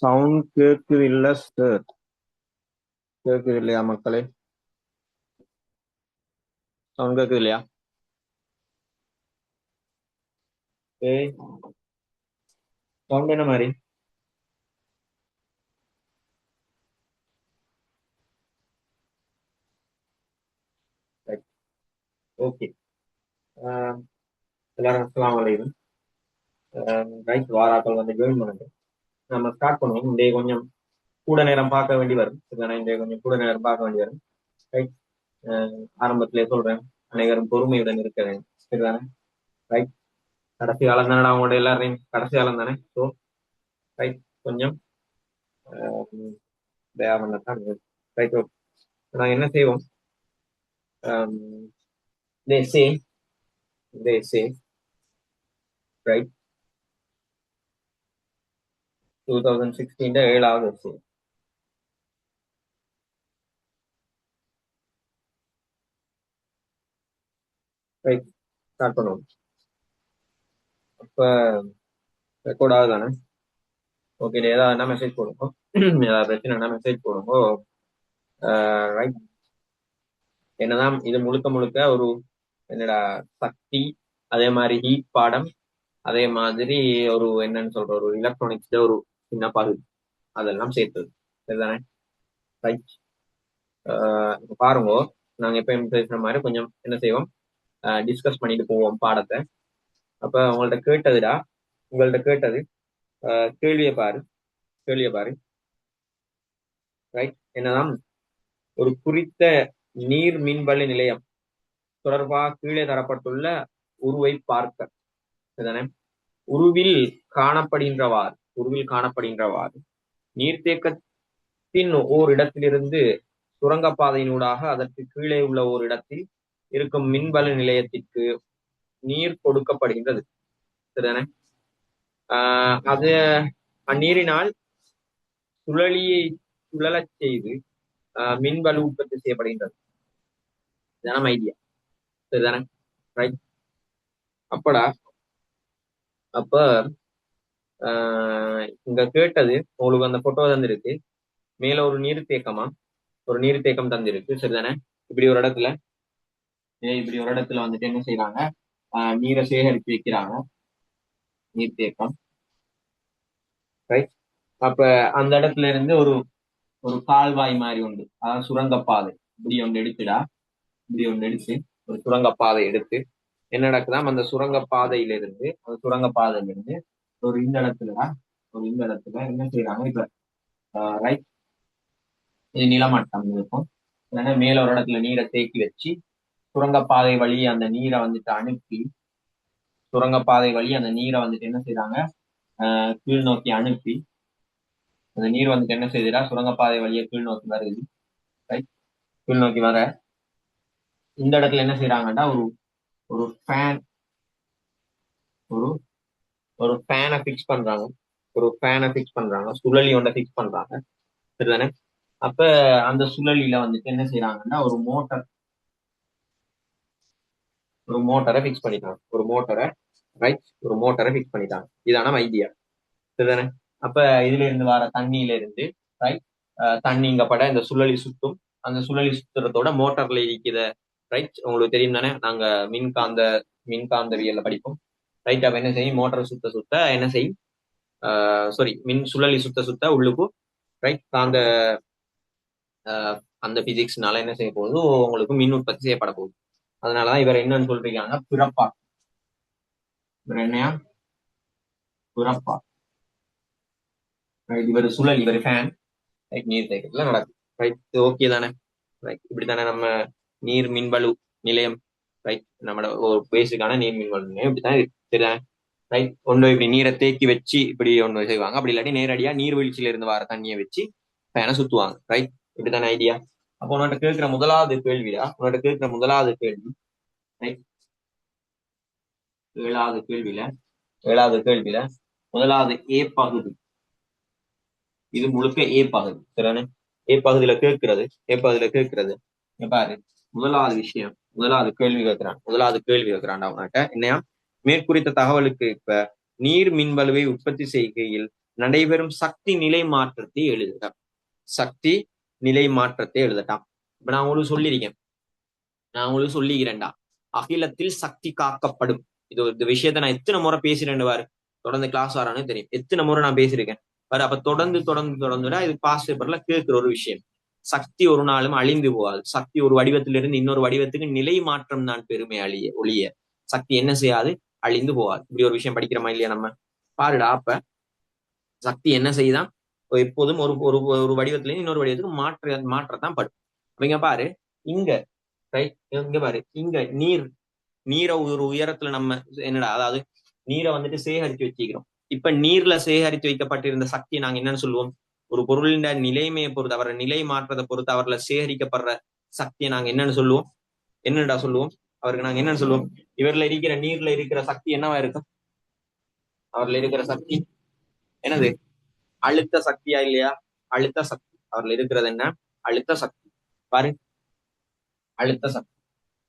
Sound கேக்குது இல்ல sir? கேக்குது இல்லையா மக்களே? சவுண்ட் கேக்குது இல்லையா? ஏய், சவுண்ட் என்ன மாதிரி? ஓகே. எல்லாரும் அஸ்ஸலாமு அலைக்கும். ரைட், வாராக்கள் வந்து ஜாயின் பண்ணுங்க. நம்ம ஸ்டார்ட் பண்ணுவோம். இன்றைய கொஞ்சம் கூட நேரம் பார்க்க வேண்டி வரும். இன்றைய கொஞ்சம் கூட நேரம் பார்க்க வேண்டி வரும். ரைட், ஆரம்பத்திலே சொல்றேன், அனைவரும் பொறுமையுடன் இருக்க வேண்டும். சரிதானே? ரைட், கடைசி காலம் தானே, அவங்களோட எல்லாரையும் கடைசி காலம் தானே. ஸோ ரைட், கொஞ்சம் தயா பண்ணத்தான். Right, okay. நாங்கள் என்ன செய்வோம்? they say right, 2016 7வது வருஷம். ரைட், ஸ்டார்ட் பண்ணுவோம். அப்ப ரெக்கார்ட் ஆகுதானே? ஓகே, ஏதாவது மெசேஜ் போடுங்க. ஏதாவது பிரச்சனைனா மெசேஜ் போடுங்க. ரைட், என்னதான் இது முழுக்க முழுக்க ஒரு என்னடா சக்தி, அதே மாதிரி ஹீட் பாடம், அதே மாதிரி ஒரு என்னன்னு சொல்ற ஒரு எலக்ட்ரானிக்ஸ்ல ஒரு சின்ன பகுதி, அதெல்லாம் சேர்த்தது. சரிதானே? ரைட், பாருங்க, நாங்க எப்பயும் பேசுற மாதிரி கொஞ்சம் என்ன செய்வோம், டிஸ்கஸ் பண்ணிட்டு போவோம் பாடத்தை. அப்ப உங்கள்ட்ட கேட்டது கேள்வியை பாரு. ரைட், என்னதான் ஒரு குறித்த நீர் மின்வழி நிலையம் தொடர்பாக கீழே தரப்பட்டுள்ள உருவை பார்க்க. சரிதானே? உருவில் காணப்படுகின்றவாறு நீர்த்தேக்கத்தின் ஓர் இடத்திலிருந்து சுரங்கப்பாதையினூடாக அதற்கு கீழே உள்ள ஓர் இடத்தில் இருக்கும் மின்வழி நிலையத்திற்கு நீர் கொடுக்கப்படுகின்றது. சரிதானே? அது அந்நீரினால் சுழலச் செய்து மின்வலு உற்பத்தி செய்யப்படுகின்றது. இதுதான் ஐடியா. சரிதானே? ரைட், அப்ப இங்க கேட்டது உங்களுக்கு அந்த போட்டோ தந்திருக்கு. மேல ஒரு நீர்த்தேக்கம் தந்திருக்கு. சரிதானே? இப்படி ஒரு இடத்துல வந்துட்டு என்ன செய்யறாங்க, நீரை சேகரித்து வைக்கிறாங்க, நீர்த்தேக்கம். ரைட், அப்ப அந்த இடத்துல இருந்து ஒரு கால்வாய் மாதிரி உண்டு, அதாவது சுரங்கப்பாதை இப்படி ஒன்று எடுத்து ஒரு சுரங்கப்பாதை எடுத்து என்ன நடக்குதான், அந்த சுரங்கப்பாதையிலிருந்து ஒரு இந்த இடத்துல என்ன செய்யறாங்க, இப்ப ரைட், இது நிலமட்டம் இருக்கும். மேல ஒரு இடத்துல நீரை தேக்கி வச்சு சுரங்கப்பாதை வழி அந்த நீரை வந்துட்டு என்ன செய்யறாங்க, கீழ் நோக்கி அனுப்பி அந்த நீர் வந்துட்டு என்ன செய்யுதுடா, சுரங்கப்பாதை வழியை கீழ் நோக்கி வருது. ரைட், கீழ் நோக்கி வர இந்த இடத்துல என்ன செய்யறாங்கன்னா ஒரு ஃபேன் ஒரு ஃபேனை ஃபிக்ஸ் பண்றாங்க, சுழலி ஒன்றை ஃபிக்ஸ் பண்றாங்க. சரிதானே? அப்ப அந்த சுழலில வந்துட்டு என்ன செய்யறாங்கன்னா ஒரு மோட்டரை ஃபிக்ஸ் பண்ணிட்டாங்க. ஒரு மோட்டரை ஃபிக்ஸ் பண்ணிட்டாங்க. இதான ஐடியா. சரிதானே? அப்ப இதுல இருந்து வர தண்ணியில இருந்து ரைட், தண்ணி இங்க பட இந்த சுழலி சுத்தும். அந்த சுழலி சுத்துறதோட மோட்டார்ல இருக்கிற ரைட், உங்களுக்கு தெரியும் தானே, நாங்க மின்காந்தவியல்ல படிப்போம். ரைட், அப்ப என்ன செய்யும், மோட்டார் சுத்த என்ன செய்யும், மின் சுழலி சுத்த உள்ளுக்கு ரைட் அந்த பிசிக்ஸ்னால என்ன செய்ய போகுது, உங்களுக்கு மின் உற்பத்தி செய்யப்பட போகுது. அதனாலதான் இவர் என்னன்னு சொல்றீங்க, பிறப்பா. இவர் சுழல், இவர் ஃபேன். ரைட், நீர் தேக்கத்துல நடக்கும். ரைட், ஓகே தானே? ரைட், இப்படித்தானே நம்ம நீர் மின்வலு நிலையம், ரைட், நம்மளோட ஒரு பேசிக்கான நீர் மின்வலு நிலையம் இப்படித்தான் இருக்கு. சரிதானே? ரைட், ஒன்று இப்படி நீரை தேக்கி வச்சு இப்படி ஒன்று செய்வாங்க. அப்படி இல்லாட்டி நேரடியா நீர்வீழ்ச்சியில இருந்து வர தண்ணியை வச்சு ஃபேனை சுத்துவாங்க. ரைட், இப்படித்தானே ஐடியா. அப்போ உன்கிட்ட கேட்கிற முதலாவது கேள்வி ரைட், ஏழாவது கேள்வியில முதலாவது ஏ பகுதி, இது முழுக்க ஏ பகுதி. சரிதானே? ஏ பகுதியில கேட்கிறது பாரு, முதலாவது கேள்வி கேட்கிறான் அவன்கிட்ட. என்னையா, மேற்குறித்த தகவலுக்கு இப்ப நீர் மின்வலுவை உற்பத்தி செய்கையில் நடைபெறும் சக்தி நிலை மாற்றத்தை எழுதுக. சக்தி நிலை மாற்றத்தை எழுதட்டாம். இப்ப நான் உங்களுக்கு சொல்லிக்கிறேன்டா, அகிலத்தில் சக்தி காக்கப்படும். இது இந்த விஷயத்த நான் எத்தனை முறை பேசுறேன்னு பாரு, தொடர்ந்து கிளாஸ் வரானு தெரியும், எத்தனை முறை நான் பேசியிருக்கேன் பாரு. அப்ப தொடர்ந்து இது பாஸ்ட் பேப்பர்ல கேட்கிற ஒரு விஷயம். சக்தி ஒரு நாளும் அழிந்து போகாது. சக்தி ஒரு வடிவத்திலிருந்து இன்னொரு வடிவத்துக்கு நிலை மாற்றம் தான் பெருமை ஒழிய சக்தி என்ன செய்யாது, அழிந்து போகாது. இப்படி ஒரு விஷயம் படிக்கிறோமா இல்லையா நம்ம? பாருடா, அப்ப சக்தி என்ன செய்யுதான், எப்போதும் ஒரு ஒரு ஒரு வடிவத்திலிருந்து இன்னொரு வடிவத்துக்கு மாற்றத்தான் படும். இங்க பாரு, இங்க இங்க பாரு, இங்க நீரை ஒரு உயரத்துல நம்ம என்னடா, அதாவது நீரை வந்துட்டு சேகரித்து வச்சுக்கிறோம். இப்ப நீர்ல சேகரித்து வைக்கப்பட்டிருந்த சக்தியை நாங்க என்னன்னு சொல்லுவோம்? ஒரு பொருளின் நிலைமையை பொறுத்து, அவரை நிலை மாற்றத்தை பொறுத்து அவர்ல சேகரிக்கப்படுற சக்தியை நாங்க என்னன்னு சொல்லுவோம்? என்னடா சொல்லுவோம் அவருக்கு? நாங்க என்னன்னு சொல்லுவோம்? நீர்ல இருக்கிற சக்தி என்னவா இருக்கும்? அவர்ல இருக்கிற சக்தி என்னது? அழுத்த சக்தியா இல்லையா? அழுத்த சக்தி. அவர்ல இருக்கிறது என்ன? அழுத்த சக்தி. பாரு, அழுத்த சக்தி.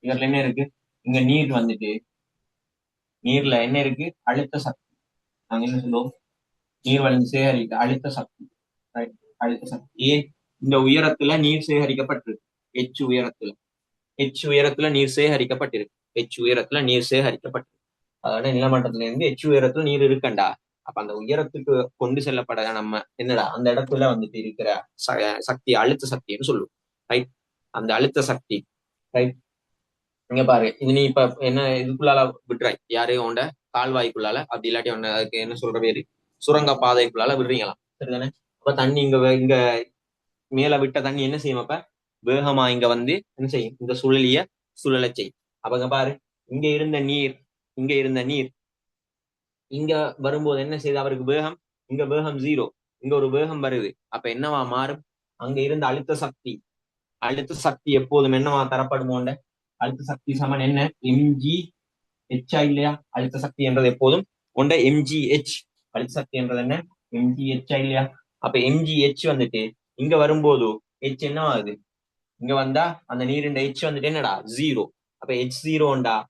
இவர்ல என்ன இருக்கு? இங்க நீர் வந்துட்டு, நீர்ல என்ன இருக்கு? அழுத்த சக்தி. நாங்க என்ன சொல்லுவோம்? நீர் வழிந்து சேகரிக்க அழுத்த சக்தி. அழுத்த சக்தி. ஏன்? இந்த உயரத்துல நீர் சேகரிக்கப்பட்டிருக்கு. உயரத்துல நீர் சேகரிக்கப்பட்டிருக்கு. உயரத்துல நீர் சேகரிக்கப்பட்டிருக்கு. அதோட நிலமட்டத்துல இருந்து உயரத்துல நீர் இருக்கண்டா. அப்ப அந்த உயரத்துக்கு கொண்டு செல்லப்பட நம்ம என்னடா, அந்த இடத்துல வந்துட்டு இருக்கிற சக்தி அழுத்த சக்தின்னு சொல்லுவோம். ரைட்? அந்த அழுத்த சக்தி. ரைட்? இங்க பாரு, இது நீ இப்ப என்ன இதுக்குள்ளால விட்டுறாய், யாரையும் உண்ட கால்வாய்க்குள்ளால, அப்படி இல்லாட்டி ஒண்ணு அதுக்கு என்ன சொல்ற பேரு, சுரங்க பாதைக்குள்ளால விடுறீங்களாம். சரிதானே? அப்ப தண்ணி இங்க மேல விட்ட தண்ணி என்ன செய்யும்? அப்ப வேகமா இங்க வந்து என்ன செய்யும்? இந்த சுழல செய்யும். அப்ப இங்க பாரு, இங்க இருந்த நீர் இங்க வரும்போது என்ன செய்யுது? அவருக்கு வேகம், இங்க வேகம் 0, இங்க ஒரு வேகம் வருது. அப்ப என்னவா மாறும்? அங்க இருந்த அழுத்த சக்தி எப்போதும் என்னவா தரப்படுமோண்ட? அழுத்த சக்தி சமன் என்ன? எம்ஜி ஹெச்சா இல்லையா? அழுத்த சக்தி என்றது எப்போதும் கொண்ட எம்ஜிஹெச். அழுத்த சக்தி என்றது என்ன? எம்ஜிஹெச்சா இல்லையா? அப்ப எம்ஜிஹெச் வந்துட்டு இங்க வரும்போது ஹெச் என்ன ஆகுது? இங்க வந்தா அந்த நீரின் ஹெச் வந்துட்டு என்னடா? 0. அப்ப H0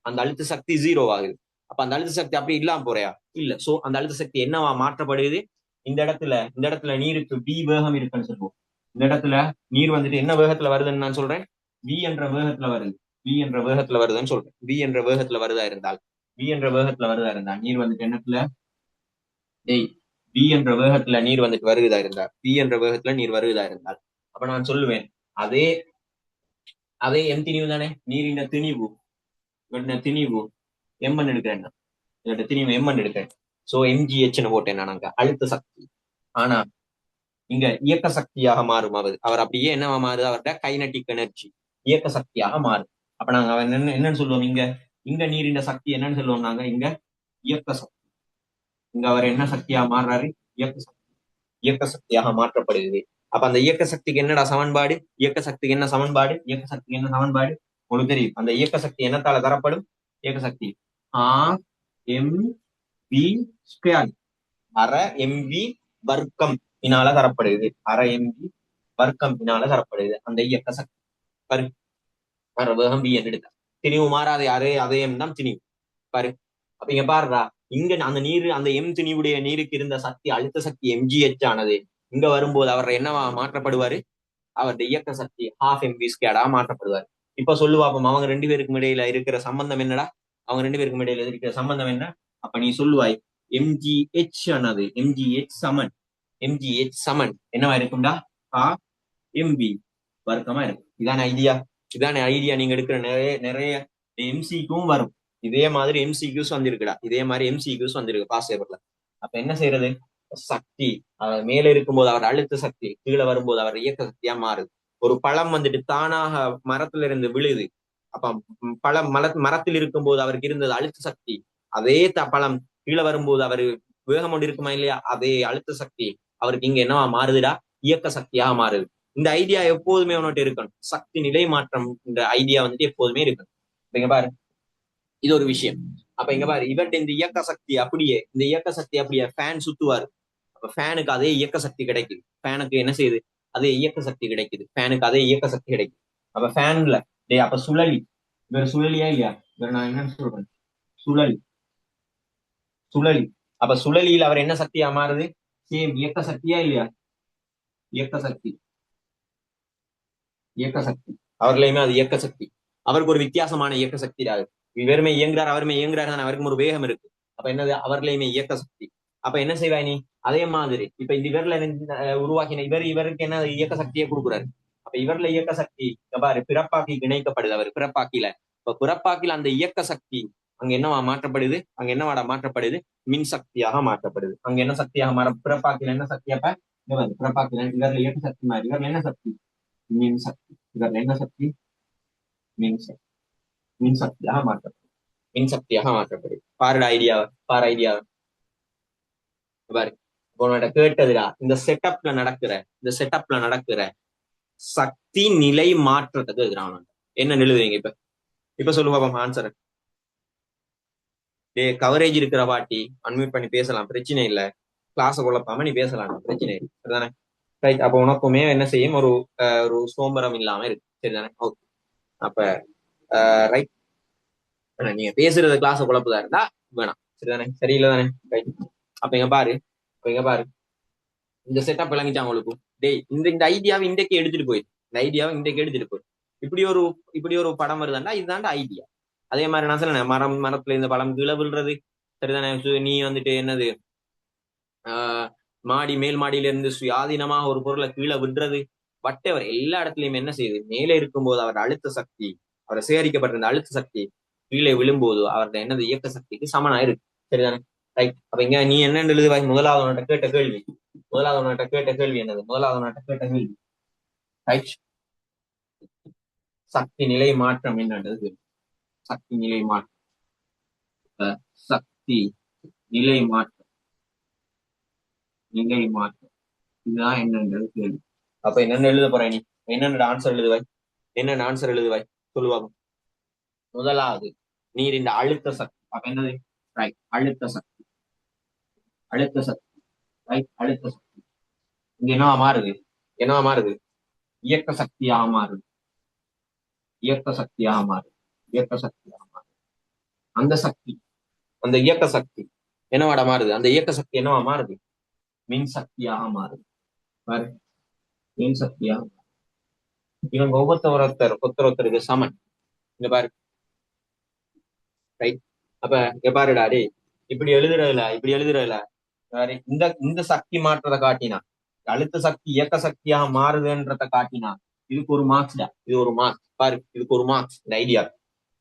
அந்த அழுத்த சக்தி 0 ஆகுது. அப்ப அந்த அழுத்த சக்தி அப்படி இல்லாம போறையா? இல்ல. சோ அந்த அழுத்த சக்தி என்னவா மாற்றப்படுது? இந்த இடத்துல நீருக்கு V வேகம் இருக்குன்னு சொல்லுவோம். இந்த இடத்துல நீர் வந்துட்டு என்ன வேகத்துல வருதுன்னு நான் சொல்றேன்? V என்ற வேகத்துல வருது. வருதுன்னு சொல்றேன். V என்ற வேகத்துல வருதா இருந்தால் நீர் வந்துட்டு என்னத்துல V என்ற வேகத்துல நீர் வந்துட்டு வருகிறதா இருந்தால் அப்ப நான் சொல்லுவேன், அதே எம் திணிவு தானே? நீரின் திணிவு எம்மன் எடுக்கிறேன். திணிவு எம்மன் எடுக்கிறேன். சோ எம்ஜிஹெச்னு போட்டேன் நான் அங்க அழுத்த சக்தி. ஆனா இங்க இயக்க சக்தியாக மாறும். அவர் அப்படியே என்னவா மாறுது? அவர்கிட்ட கைனட்டிக் எனர்ஜி இயக்க சக்தியாக மாறும். அப்ப நாங்க அவன் என்னன்னு சொல்லுவோம்? இங்க நீரின் சக்தி என்னன்னு சொல்லுவோம்? நாங்க இங்க இயக்க சக்தி. இங்க அவர் என்ன சக்தியா மாறுறாரு? இயக்க சக்தியாக மாற்றப்படுகிறது. அப்ப அந்த இயக்க சக்திக்கு என்னடா சமன்பாடு? இயக்க சக்திக்கு என்ன சமன்பாடு? உங்களுக்கு தெரியும். அந்த இயக்க சக்தி என்னத்தால தரப்படும்? இயக்க சக்தி mv², அரை mv வர்க்கம் இனால தரப்படுது. அந்த இயக்க சக்தி பாரு, வேகம் v என்று எடுத்த திணிவு மாறாத அதே எம் தான் திணிவு. பாரு, அப்ப இங்க பாருடா, இங்க அந்த அந்த எம் திணிவுடைய நீருக்கு இருந்த சக்தி, அழுத்த சக்தி mgh ஆனது இங்க வரும்போது அவர் என்னவா மாற்றப்படுவாரு? அவருடைய இயக்க சக்தி ½mv² மாற்றப்படுவார். இப்ப சொல்லுவாப்போம், அவங்க 2 பேருக்கும் இடையில இருக்கிற சம்பந்தம் என்னடா? என்ன? அப்ப நீ சொல்லுவாய், mgh ஆனது mgh சமன் என்னவா இருக்கும்டா? mv வர்க்கமா இருக்கும். இதான ஐடியா. நீங்க எடுக்கிற நிறைய எம்சிக்கும் வரும். இதே மாதிரி எம்சிக்யூஸ் வந்திருக்கு பாஸ் பேப்பர்ல. அப்ப என்ன செய்யறது? சக்தி மேல இருக்கும்போது அவர் அழுத்த சக்தி, கீழே வரும்போது அவர் இயக்க சக்தியா மாறுது. ஒரு பழம் வந்துட்டு தானாக மரத்துல இருந்து விழுது. அப்ப பழம் மரத்தில் இருக்கும்போது அவருக்கு இருந்தது அழுத்த சக்தி. அதே பழம் கீழே வரும்போது அவரு வேகம் கொண்டு இருக்குமா இல்லையா? அதே அழுத்த சக்தி அவருக்கு இங்க என்னவா மாறுதுடா? இயக்க சக்தியாக மாறுது. இந்த ஐடியா எப்போதுமே உன்னிட்டு இருக்கணும். சக்தி நிலை மாற்றம் இந்த ஐடியா வந்துட்டு எப்போதுமே இருக்கணும். இங்க பாரு, இது ஒரு விஷயம். அப்ப இங்க பாரு, இவர்கிட்ட இந்த இயக்க சக்தி அப்படியே ஃபேன் சுத்துவாரு. அப்ப ஃபேனுக்கு அதே இயக்க சக்தி கிடைக்குது. ஃபேனுக்கு என்ன செய்யுது? அதே இயக்க சக்தி கிடைக்குது. அப்ப ஃபேன்ல அப்ப சுழலி, இவர் சுழலியா இல்லையா? இவர் நான் என்னன்னு சொல்றேன்? சுழலி. அப்ப சுழலியில் அவர் என்ன சக்தியா மாறுது? சேம் இயக்க சக்தியா இல்லையா? இயக்க சக்தி, இயக்க சக்தி. அவர்களையுமே அது இயக்க சக்தி. அவருக்கு ஒரு வித்தியாசமான இயக்க சக்தி ஆகுது. இவருமே இயங்குறார், அவருமே இயங்குறாரு, அவருக்கும் ஒரு வேகம் இருக்கு. அப்ப என்னது? அவர்களையுமே இயக்க சக்தி. அப்ப என்ன செய்வாய் நீ? அதே மாதிரி இப்ப இந்த இவர்ல உருவாக்கின இவருக்கு என்ன இயக்க சக்தியை கொடுக்குறாரு. அப்ப இவர்ல இயக்க சக்தி பாரு பிறப்பாக்கி இணைக்கப்படுது. அவர் பிறப்பாக்கில இப்ப பிறப்பாக்கில அந்த இயக்க சக்தி அங்க என்னவா மாற்றப்படுது? அங்க என்னவாடா மாற்றப்படுது? மின் சக்தியாக மாற்றப்படுது. அங்க என்ன சக்தியாக மாற? பிறப்பாக்கில என்ன சக்தி? அப்ப பிறப்பாக்கில இவர்ல இயக்க சக்தி மாதிரி இவர்ல என்ன சக்தி? மின் சக்தி. இவர்ல என்ன சக்தி? மின் சக்தி. மின் சக்தியாக மாற்றப்படுது. மின் சக்தியாக மாற்றப்படுது. பாருட ஐடியாவை, பாரு ஐடியாவை பாரு. உன்னோட கேட்டதுடா, இந்த செட்டப்ல நடக்கிற சக்தி நிலை மாற்றத்துக்கு இருக்கிறான். என்ன எழுதுவீங்க இப்ப? இப்ப சொல்லு பாப்பா ஆன்சர். டே கவரேஜ் இருக்கிற வாட்டி அன்மியூட் பண்ணி பேசலாம், பிரச்சனை இல்ல. கிளாஸ குழப்பாம நீ பேசலாம், பிரச்சனை இல்லை. சரிதானே? ரைட். அப்ப உனக்குமே என்ன செய்யும்? ஒரு சோம்பரம் இல்லாம இருக்கு. சரிதானே? ஓகே. அப்ப ரைட். நீங்க பேசுறது கிளாஸ குழப்பதா இருந்தா வேணாம். சரிதானே? சரியில்லை தானே? ரைட். அப்ப இங்க பாரு இந்த செட்டப் விளங்கிச்சா உங்களுக்கு? டேய் இந்த ஐடியாவை இன்றைக்கு எடுத்துட்டு போயிரு. இந்த ஐடியாவை இன்றைக்கு எடுத்துட்டு போயிரு. இப்படி ஒரு படம் வருதாண்டா, இதுதான்டா ஐடியா. அதே மாதிரி நான் சொல்ல மரத்துல இந்த பழம் கீழே விழுறது. சரிதானே? நீ வந்துட்டு என்னது மேல் மாடியில இருந்து சுயாதீனமாக ஒரு பொருளை கீழே விடுறது. வட்டவர் எல்லா இடத்துலயும் என்ன செய்யுது? மேலே இருக்கும்போது அவர் அழுத்த சக்தி, அவரை சேகரிக்கப்பட்டிருந்த அழுத்த சக்தி கீழே விழும்போது அவருடைய என்னது இயக்க சக்திக்கு சமனா இருக்கு. சரிதானே? ரைட். அப்ப இங்க நீ என்னன்னு எழுதுவாய்? முதலாவது கேட்ட கேள்வி என்னது? முதலாவது கேட்ட கேள்வி ரைட். சக்தி நிலை மாற்றம் என்னன்றது. சக்தி நிலை மாற்றம், சக்தி நிலை மாற்றம், நிலை மாற்றம் இதுதான் என்னன்றது கேள்வி. அப்ப என்னென்ன எழுத போற நீ? என்னென்ன ஆன்சர் எழுதுவாய்? சொல்லுவாங்க. முதலாவது நீரின் அழுத்த சக்தி. அப்ப என்னது? ரைட். அழுத்த சக்தி, ரைட். அழுத்த சக்தி இங்க என்னவா மாறுது? இயக்க சக்தியாக மாறுது. அந்த சக்தி, அந்த இயக்க சக்தி என்னவாடா மாறுது? அந்த இயக்க சக்தி என்னவா மாறுது? மின் சக்தியாக மாறுது. பாரு, மின் சக்தியாக. இவங்க ஒருத்தருக்கு சமன். இங்க பாரு. ரைட். அப்ப இங்க பாருடா டே, இப்படி எழுதுறதுல இந்த இந்த சக்தி மாற்றத்தை காட்டினா, அழுத்த சக்தி இயக்க சக்தியாக மாறுதுன்றத காட்டினா இதுக்கு ஒரு மார்க்ஸ்டா. இது ஒரு மார்க்ஸ். பாரு, இதுக்கு ஒரு மார்க்ஸ். இந்த ஐடியா,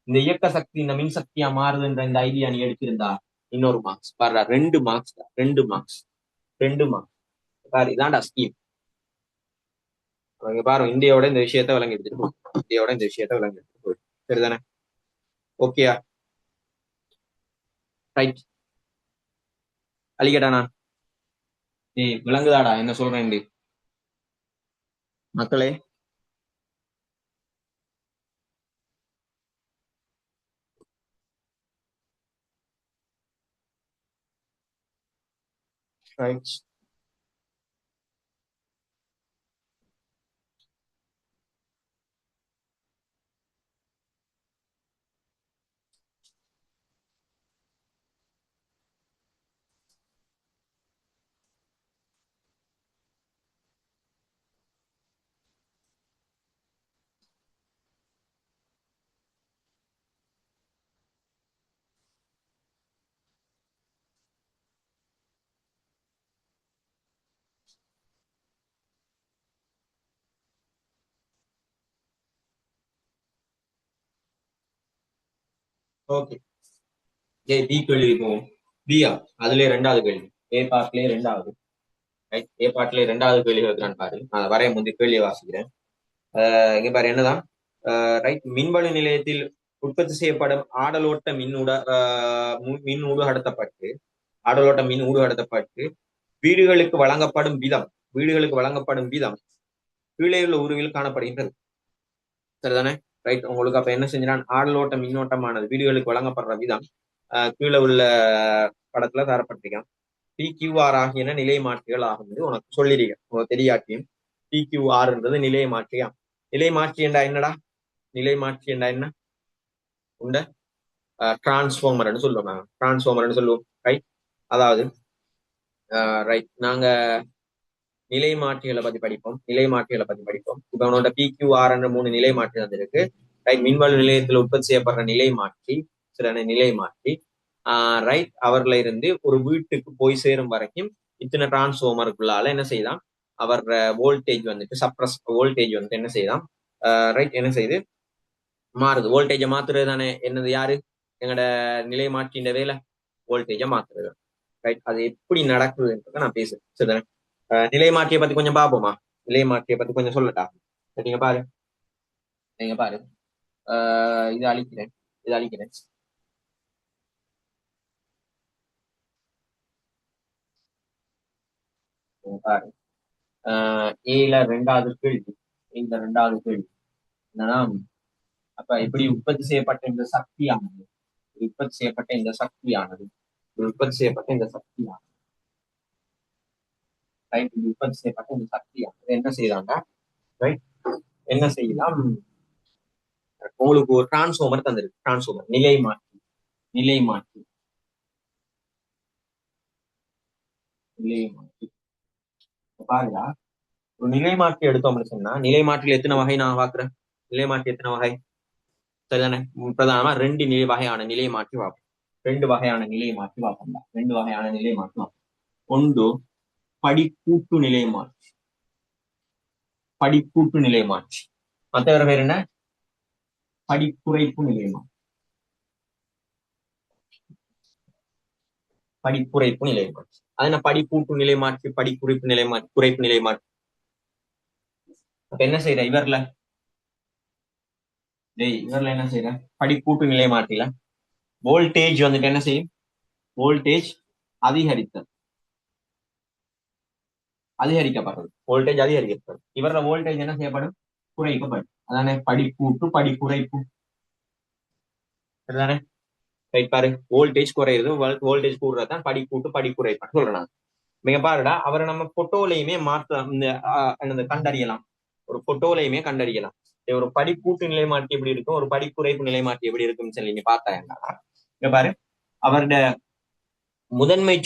இந்த இயக்க சக்தி இந்த மின் சக்தியா மாறுதுன்ற இந்த ஐடியா நீ எடுத்திருந்தா இன்னொரு மார்க்ஸ். பாருடா, 2 மார்க்ஸ். 2 மார்க்ஸ். பாரு, இதான்டா ஸ்கீம். இங்க பாரு, இந்தியாவோட இந்த விஷயத்த விளங்கி எடுத்துட்டு சரிதானே? ஓகேயா? ரைட். அழிக்கட்டா நான்? விளங்குதாடா என்ன சொல்றேன் மக்களே? ரைட். ஓகே. பி கேள்வி போவோம். பியா அதுல 2வது கேள்வி. ஏ பார்ட்லயே 2வது. ரைட். ஏ பார்ட்லயே 2வது கேள்வி இருக்கிறான்னு பாரு. நான் வரைய முந்தைய கேள்வியை வாசிக்கிறேன். இங்க பாரு என்னதான். ரைட். மின்வழி நிலையத்தில் உற்பத்தி செய்யப்படும் ஆடலோட்ட மின் ஊடுகடத்தப்பட்டு வீடுகளுக்கு வழங்கப்படும் விதம் கீழே உள்ள உருவில் காணப்படுகின்றது. சரிதானே? ரைட். உங்களுக்கு அப்ப என்ன செஞ்சான்? ஆடலோட்ட மின்னோட்டமானது வீடுகளுக்கு வழங்கப்படுற விதம் கீழே உள்ள படத்துல தரப்பட்டிருக்கான். PQR ஆகியன நிலை மாற்றிகள் ஆகும் என்று உனக்கு சொல்லிருக்கேன். உனக்கு தெரியாட்டியும் PQRன்றது நிலை மாற்றியா? நிலை மாற்றி என்றா என்னடா? நிலை மாற்றி என்றா என்ன? உண்ட டிரான்ஸ்ஃபார்மர்னு சொல்லுவோம். ரைட். அதாவது ரைட். நாங்க நிலை மாற்றிகளை பத்தி படிப்போம். இப்ப அவனோட PQR என்ற 3 நிலை மாற்றி வந்திருக்கு. ரைட். மின்வலு நிலையத்தில் உற்பத்தி செய்யப்படுற நிலை மாற்றி, சில நிலை மாற்றி ரைட். அவர்ல இருந்து ஒரு வீட்டுக்கு போய் சேரும் வரைக்கும் இத்தனை டிரான்ஸ்ஃபார்மருக்குள்ளால என்ன செய்யலாம், அவர் வோல்டேஜ் வந்துட்டு சப்ரஸ் வோல்டேஜ் வந்துட்டு என்ன செய்யலாம், ரைட், என்ன செய்யுது, மாறுது. வோல்டேஜை மாத்துறது தானே என்னது, யாரு, எங்கட நிலை மாற்றின்ற வேலை, வோல்டேஜை மாத்துறது. ரைட். அது எப்படி நடக்குதுன்றத நான் பேசுறேன். சரிதானே. நிலை மாற்றியை பத்தி கொஞ்சம் பார்ப்போமா? நிலை மாற்றியை பத்தி கொஞ்சம் சொல்லட்டா? நீங்க பாரு, நீங்க பாரு. இது அழிக்கிறேன், இது அழிக்கிறேன். பாரு. ஏல ரெண்டாவது கேள்வி, இந்த ரெண்டாவது கேள்வி என்னன்னா, அப்ப எப்படி உற்பத்தி செய்யப்பட்ட இந்த சக்தியானது, உற்பத்தி செய்யப்பட்ட இந்த சக்தியானது, உற்பத்தி செய்யப்பட்ட இந்த சக்தியானது, ரைட், உற்பத்தி செய்யப்பட்ட இந்த சக்தியானது என்ன செய்யறாங்க, ரைட், என்ன செய்யலாம், உங்களுக்கு ஒரு டிரான்ஸ்ஃபார்மர் தந்திருக்கு. டிரான்ஸ்ஃபார்மர் நிலை மாற்றி, நிலை மாற்றி, நிலை மாற்றி. பாருங்க, ஒரு நிலை மாற்றி எடுத்தோம் அப்படின்னு சொன்னா, நிலை மாற்றியில் எத்தனை வகை நான் பாக்குறேன்? நிலை மாற்றி எத்தனை வகை? சரிதானே. பிரதானமா ரெண்டு வகையான நிலை மாற்றி பார்ப்போம். ரெண்டு வகையான நிலை மாற்றி பார்ப்போம். ரெண்டு வகையான நிலை மாற்றி பார்ப்போம். ஒன்று படிக்கூட்டு நிலை மாற்றி, படிக்கூட்டு நிலை மாற்றி. மற்ற பேர் என்ன? படிக்குறைப்பு நிலை மாற்றி, படிக்குறைப்பு நிலை மாற்றி. அது என்ன படிக்கூட்டு நிலை மாற்றி, படிக்குறைப்பு நிலை மாற்றி, குறைப்பு நிலை மாற்றி. அப்ப என்ன செய்யற இவர்ல, இவர்ல என்ன செய்யற, படிக்கூட்டு நிலை மாற்றில வோல்டேஜ் வந்துட்டு என்ன செய்யும், வோல்டேஜ் அதிகரித்தல், அதிகரிக்கப்படுறது, வோல்டேஜ் அதிகரிக்கப்படும். இவர வோல்டேஜ் என்ன செய்யப்படும், குறைக்கப்படும். அதானே படிக்கூட்டு படிக்குறைப்பு. சரிதானே. ரைட். பாரு, வோல்டேஜ் குறையுது, வோல்டேஜ் கூடுறதான் படிக்கூட்டு படிக்குறைப்பு சொல்றேன். நீங்க பாருடா, அவரை நம்ம போட்டோலையுமே மாற்ற இந்த கண்டறியலாம், ஒரு போட்டோலையுமே கண்டறியலாம். ஒரு படிக்கூட்டு நிலை மாற்றி எப்படி இருக்கும், ஒரு படிக்குறைப்பு நிலை மாற்றி எப்படி இருக்குன்னு சொல்லி நீ பார்த்தா, இங்க பாரு, அவருடைய முதன்மை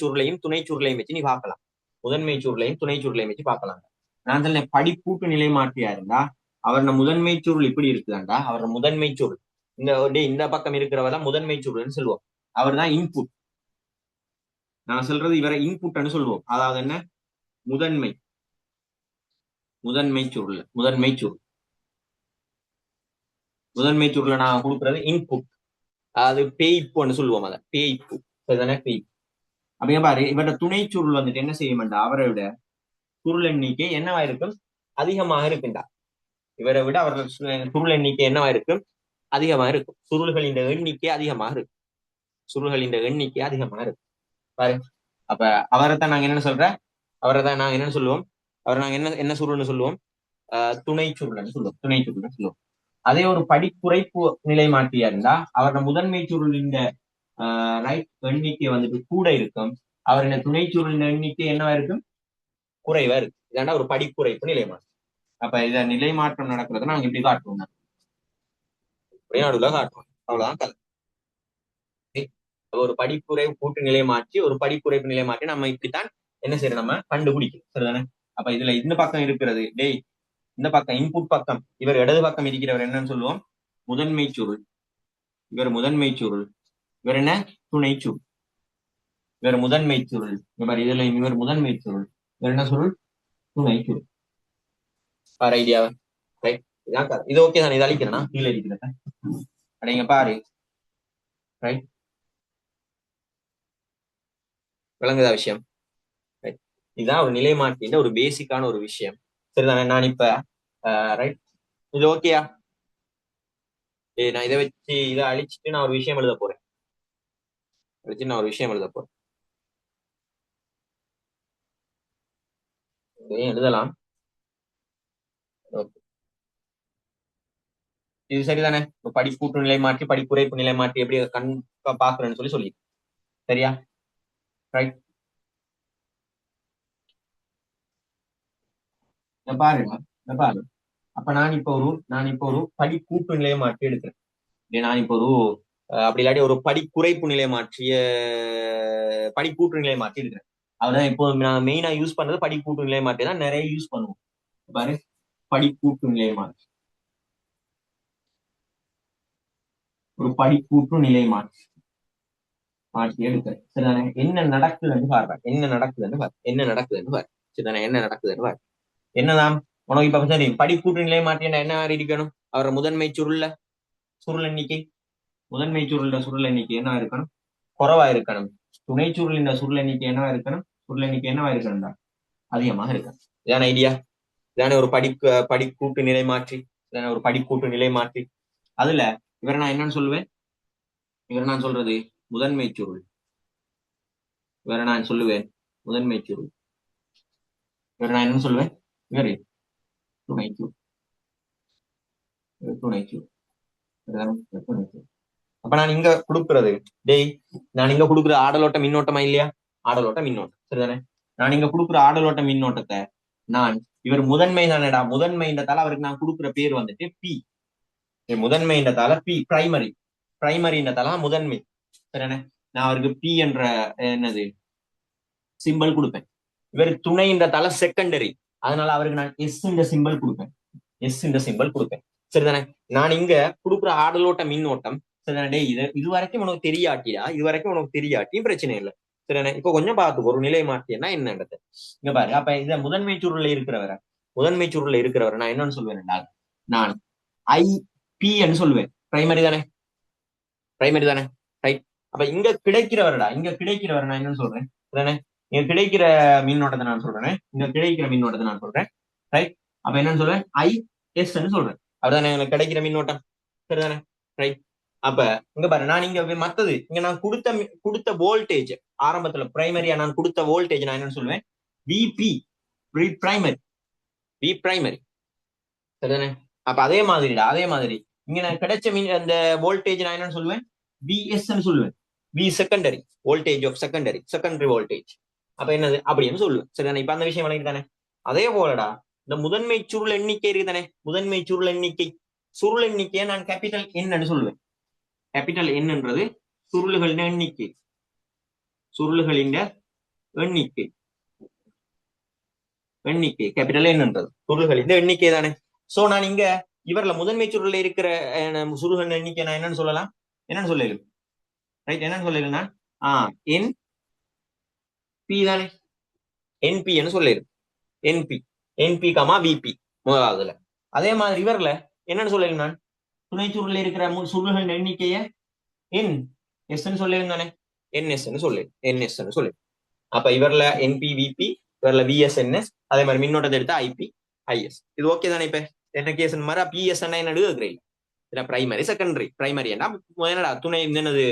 சுருளையும் துணை சுருளையும் வச்சு நீ பார்க்கலாம். முதன்மை சுருளையும் துணை சுருளையும் வச்சு பார்க்கலாம். நான் சொல்ல படிக்கூட்டு நிலை மாற்றியா இருந்தா அவரோட முதன்மை சுருள் இப்படி இருக்குதாண்டா, அவரோட முதன்மை சுருள் இந்த பக்கம் இருக்கிறவதான் முதன்மை சுருள்னு சொல்லுவோம். அவர் தான் இன்புட். நான் சொல்றது இவரை இன்புட்னு சொல்லுவோம். அதாவது என்ன, முதன்மை, முதன்மை சுருள், முதன்மை சுருள், முதன்மை சுருளை நான் கொடுக்கறது இன்புட். அதாவது பேய்ப்புன்னு சொல்லுவோம். அதை பேய்ப்பு. சரிதானே, பேய்ப்பு. அப்படிங்க பாரு, இவரோட துணை சுருள் வந்துட்டு என்ன செய்யும்டா, அவரை விட சுருள் எண்ணிக்கை என்னவா இருக்கும், அதிகமாக இருக்குண்டா. இவரை விட அவர்கள் சுருள் எண்ணிக்கை என்னவா இருக்கும், அதிகமாக இருக்கும். சுருள்களின் எண்ணிக்கை அதிகமாக இருக்கும், சுருள்களின் எண்ணிக்கை அதிகமாக இருக்கும். பாரு, அப்ப அவரை தான் நாங்க என்ன சொல்ற, அவரை தான் நாங்க என்ன சொல்லுவோம், அவரை நாங்க என்ன என்ன சுருள்னு சொல்லுவோம், துணை சுருள்னு சொல்லுவோம், துணை சுருள்னு சொல்லுவோம். அதே ஒரு படிக்குறைப்பு நிலை மாற்றியா இருந்தா அவரோட முதன்மை சுருளின் ரைட் எண்ணிக்கை வந்துட்டு கூட இருக்கும், அவருடைய துணை சுருளின் எண்ணிக்கை என்னவா இருக்கும், குறைவா இருக்கு. இதாண்டா ஒரு படிக்குறைப்பு நிலை மாற்றம். அப்ப இத நிலை மாற்றம் நடக்கிறத நாங்க இப்படி காட்டுவோம், நடுவுல காட்டுவோம். அவ்வளவுதான் கதை. ஒரு படிக்குறை கூட்டு நிலை மாற்றி, ஒரு படிக்குறைப்பு நிலை மாற்றி நம்ம இப்படித்தான் என்ன செய்யறோம், நம்ம கண்டுபிடிக்கும். சரிதானே. அப்ப இதுல இந்த பக்கம் இருக்கிறது, டேய், இந்த பக்கம் இன்புட் பக்கம், இவர் இடது பக்கம் இருக்கிறவர் என்னன்னு சொல்லுவோம், முதன்மை சுருள். இவர் முதன்மை சுருள், இவர் என்ன, துணை சுருள். இவர் முதன்மை சுருள், இவர் இதுல இவர் முதன்மை சுருள், இவர் என்ன சுருள், துணை சுருள். பாரு ஐடியாவை. ரைட். இதான் இது ஓகே தானே. இது அழிக்கிறேன்னா கீழே இருக்கிறத அடைங்க பாரு. ரைட். விளங்குதா விஷயம்? ரைட். இதுதான் ஒரு நிலை மாற்றின்ற ஒரு பேசிக்கான ஒரு விஷயம். சரிதானே. நான் இப்ப ரைட், இது ஓகேயா? நான் இதை வச்சு இதை அழிச்சிட்டு நான் ஒரு விஷயம் எழுத போறேன், அழிச்சு நான் ஒரு விஷயம் எழுத போறேன். எழுதலாம். இது சரிதானே. படிக்கூட்டு நிலை மாற்றி படிக்குறைப்பு நிலை மாற்றி எப்படி பாக்குறேன்னு சொல்லி சரியா. ரைட். பாருங்க, பாரு. அப்ப நான் இப்ப ஒரு படிக்கூட்டு நிலையை மாற்றி எடுக்கிறேன். நான் இப்ப ஒரு அப்படி இல்லாட்டி ஒரு படி குறைப்பு நிலை மாற்றிய படிக்கூட்டு நிலை மாற்றி இருக்கிறேன். அவர்தான் இப்போ நான் மெயினா யூஸ் பண்றது படிக்கூட்டு நிலை மாற்றி தான் நிறைய யூஸ் பண்ணுவோம். பாரு, படிக்கூட்டு நிலை மாற்றி, ஒரு படிக்கூட்டு நிலை மாற்றி மாற்றி எடுக்கிறேன். சரிதானே? என்ன நடக்குதுன்னு பாருங்க, என்ன நடக்குதுன்னு பாரு, என்ன நடக்குதுன்னு பாரு. சரிதானே? என்ன நடக்குதுன்னு பாரு. என்னதான் உனக்கு இப்ப சரி, படிக்கூட்டு நிலை மாற்றி என்ன மாதிரி இருக்கணும்? அவரோட முதன்மை சுருள் எண்ணிக்கை, முதன்மை சுருள் எண்ணிக்கை என்ன இருக்கணும்? குறைவா இருக்கணும். துணை சுருளின் சுருள் எண்ணிக்கை என்னவா இருக்கணும்? சுருள் எண்ணிக்கை என்னவா இருக்கணும்டா? அதிகமாக இருக்கணும். இதான ஐடியா? இதான ஒரு படிக்கூட்டு நிலை மாற்றி, இதான ஒரு படிக்கூட்டு நிலை மாற்றி. அதுல இவரை நான் என்னன்னு சொல்லுவேன்? இவரை நான் சொல்றது முதன்மை சுருள். இவரை நான் சொல்லுவேன் முதன்மை சுருள். இவரை நான் என்னன்னு சொல்லுவேன்? இவரு துணை சுருள். துணை சுருள். துணை சுருள். அப்ப நான் இங்க கொடுக்கறது, டேய், நான் இங்க கொடுக்குற ஆடலோட்ட மின்னோட்டமா இல்லையா? ஆடலோட்ட மின்னோட்டம். சரிதானே? நான் இங்க கொடுக்குற ஆடலோட்ட மின்னோட்டத்தை நான், இவர் முதன்மை தானேடா, முதன்மைன்றதால அவருக்கு நான் கொடுக்குற பேர் வந்துட்டு பி. முதன்மைன்றதால பி, பிரைமரி. பிரைமரின்றதால முதன்மை. சரிதானே? நான் அவருக்கு பி என்ற என்னது சிம்பிள் கொடுப்பேன். இவர் துணைன்றதால செகண்டரி, அதனால அவருக்கு நான் எஸ் என்ற சிம்பிள் கொடுப்பேன். எஸ் என்ற சிம்பிள் கொடுப்பேன். சரிதானே? நான் இங்க கொடுக்குற ஆடலோட்ட மின்னோட்டம், சரிதானே? டே, இது வரைக்கும் உனக்கு தெரியாட்டியா? இது வரைக்கும் உனக்கு தெரியாட்டியும் பிரச்சனை இல்லை. சரிதானே? இப்போ கொஞ்சம் பார்த்து ஒரு நிலை மாற்றியன்னா என்னன்றது இங்க பாரு. அப்ப இத முதன்மை சுருள்ல இருக்கிறவரை நான் என்னன்னு சொல்லுவேன் என்றால், நான் ஐ பி என்று சொல்லுவேன். பிரைமரி தானே? பிரைமரி தானே? ரைட். அப்ப இங்க கிடைக்கிறவரடா, இங்க கிடைக்கிறவரை நான் என்னன்னு சொல்றேன்? சரிதானே? இங்க கிடைக்கிற மின்னோட்டத்தை நான் சொல்றேன். இங்க கிடைக்கிற மின்னோட்டத்தை நான் சொல்றேன். ரைட். அப்ப என்னன்னு சொல்றேன்? ஐ எஸ் சொல்றேன். அப்படிதானே எனக்கு கிடைக்கிற மின்னோட்டம். சரிதானே? ரைட். அப்ப இங்க பாரு, நான் இங்க மத்தது இங்க நான் கொடுத்த வோல்டேஜ், ஆரம்பத்துல பிரைமரியா நான் கொடுத்த வோல்டேஜ் நான் என்னன்னு சொல்லுவேன்? V P, primary, V primary. சரிதானே? அப்ப அதே மாதிரி இங்க நான் கிடைச்ச அந்த வோல்டேஜ் நான் என்னன்னு சொல்லுவேன்? விஎஸ் சொல்லுவேன். V secondary, voltage of secondary voltage. அப்ப என்னது அப்படின்னு சொல்லுவேன். சரிதானே? இப்ப அந்த விஷயம் வழங்கி தானே? அதே போலடா இந்த முதன்மை சுருள் எண்ணிக்கை இருக்குதானே? முதன்மை சுருள் எண்ணிக்கையை நான் கேபிட்டல் என் சொல்லுவேன். கேபிட்டல் என்னன்றது சுருள்களின் எண்ணிக்கை, சுருள்களின் எண்ணிக்கை கேபிட்டல் என்னன்றது சுருள்களின் எண்ணிக்கை தானே? சோ நான் இங்க இவர்ல முதன்மை சுருள்ல இருக்கிற சுருள்களின் எண்ணிக்கை நான் என்னன்னு சொல்லலாம்? என்னன்னு சொல்லலும் ரைட்? என்னன்னு சொல்லலும் நான் என் பி தானே? என்பி சொல்லிடும். என்பி கமா விபி முதலாவதுல. அதே மாதிரி இவர்ல என்னன்னு சொல்லலும் நான் துணை சுருள்ல இருக்கிற சுருள்களின் எண்ணிக்கைய என் எஸ் சொல்லலும் தானே? என்எஸ் சொல்லு. அப்ப இவர்ல என்பி விபி, இவர்ல விஎஸ்என்எஸ், அதே மாதிரி மின்னோட்டத்தை எடுத்தா ஐபி ஐஎஸ். இது ஓகே தானே? இப்ப என்ன கேஸ் மாதிரி பிஎஸ் என்ன எடுக்கிறேன்? Primary secondary. பிரைமரி என்னடா துணை என்னது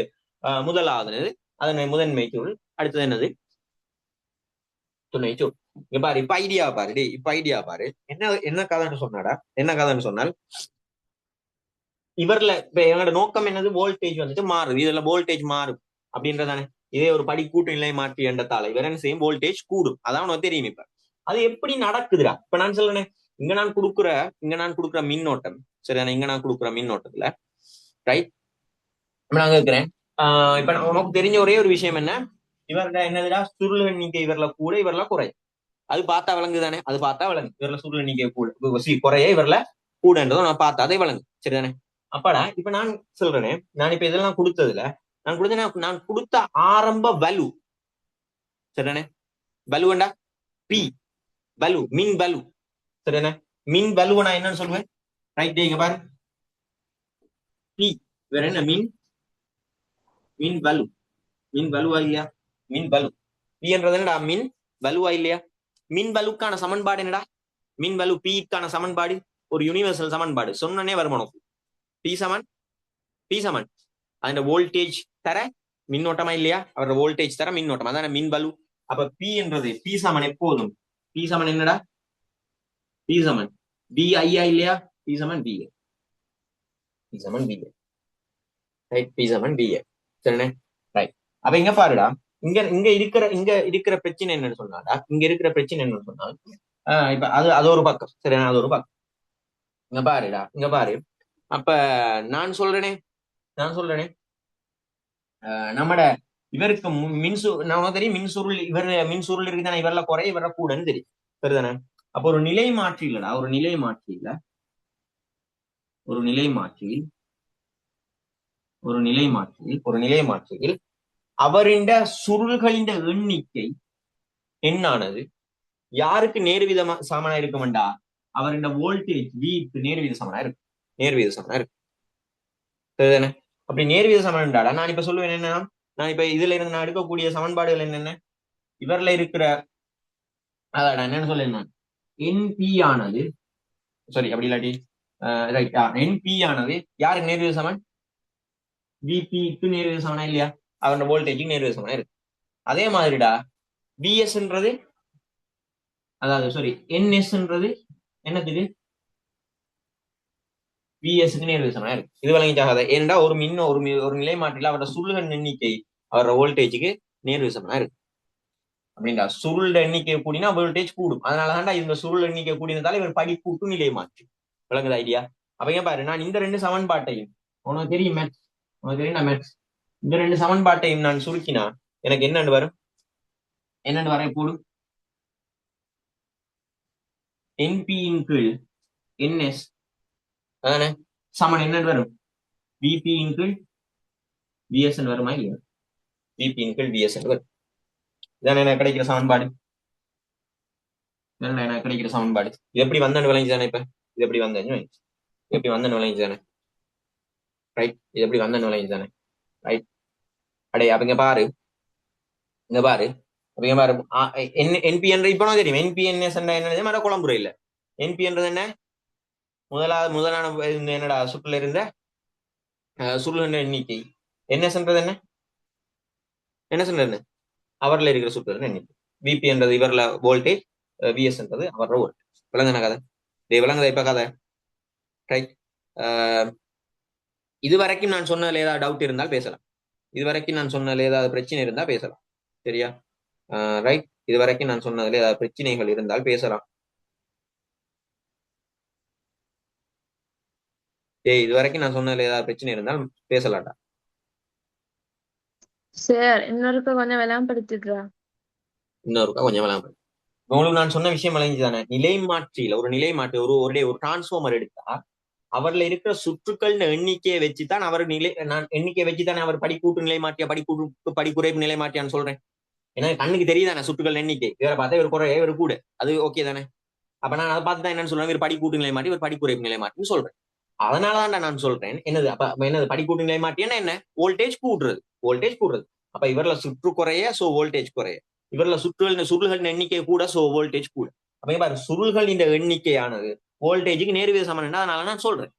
முதலாவது அதனை முதன்மை சுருள், அடுத்தது என்னது துணை சுருள். இங்க பாரு, இப்ப ஐடியா பாரு. டே, இப்ப ஐடியா பாரு. என்ன கதைன்னு சொன்னாடா? என்ன கதைன்னு சொன்னால், இவர்ல இப்ப என்னோட நோக்கம் என்னது? வோல்டேஜ் வந்துட்டு மாறுது, இதுல வோல்டேஜ் மாறும் அப்படின்றதானே? இதே ஒரு படிக்கூட்டு நிலை மாற்றி என்றதால இவர் என்ன செய்யும்? வோல்டேஜ் கூடும். அதான் உனக்கு தெரியும். இப்ப அது எப்படி நடக்குதுடா? இப்ப நான் சொல்றேன், இங்க நான் கொடுக்குற மின்னோட்டம், சரிதானே? இங்க நான் கொடுக்குற மின்னோட்டத்துல ரைட். நான் கேட்கிறேன், இப்ப உனக்கு தெரிஞ்ச ஒரே ஒரு விஷயம் என்ன? இவர்ல என்னதுடா? சுருள் எண்ணிக்கை இவர்ல கூட, இவர்ல குறையும். அது பார்த்தா விளங்கு தானே? அது பார்த்தா விளங்கு. இவர்ல சுருள் எண்ணிக்கை கூட குறைய, இவர்ல கூடன்றதும் நான் பார்த்தா அதே விளங்கு. சரிதானே? அப்பாடா, இப்ப நான் சொல்றேன், நான் இப்ப இதெல்லாம் கொடுத்ததுல நான் கொடுத்த ஆரம்ப வலு, சரிதானே? வலுவண்டா பி வலு, மின் வலு. சரிதானே? மின் வலுவை நான் என்னன்னு சொல்லுவேன்? ரைட். இங்க பாரு, பி வேற என்ன? மின் வலு. மின் வலுவா இல்லையா? மின் வலு பி என்றது என்னடா? மின் வலுவா இல்லையா? மின் வலுக்கான சமன்பாடு என்னடா? மின் வலு பிக்கான சமன்பாடு ஒரு யூனிவர்சல் சமன்பாடு. சொன்னனே வருமானம். பி சமன் அந்த வோல்டேஜ் தர மின்னோட்டமா இல்லையா? அவரோட வோல்டேஜ் தர மின்னோட்டம், அதான மின் வலு. அப்ப பி என்றது பி சமன் எப்போதும் பி சமன் என்னடா? பி சமன் பி ஐயா இல்லையா? பி சமன் பி ரைட். பி சமன் பி சரிண்ணே? ரைட். அப்ப இங்க பாருடா, இங்க இருக்கிற பிரச்சனை என்னன்னு சொன்னாடா, இங்க இருக்கிற பிரச்சனை என்னன்னு சொன்னால், இப்ப அது ஒரு பக்கம். சரிண்ணா? அது ஒரு பக்கம். இங்க பாருடா, இங்க பாரு. அப்ப நான் சொல்றேனே நம்மட இவருக்கு நமக்கு தெரியும் மின்சுருள் மின்சுருள் இருக்குதானே இவர்ல குறை இவர கூடன்னு தெரியும் சரிதானே. அப்போ ஒரு நிலை மாற்றி இல்லடா ஒரு நிலை மாற்றி இல்ல ஒரு நிலை மாற்றியில் ஒரு நிலை மாற்றியில் அவரின் சுருள்களின் எண்ணிக்கை எண்ணானது யாருக்கு நேர்விதமா சமனா இருக்குமெண்டா அவரின் வோல்டேஜ் விக்கு நேர்வித சமனா இருக்கு சரிதானே. அப்படி நேர்வித சமன்டாடா நான் இப்ப சொல்லுவேன் என்னன்னா நான் இப்ப இதுல இருந்து நான் எடுக்கக்கூடிய சமன்பாடுகள் என்னென்ன இவர்ல இருக்கிற அதான் என்னன்னு சொல்லேன் நான் என்பி ஆனது சாரி அப்படி இல்லாட்டி ரைட் என்பி ஆனது யாருக்கு நேர்வித சமன் விபிக்கு நேர்வித சமனா இல்லையா அவரோட வோல்டேஜுக்கு நேர்வித சமனா இருக்கு. அதே மாதிரிடா விஎஸ்ன்றது அதாவது சாரி என்எஸ்ன்றது என்னத்துக்கு விஎஸ்க்கு நேர்வித சமனா இருக்கு. இது விளங்கிச்சாகாத ஏன்டா ஒரு ஒரு நிலை மாற்றில அவரோட சுருள்கள் எண்ணிக்கை அவரோட வோல்டேஜுக்கு நேர்வித சமனா இருக்கு அப்படின்டா. சுருள் எண்ணிக்கை கூடினா வோல்டேஜ் கூடும். அதனாலதான்டா இந்த சுருள் எண்ணிக்கை கூடினதால இவர் படிக்கூட்டு நிலை மாற்றி விளங்குது ஐடியா. அப்ப ஏன் பாரு நான் இந்த ரெண்டு சமன்பாட்டையும் உனக்கு தெரியும் மேத்ஸ் இந்த ரெண்டு சமன்பாட்டையும் நான் சுருக்கினா எனக்கு என்னன்னு வரும் வர கூடும் என்பியின் கீழ் என்எஸ் அதானே சமன் என்னன்னு வரும் விபியின் கீழ் விஎஸ் வருமா இல்லையா விபியின் கீழ் விஎஸ் வரும். இதானே எனக்கு கிடைக்கிற சமன்பாடு எனக்கு கிடைக்கிற சமன்பாடு இது எப்படி வந்தன்னு விளைஞ்சுதானே. இப்ப இது எப்படி வந்தேன்னு எப்படி வந்தன்னு விளைஞ்சுதானே ரைட். இது எப்படி வந்தன்னு விளைஞ்சுதானே ரைட். அடே அப்ப இங்க பாரு அப்ப இங்க பாரு என்பி என்ற இப்ப தெரியும் என்பிஎன்எஸ் என்னது மர குழம்புற இல்ல என்பி என்றது என்ன முதலான என்னடா சுற்றுல இருந்த சுருள் எண்ணிக்கை என்எஸ்ன்றது என்ன அவர்ல இருக்கிற சுற்றுல எண்ணிக்கை விபி என்றது இவர்ல வோல்டேஜ் விஎஸ் என்றது அவரோட வோல்டேஜ். விளங்குன கதை விளங்குதா இப்ப கதை ரைட். இதுவரைக்கும் நான் சொன்னதுல ஏதாவது டவுட் இருந்தால் பேசலாம். இதுவரைக்கும் நான் சொன்னதுல ஏதாவது பிரச்சனை இருந்தா பேசலாம் சரியா ரைட். இதுவரைக்கும் நான் சொன்னதுல ஏதாவது பிரச்சனைகள் இருந்தால் பேசலாம். இதுவரைக்கும் நான் சொன்னதுல ஏதாவது பிரச்சனை இருந்தால் பேசலாம்டா. சார் இன்னொருக்கா கொஞ்சம் விளம்பரப்படுத்திடுறா இன்னொருக்கா கொஞ்சம் விளம்பரம் உங்களுக்கு நான் சொன்ன விஷயம் விளங்கிதானே. நிலை மாற்றியில ஒரு நிலை மாற்றி ஒரு டிரான்ஸ்ஃபார்மர் எடுத்தா அவர்ல இருக்கிற சுற்றுக்கள் எண்ணிக்கையை வச்சுதான் அவர் நான் எண்ணிக்கையை வச்சுதானே அவர் படிக்கூட்டு நிலை மாற்றியா படிக்குறைப்பு நிலை மாற்றியான்னு சொல்றேன். ஏன்னா கண்ணுக்கு தெரியுதானே சுற்றுக்கள் எண்ணிக்கை இவரை பார்த்தா இவர் குறைய இவர் கூட அது ஓகே தானே. அப்ப நான் அதை பார்த்து தான் என்னன்னு சொல்றேன் இவர் படிக்கூட்டு நிலை மாற்றி இவர் படிக்குறைப்பு நிலை மாற்றின்னு சொல்றேன். அதனாலதான் நான் சொல்றேன் என்னது அப்ப என்னது படிக்கூட்டு நிலை மாற்றினா என்ன வோல்டேஜ் கூடுறது. அப்ப இவர்ல சுற்று குறைய சோ வோல்டேஜ் குறைய இவர்ல சுருள்களின் எண்ணிக்கை கூட சோ வோல்டேஜ் கூட. அப்ப பாரு சுருள்களின் எண்ணிக்கையானது வோல்டேஜுக்கு நேர்வித சமன்டா அதனால நான் சொல்றேன்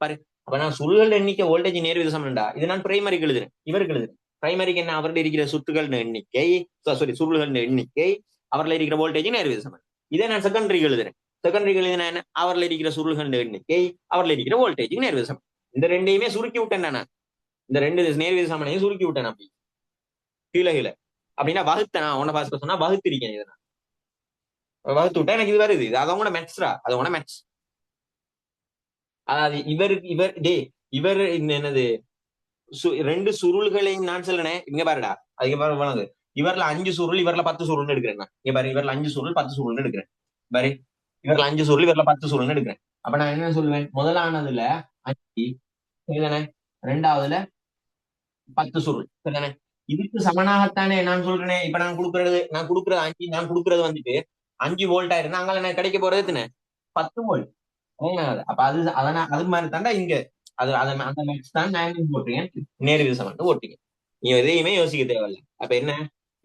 பாரு. அப்ப நான் சுருள்கள் எண்ணிக்கை வோல்டேஜ் நேர்வித சமன்டா இது நான் பிரைமரிக்கு எழுதுறேன் இவருக்கு எழுதுறேன். பிரைமரிக்கு என்ன அவர்கள் இருக்கிற சுற்றுகள் எண்ணிக்கை சாரி சுருள்களின் எண்ணிக்கை அவர்ல இருக்கிற வோல்டேஜ் நேர்வித சமன். இதை நான் செகண்டரிக்கு எழுதுறேன். செகண்டரிக்கு எழுதினா என்ன அவர்ல இருக்கிற சுருள்களின் எண்ணிக்கை அவர்ல இருக்கிற வோல்டேஜுக்கு நேர்வித சமன். இந்த ரெண்டையுமே சுருக்கி விட்டேன் நான். இந்த ரெண்டு நேர்வித சமனையும் சுருக்கி விட்டேன் அப்படி கீழே அப்படின்னா வகுத்தேன் உன்ன பாஸ் சொன்னா வகுத்திருக்கேன் இதை நான் வகுத்து விட்டா எனக்கு இது வருது இது அதோட மேட்ச்ரா அதோட மேட்ச். அதாவது இவர் என்னது ரெண்டு சுருள்களையும் நான் சொல்லனே இங்க பாருடா அதுக்கு பாரு வழங்கு இவர்ல 5 சுருள் இவர்ல 10 சுருள்னு எடுக்கிறேன். இங்க பாரு இவர்ல 5 சுருள் 10 சுருள்னு எடுக்கிறேன் பாரு இவர்ல 5 சுருள் இவர்ல 10 சுருள்னு எடுக்கிறேன். அப்ப நான் என்ன சொல்லுவேன் முதலானதுல 5 சரிதானே ரெண்டாவதுல 10 சுருள் சரிதானே. இதுக்கு சமனாகத்தானே நான் சொல்றேன். இப்ப நான் கொடுக்கறது 5 நான் கொடுக்கறது வந்துட்டு 5 வோல்ட் ஆயிருந்தா அங்க எனக்கு கிடைக்க போறது எத்தனை 10 வோல்ட். அப்ப அது மாதிரி தாண்டா இங்க அந்த மேட்ச் தான் நான் போட்டீங்க நேர்வித சமன் ஓட்டீங்க. நீ எதையுமே யோசிக்க தேவையில்ல. அப்ப என்ன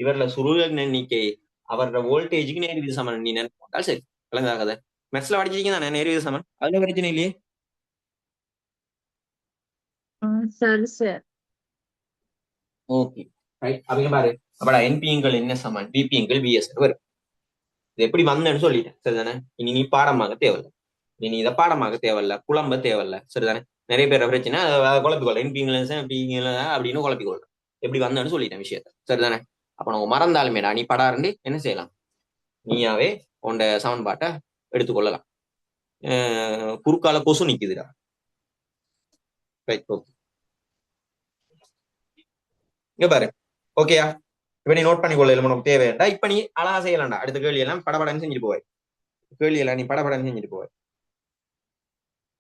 இவர்ல சுருள் எண்ணிக்கை அவரோட வோல்டேஜுக்கு நேர்வித சமன் நீ நினைச்சு போட்டால் சரி விளங்காத. மெட்ஸ்ல படிச்சிருக்கீங்க தானே நேர்வித சமன் அதுல பிரச்சனை இல்லையே. சரி சார் ஓகே ரைட். அவங்க பாரு அப்படா என்பிங்கள் என்ன சமன் பிபிங்கள் விஎஸ் வரும். இது எப்படி வந்தேன்னு சொல்லிட்டேன் சரிதானே. இனி நீ பாடமாக தேவையில்லை. நீ இதை பாடமாக தேவையில்ல குழம்ப தேவையில்ல சரிதானே. நிறைய பேர் பிரச்சனை குழப்பிக்கொள்ள என்பிங்கள அப்படின்னு குழப்பிக்கொள்றேன். எப்படி வந்தேன்னு சொல்லிட்டேன் விஷயத்த சரிதானே. அப்ப நம்ம மறந்தாலுமேடா நீ படாருண்டு என்ன செய்யலாம் நீயாவே உண்ட சமன்பாட்டை எடுத்துக்கொள்ளலாம். குறுக்கால கொசு நிக்குதுடா ரைட் ஓகே. இங்க பாரு. ஓகேயா? இப்ப நீ நோட் பண்ணிக்கொள்ள உனக்கு தேவையாண்டா. இப்ப நீ அழகா செய்யலாம்டா. அடுத்த கேள்வி எல்லாம் படபடன்னு செஞ்சுட்டு போவாய். கேள்வி எல்லாம் நீ படபடன்னு செஞ்சுட்டு போவாய்.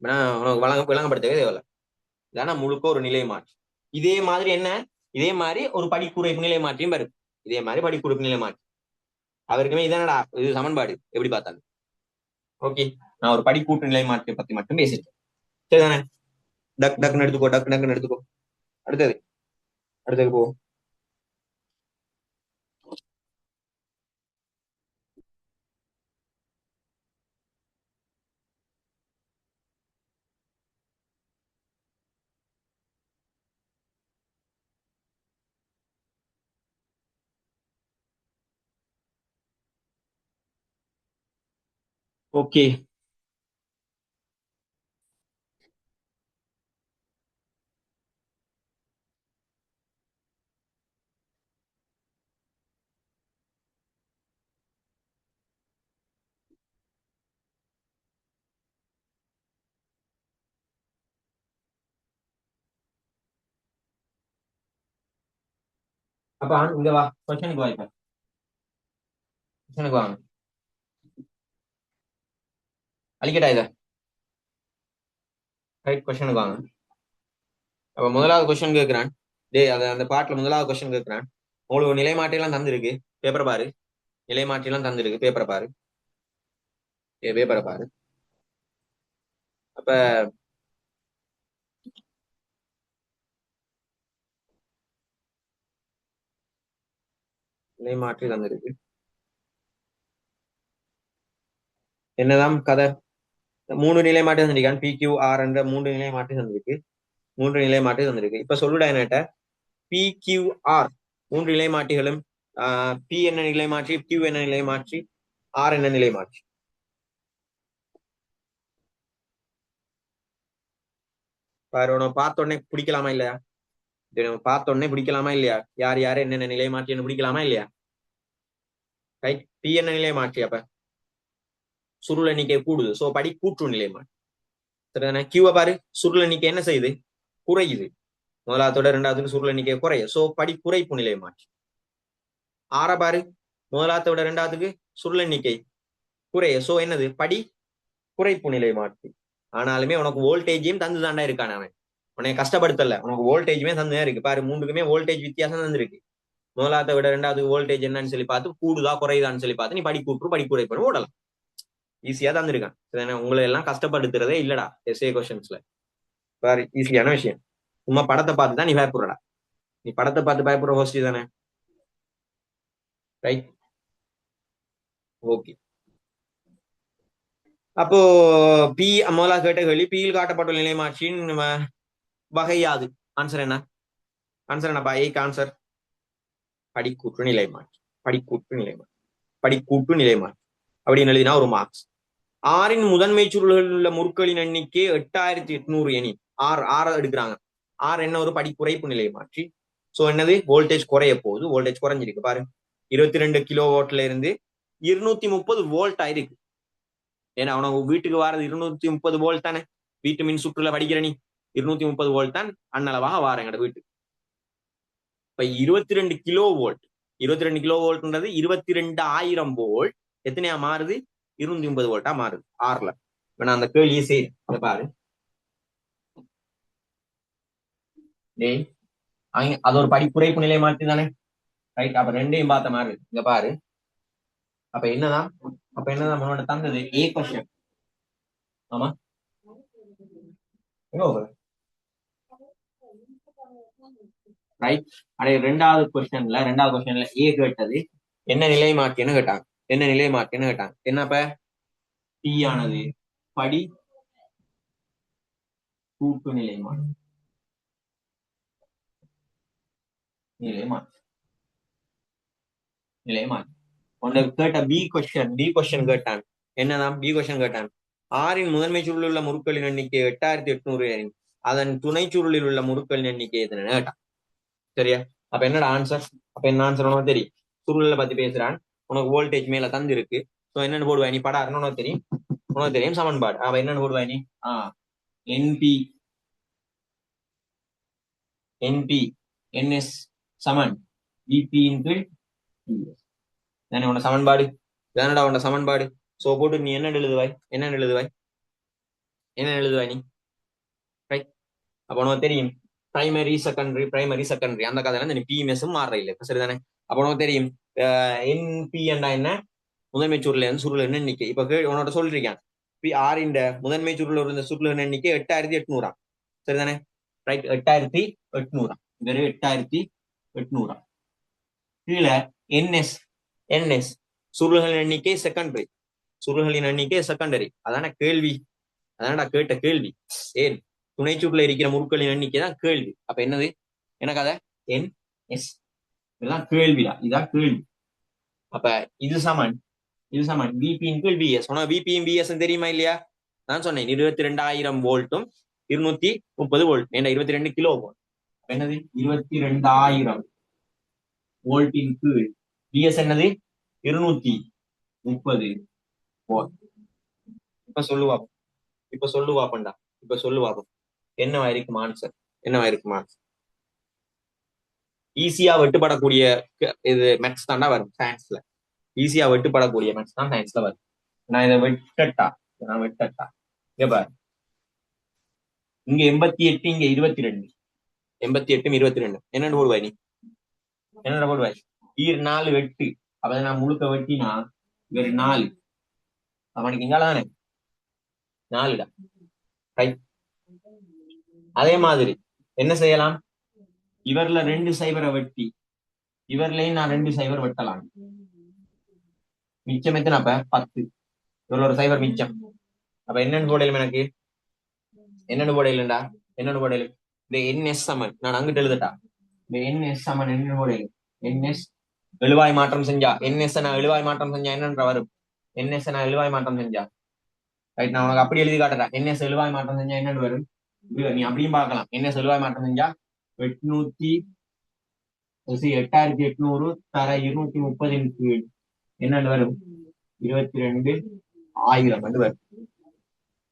உனக்கு விளங்கப்படுத்தவே தேவையில்ல. இதானா முழுக்க ஒரு நிலை மாற்று. இதே மாதிரி என்ன? இதே மாதிரி ஒரு படிக்குறைப்பு நிலை மாற்றியும் வரும். இதே மாதிரி படிக்குறைப்பு நிலை மாற்று. அவருக்குமே இதானடா இது சமன்பாடு எப்படி பார்த்தாலும். ஓகே, நான் ஒரு படிக்கூட்டு நிலை மாற்றை பத்தி மட்டும் பேசிட்டேன். சரிதானே? டக்குன்னு எடுத்துக்கோ, டக்குன்னு எடுத்துக்கோ. அடுத்தது அடுத்தது போ. ஓகே, அப்ப இங்க வா, கொஸ்டனுக்கு வா. இப்ப கொஸ்டனுக்கு வாங்க. அழிக்கட்டா இத. ரைட், கொஸ்டனுக்கு வாங்க. அப்ப முதலாவது கொஸ்டின் கேட்கிறான். டேய், அந்த பாட்டுல முதலாவது கொஸ்டின் கேட்கிறான். உங்களுக்கு நிலைமாட்டி எல்லாம் தந்திருக்கு, பேப்பர் பாரு. நிலைமாட்டி எல்லாம் தந்திருக்கு, பேப்பரை பாரு. பேப்பரை பாரு. அப்ப நிலைமாற்றி தந்திருக்கு. என்னதான் கதை? 3 நிலை மாற்றி தந்திருக்கான். PQR என்ற 3 நிலை மாற்றி தந்திருக்கு. 3 நிலை மாற்றி தந்திருக்கு. இப்ப சொல்லுடா என்னட்ட, PQR 3 நிலை மாற்றிகளும் P என்ன நிலை மாற்றி, Q என்ன நிலை மாற்றி, R என்ன நிலை மாற்றி? பாரு, பார்த்த உடனே பிடிக்கலாமா இல்லையா? பார்த்த உடனே பிடிக்கலாமா இல்லையா? யார் யாரு என்னென்ன நிலை மாற்றின்னு பிடிக்கலாமா இல்லையா? ரைட். P என்ன நிலை மாற்றி? அப்ப சுருள் எண்ணிக்கை கூடுது, சோ படி கூற்று நிலை மாற்றி. சரிதானே? Q பாரு, சுருள் எண்ணிக்கை என்ன செய்யுது? குறையுது. முதலாவதோட இரண்டாவது சுருள் எண்ணிக்கை குறைய, சோ படி குறைப்பு நிலை மாற்றி. ஆற பாரு, முதலாவதை விட இரண்டாவதுக்கு சுருள் எண்ணிக்கை குறைய, சோ என்னது? படி குறைப்பு நிலை மாற்றி. ஆனாலுமே உனக்கு வோல்டேஜையும் தந்து தாண்டா இருக்கான அவன். உன்னை கஷ்டப்படுத்தல, உனக்கு வோல்டேஜுமே தந்துதான் இருக்கு. பாரு, 3க்குமே வோல்டேஜ் வித்தியாசம் தந்திருக்கு. முதலாவதை விட இரண்டாவது வோல்டேஜ் என்னன்னு சொல்லி பார்த்து கூடுதா குறையுதான்னு சொல்லி பார்த்து நீ படி கூட்டு படி குறைப்பு ஓடலாம். ஈஸியா தந்திருக்கான். உங்களை எல்லாம் கஷ்டப்படுத்துறதே இல்லடா எஸ்ஏ கொஸ்டின்ஸ்ல. பாரு, ஈஸியான விஷயம். சும்மா படத்தை பார்த்து தான் நீ பயப்படுறடா. நீ படத்தை பார்த்து பயப்படுற ஹோஸ்டி தானே? ரைட். ஓகே. அப்போ பி முதலாக கேட்ட கேள்வி, பியில் காட்டப்பட்டுள்ள நிலை மாற்றியின் வகை யாது? ஆன்சர் என்ன? ஆன்சர் என்னப்பா? ஏக்கு ஆன்சர் படிக்கூற்று நிலை மாற்றி. படிக்கூற்று நிலை மாற்றி. படிக்கூட்டு நிலை மாற்றி அப்படின்னு எழுதினா ஒரு மார்க்ஸ். ஆறின் முதன்மை சுருள்களில் உள்ள முற்களின் எண்ணிக்கை 8800 எனில் ஆறு எடுக்கிறாங்க. ஆறு என்ன? ஒரு படிக்குறைப்பு நிலை மாற்றி. சோ என்னது? வோல்டேஜ் குறைய போகுது. வோல்டேஜ் குறைஞ்சிருக்கு பாரு. 22 கிலோ வோல்ட்ல இருந்து 230 வோல்ட் ஆயிருக்கு. ஏன்னா உனக்கு வீட்டுக்கு வாரது 230 வோல்ட் தானே? வீட்டு மின் சுற்றுல படிக்கிற நீ 230 வோல்ட் தான் அன்னளவாக வார எங்கட வீட்டுக்கு. இப்ப 22 கிலோ வோல்ட், 22 கிலோ வோல்ட்ன்றது 22,000 வோல்ட் எத்தனையா மாறுது? 230 வோல்ட்டா மாறுது ஆறுல. நான் அந்த கேள்வியை செய்ய பாரு. டேய், அது ஒரு படிக்குறைப்பு நிலை மாற்றி தானே? ரைட். அப்ப ரெண்டையும் பார்த்த மாதிரி இங்க பாரு. அப்ப என்னதான் முன்னோட தந்தது ஏ கொஸ்டின். ஆமா, ரைட். அதே ரெண்டாவது கொஸ்டின்ல ஏ கேட்டது என்ன நிலை மாற்றின்னு கேட்டாங்க. என்ன நிலை மாற்றின்னு கேட்டாங்க. என்னப்ப டி ஆனது படி கூட்டு நிலை மாற்றி. நிலை மாற்றி உனக்கு கேட்ட பி கொஸ்டின் கேட்டான். என்னதான் பி கொஸ்டின் கேட்டான்? ஆறின் முதன்மை சுருளில் உள்ள முறுக்களின் எண்ணிக்கை 8800 அதன் துணை சுருளில் உள்ள முறுக்களின் எண்ணிக்கை எத்தனை கேட்டான். சரியா? அப்ப என்னோட ஆன்சர்? அப்ப என்ன ஆன்சர் உனக்கு தெரியும். சுருளை பத்தி பேசுறான், உனக்கு வோல்டேஜ் மேல தந்து இருக்கு. சோ என்னன்னு போடுவாய் நீ? படாருன்னு உனக்கு தெரியும் சமன்பாடு. அவ என்னன்னு போடுவாய் நீ? என்பி NS சமன் விபி இன்டு விஎஸ். தானே உன சமன்பாடு, தானடா உன சமன்பாடு. சோ போட்டு நீ என்ன எழுதுவாய், என்ன எழுதுவாய், என்ன எழுதுவாய் நீ? ரைட். அப்ப உனக்கு தெரியும் பிரைமரி செகண்டரி, பிரைமரி செகண்டரி அந்த கதையில இந்த பிஎம்எஸும் மாற இல்லை. சரிதானே? அப்ப உனக்கு தெரியும் என்பி என்றா என்ன, முதன்மை சுருள் சுருள் எண்ணிக்கை. இப்ப உன்னோட சொல்லிருக்கேன் பி ஆர் இந்த முதன்மை சுருள் இருந்த சுருள் எண்ணிக்கை 8800. சரிதானே? ரைட். 8800 வெறும் 8800. கீழே என்எஸ், என்எஸ் சுருள்களின் எண்ணிக்கை செகண்டரி, சுருள்களின் எண்ணிக்கை செகண்டரி. அதான கேள்வி, அதானடா கேட்ட கேள்வி. ஏன் துணைச்சூட்டுல இருக்கிற முறுக்களின் எண்ணிக்கை தான் கேள்வி. அப்ப என்னது எனக்கு அத என் எஸ், இதெல்லாம் கேள்விடா, இதான் கேள்வி. அப்ப இது சமன், இது சமன் விபி இன்டு விஎஸ். உனக்கு விபியும் விஎஸ் தெரியுமா இல்லையா? நான் சொன்னேன் 22,000 வோல்ட்டும் 230 வோல்ட், ஏன்னா 22 கிலோ வோல்ட். என்னது 22,000 வோல்ட்டின் கீழ் விஎஸ் என்னது 230 வோல்ட். இப்ப சொல்லுவா, இப்ப சொல்லுவாப்பண்டா, இப்ப சொல்லுவாப்பம் என்னவா இருக்கும் ஆன்சர், என்னவா இருக்கும் ஆன்சர்? ஈஸியா வெட்டுப்படக்கூடிய இது மேத்ஸ் தாண்டா வரும் சயின்ஸ்ல. ஈஸியா வெட்டுப்படக்கூடிய மேத்ஸ் தான் சயின்ஸ்ல வரும். நான் இதை வெட்டட்டா, நான் வெட்டட்டா. இங்க பாரு, இங்க 88, இங்க 22, 88 22. என்னென்னு போடுவாய் நீ, என்னென்ன போடுவாய்? 4 வெட்டு. அப்ப நான் முழுக்க வெட்டினா வேறு 4, அவனுக்கு இங்கால தானே 4டா. ரைட். அதே மாதிரி என்ன செய்யலாம், இவர்ல 2 சைபரை வெட்டி இவர்லயும் நான் 2 சைபர் வெட்டலாம். மிச்சம் எத்தனை? அப்ப 10. இவ்வளவு ஒரு சைபர் மிச்சம். அப்ப என்னன்னு போடலும், எனக்கு என்னன்னு போடலுண்டா, என்னன்னு போடலும் இந்த என்எஸ் சமன். நான் அங்கிட்டு எழுதட்டா, இந்த என்எஸ் சமன் என்ன போடலும், என்எஸ் எழுவாய் மாற்றம் செஞ்சா, என்எஸ் நான் எழுவாய் மாற்றம் செஞ்சா என்னன்ற வரும், என்எஸ் நான் எழுவாய் மாற்றம் செஞ்சா. ரைட். நான் உனக்கு அப்படி எழுதி காட்டுறேன். என்எஸ் எழுவாய் மாற்றம் செஞ்சா என்னன்னு வரும், நீ அப்படியும் பார்க்கலாம். என்எஸ் எழுவாய் மாற்றம் செஞ்சா 8800 தர 230 கீழ் என்னன்னு வரும், 22,000 வரும்.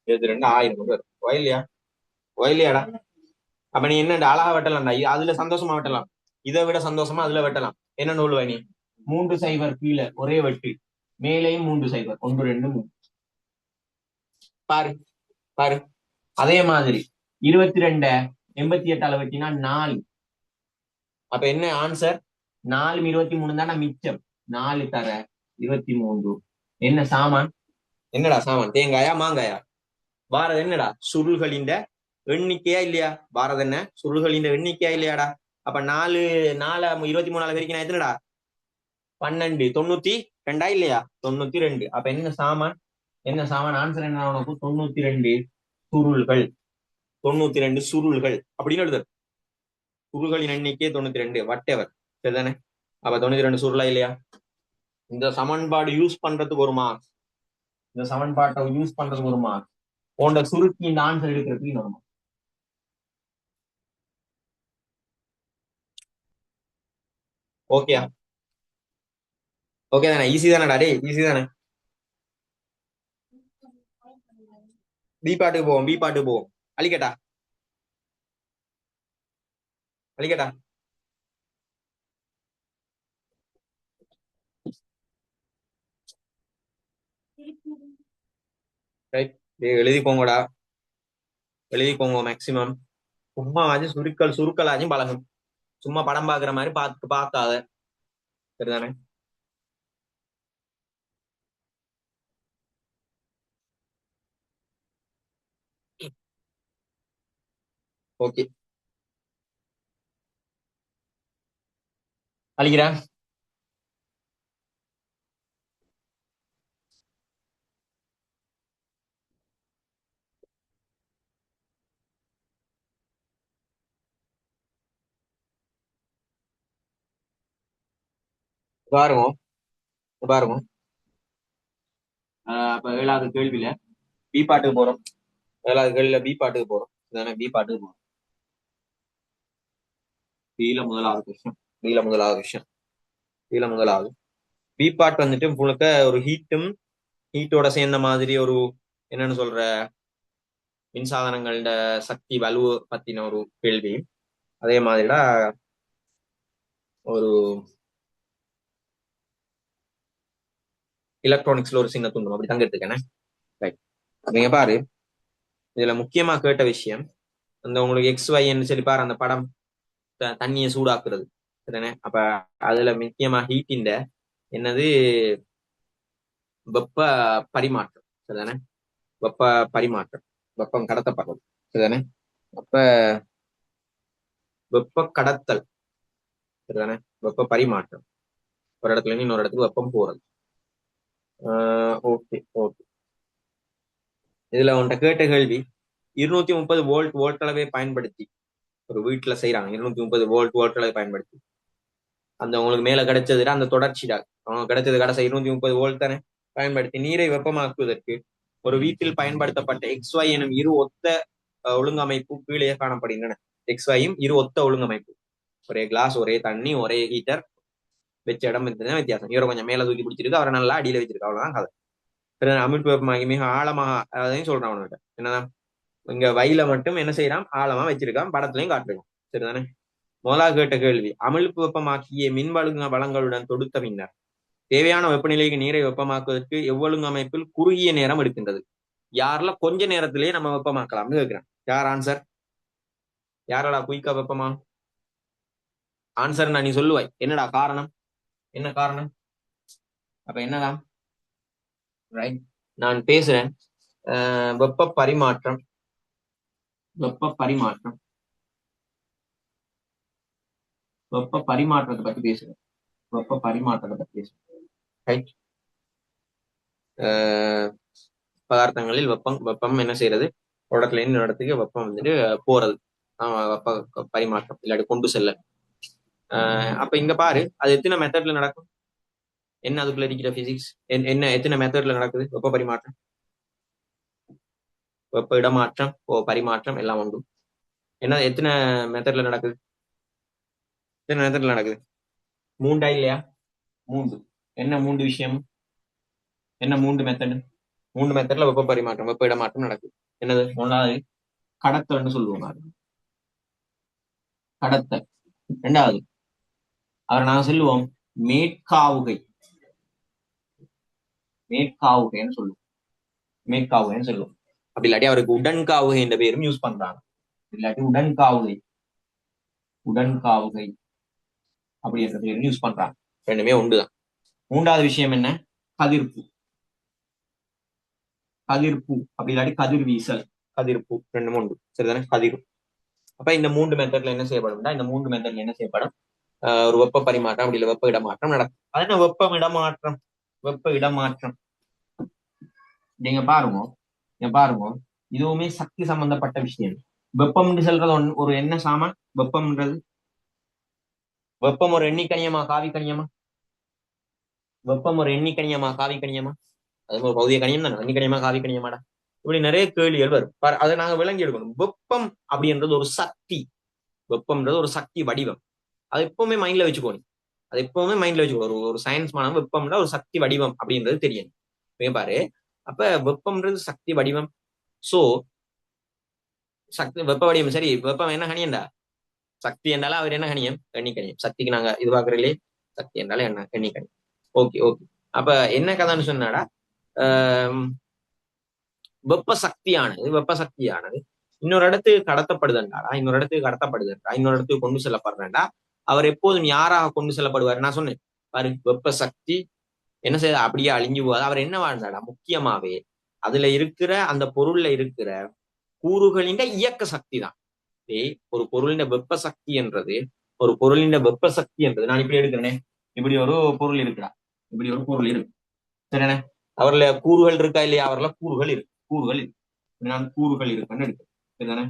22,000 வரும். வயலையா, வயலையாடா. அப்ப நீ என்ன அழகா வெட்டலாம்டா, அதுல சந்தோஷமா வெட்டலாம், இதை விட சந்தோஷமா அதுல வெட்டலாம். என்ன நூல் நீ 3 சைபர் கீழே ஒரே வெட்டு, மேலேயும் 3 சைபர், 1 2 3. பாரு பாரு. அதே மாதிரி 22 88 வெட்டினா 4. அப்ப என்ன ஆன்சர், 4 23 தானே மிச்சம், 4 தர 23. என்ன சாமான், என்னடா சாமான்? தேங்காயா மாங்காயா? பாரத என்னடா சுருள்களின் எண்ணிக்கையா இல்லையா? பாரத என்ன சுருள்களின் எண்ணிக்கையா இல்லையாடா? அப்ப 4 23 வரைக்கும் எத்தனடா, 12 92 இல்லையா? 92. அப்ப என்ன சாமான், என்ன சாமான்? ஆன்சர் என்ன உனக்கு? 92 சுருள்கள், 92 சுருள்கள் அப்படின்னு எழுது. சுருள்களின் எண்ணிக்கை 92, வட்டெவர். சரிதானே? அப்ப 92 சுருளா இல்லையா? இந்த சமன்பாடு யூஸ் பண்றதுக்கு ஒரு மார்க்ஸ், இந்த சமன்பாட்டை யூஸ் பண்றதுக்கு ஒரு மார்க்ஸ், உன்னோட சுருக்கி இந்த ஆன்சர் எடுக்கிறதுக்கு ஒரு மார்க்ஸ். ஓகே, ஓகே தானே? ஈஸி தானடா டே, ஈஸி தானே? பி பாட்டுக்கு போவோம், பி பாட்டுக்கு போவோம். அழிக்கட்டா, அழிக்கட்டா. ரைட். எழுதிக்கோங்கடா, எழுதிக்கோங்க. மேக்சிமம் சும்மா ஆச்சு சுருக்கல், சுருக்கலாச்சும் பழகும். சும்மா படம் பாக்குற மாதிரி பார்க்காத. சரிதானே? ஓகே, அழிக்கிறேன். பாருங்க, பாருங்க. அப்ப 7வது கேள்வியில பி பாட்டுக்கு போறோம். 7வது கேள்வியில பி பாட்டுக்கு போறோம். இதுதானே பி பாட்டுக்கு போறோம். பீல முதலாவது விஷயம், பீல முதலாவது விஷயம், பீல முதலாவது பி பாட் வந்துட்டு உங்களுக்கு ஒரு ஹீட்டும் ஹீட்டோட சேர்ந்த மாதிரி ஒரு என்னன்னு சொல்ற மின்சாதனங்களோட சக்தி வலு பத்தின ஒரு கேள்வி. அதே மாதிரிடா ஒரு எலக்ட்ரானிக்ஸ்ல ஒரு சின்ன துண்டு அப்படி தங்க எடுத்துக்கேன். ரைட். நீங்க பாரு, இதுல முக்கியமா கேட்ட விஷயம் அந்த உங்களுக்கு எக்ஸ் ஒய்ன்னு சொல்லி பாரு, அந்த படம் தண்ணியை சூடாக்குறது சரிதானே. அப்ப அதுல முக்கியமா ஹீட்டின் என்னது வெப்ப பரிமாற்றம் சரிதானே. வெப்ப பரிமாற்றம், வெப்பம் கடத்தப்படுறது சரிதானே. அப்ப வெப்ப கடத்தல் சரிதானே, வெப்ப பரிமாற்றம், ஒரு இடத்துல இருந்து இன்னொரு இடத்துக்கு வெப்பம் போறது. Okay okay. இதுல உன்கிட்ட கேட்ட கேள்வி 230 வோல்ட் அளவை பயன்படுத்தி ஒரு வீட்டுல செய்யறாங்க. 230 வோல்ட் அளவை பயன்படுத்தி அந்த உங்களுக்கு மேல கிடைச்சதுல அந்த தொடர்ச்சி தான் அவங்க கிடைச்சது கடைசி 230 வோல்ட் தானே பயன்படுத்தி நீரை வெப்பமாக்குவதற்கு ஒரு வீட்டில் பயன்படுத்தப்பட்ட XY எனும் இரு ஒத்த ஒழுங்கமைப்பு கீழே காணப்படுகின்றன. XYயும் இரு ஒத்த ஒழுங்கமைப்பு, ஒரே கிளாஸ், ஒரே தண்ணி, ஒரே ஹீட்டர், வச்ச இடம் வித்தியாசம். இவரை கொஞ்சம் மேல தூக்கி பிடிச்சிருக்கு, அவரை நல்லா அடியில வச்சிருக்கு, அவ்வளவுதான் கதை. அமிழ்ப்பு வெப்பமாகி மிக ஆழமாக அதையும் சொல்றான் அவன்கிட்ட. என்னதான் இங்க வயல மட்டும் என்ன செய்யறான், ஆழமா வச்சிருக்கான், படத்துலயும் காட்டுறான் சரிதானே. முதலாக கேட்ட கேள்வி, அமிழ்ப்பு வெப்பமாக்கிய மின்வழுங்க வளங்களுடன் தொடுத்த பின்னர் தேவையான வெப்பநிலைக்கு நீரை வெப்பமாக்குவதற்கு எவ்வொழுங்கு அமைப்பில் குறுகிய நேரம் எடுக்கின்றது. யாருல கொஞ்ச நேரத்திலேயே நம்ம வெப்பமாக்கலாம்னு கேட்கிறேன். யார் ஆன்சர்? யாரடா குயிக்கா வெப்பமா ஆன்சர் நீ சொல்லுவாய். என்னடா காரணம், என்ன காரணம்? அப்ப என்னதான் ரைட், நான் பேசுறேன். வெப்ப பரிமாற்றம், வெப்ப பரிமாற்றம், வெப்ப பரிமாற்றத்தை பத்தி பேசுறேன். வெப்ப பரிமாற்றத்தை பத்தி பேசுறேன். ரைட். பதார்த்தங்களில் வெப்பம் வெப்பம் என்ன செய்யறது, ஒரு இடத்துல இருந்து இடத்துக்கு வெப்பம் வந்துட்டு போறது, வெப்ப பரிமாற்றம் இல்லாட்டி கொண்டு செல்ல. அப்ப இங்க பாரு, அது எத்தனை மெத்தட்ல நடக்கும், என்ன அதுக்குள்ள இருக்கிற பிசிக்ஸ் என்ன, எத்தனை மெத்தட்ல நடக்குது வெப்ப பரிமாற்றம், வெப்ப இடமாற்றம், பரிமாற்றம் எல்லாம் உண்டு. என்ன எத்தனை மெத்தட்ல நடக்குது, எத்தனை மெத்தட்ல நடக்குது? மூண்டா இல்லையா? மூன்று. என்ன மூன்று விஷயம், என்ன மூன்று மெத்தட்? மூன்று மெத்தட்ல வெப்ப பரிமாற்றம், வெப்ப இடமாற்றம் நடக்குது. என்னது? ஒன்றாவது கடத்தல்னு சொல்லுவோம், கடத்தல். இரண்டாவது அவர் நாங்க சொல்லுவோம் மேற்காவுகை, மேற்காவுகைன்னு சொல்லுவோம், மேற்காவுகைன்னு சொல்லுவோம். அப்படி இல்லாட்டி அவருக்கு உடன்காவுகை என்ற பேரும் யூஸ் பண்றாங்க. இல்லாட்டி உடன்காவுகை, உடன்காவுகை அப்படி என்ற பேரும் யூஸ் பண்றாங்க. ரெண்டுமே ஒன்றுதான். மூன்றாவது விஷயம் என்ன, கதிர்ப்பு, கதிர்ப்பு அப்படி இல்லாட்டி கதிர்வீசல், கதிர்ப்பு ரெண்டும் உண்டு சரிதானே, கதிர்ப்பு. அப்ப இந்த மூன்று மெத்தட்ல என்ன செய்யப்படும், இந்த மூன்று மெத்தட்ல என்ன செய்யப்படும், ஒரு வெப்ப பரிமாற்றம் அப்படி இல்லை வெப்ப இடமாற்றம் நடக்கும். அது என்ன வெப்ப இடமாற்றம், வெப்ப இடமாற்றம். நீங்க பாருங்க, நீங்க பாருங்க, இதுவுமே சக்தி சம்பந்தப்பட்ட விஷயம். வெப்பம்னு சொல்றது ஒரு என்ன சாமா, வெப்பம்ன்றது, வெப்பம் ஒரு எண்ணிக்கணியமா காவிக்கணியமா, வெப்பம் ஒரு எண்ணிக்கணியமா காவிக்கணியமா, அது ஒரு பௌதிக கணியம் தானே, எண்ணிக்கணியமா காவிக்கணியமாடா, இப்படி நிறைய கேள்விகள் வரும். அதை நாங்க விளங்கி எடுக்கணும். வெப்பம் அப்படின்றது ஒரு சக்தி, வெப்பம்ன்றது ஒரு சக்தி வடிவம். அது எப்பவுமே மைண்ட்ல வச்சுக்கோணும், அது எப்பவுமே மைண்ட்ல வச்சுக்கோ. ஒரு சயின்ஸ் மாணவன் வெப்பம்னா ஒரு சக்தி வடிவம் அப்படின்றது தெரியும் பாரு. அப்ப வெப்பம்ன்றது சக்தி வடிவம். சோ சக்தி வெப்ப வடிவம், சரி வெப்பம் என்ன கணியண்டா, சக்தி என்றாலும் அவர் என்ன கணியம், எண்ணிக்கணியம். சக்திக்கு நாங்க இது பாக்குறீங்களே, சக்தி என்றாலும் என்ன, எண்ணிக்கணியம். Okay okay. அப்ப என்ன கதைன்னு சொன்னாடா, வெப்ப சக்தியானது இன்னொரு இடத்துக்கு கடத்தப்படுதுன்றாடா, இன்னொரு இடத்துக்கு கடத்தப்படுதுன்றா, இன்னொரு இடத்துக்கு கொண்டு செல்லப்படுறேன்டா. அவர் எப்போதும் யாராக கொண்டு செல்லப்படுவார், நான் சொன்னேன் பாரு, வெப்ப சக்தி என்ன செய்ய அப்படியே அழிஞ்சு போகாது. அவர் என்ன வாழ்ந்தாடா, முக்கியமாவே அதுல இருக்கிற அந்த பொருள்ல இருக்கிற கூறுகளின் இயக்க சக்தி தான். ஒரு பொருளின் வெப்ப சக்தி என்றது, ஒரு பொருளின் வெப்ப சக்தி என்றது, நான் இப்படி எடுக்கிறேனே, இப்படி ஒரு பொருள் இருக்குடா, இப்படி ஒரு பொருள் இருக்கு சரிண்ணே. அவர்ல கூறுகள் இருக்கா இல்லையா, அவர்ல கூறுகள் இருக்கு, கூறுகள் இருக்கு. நான் கூறுகள் இருக்குன்னு எடுக்கிறேன் சரிதானே,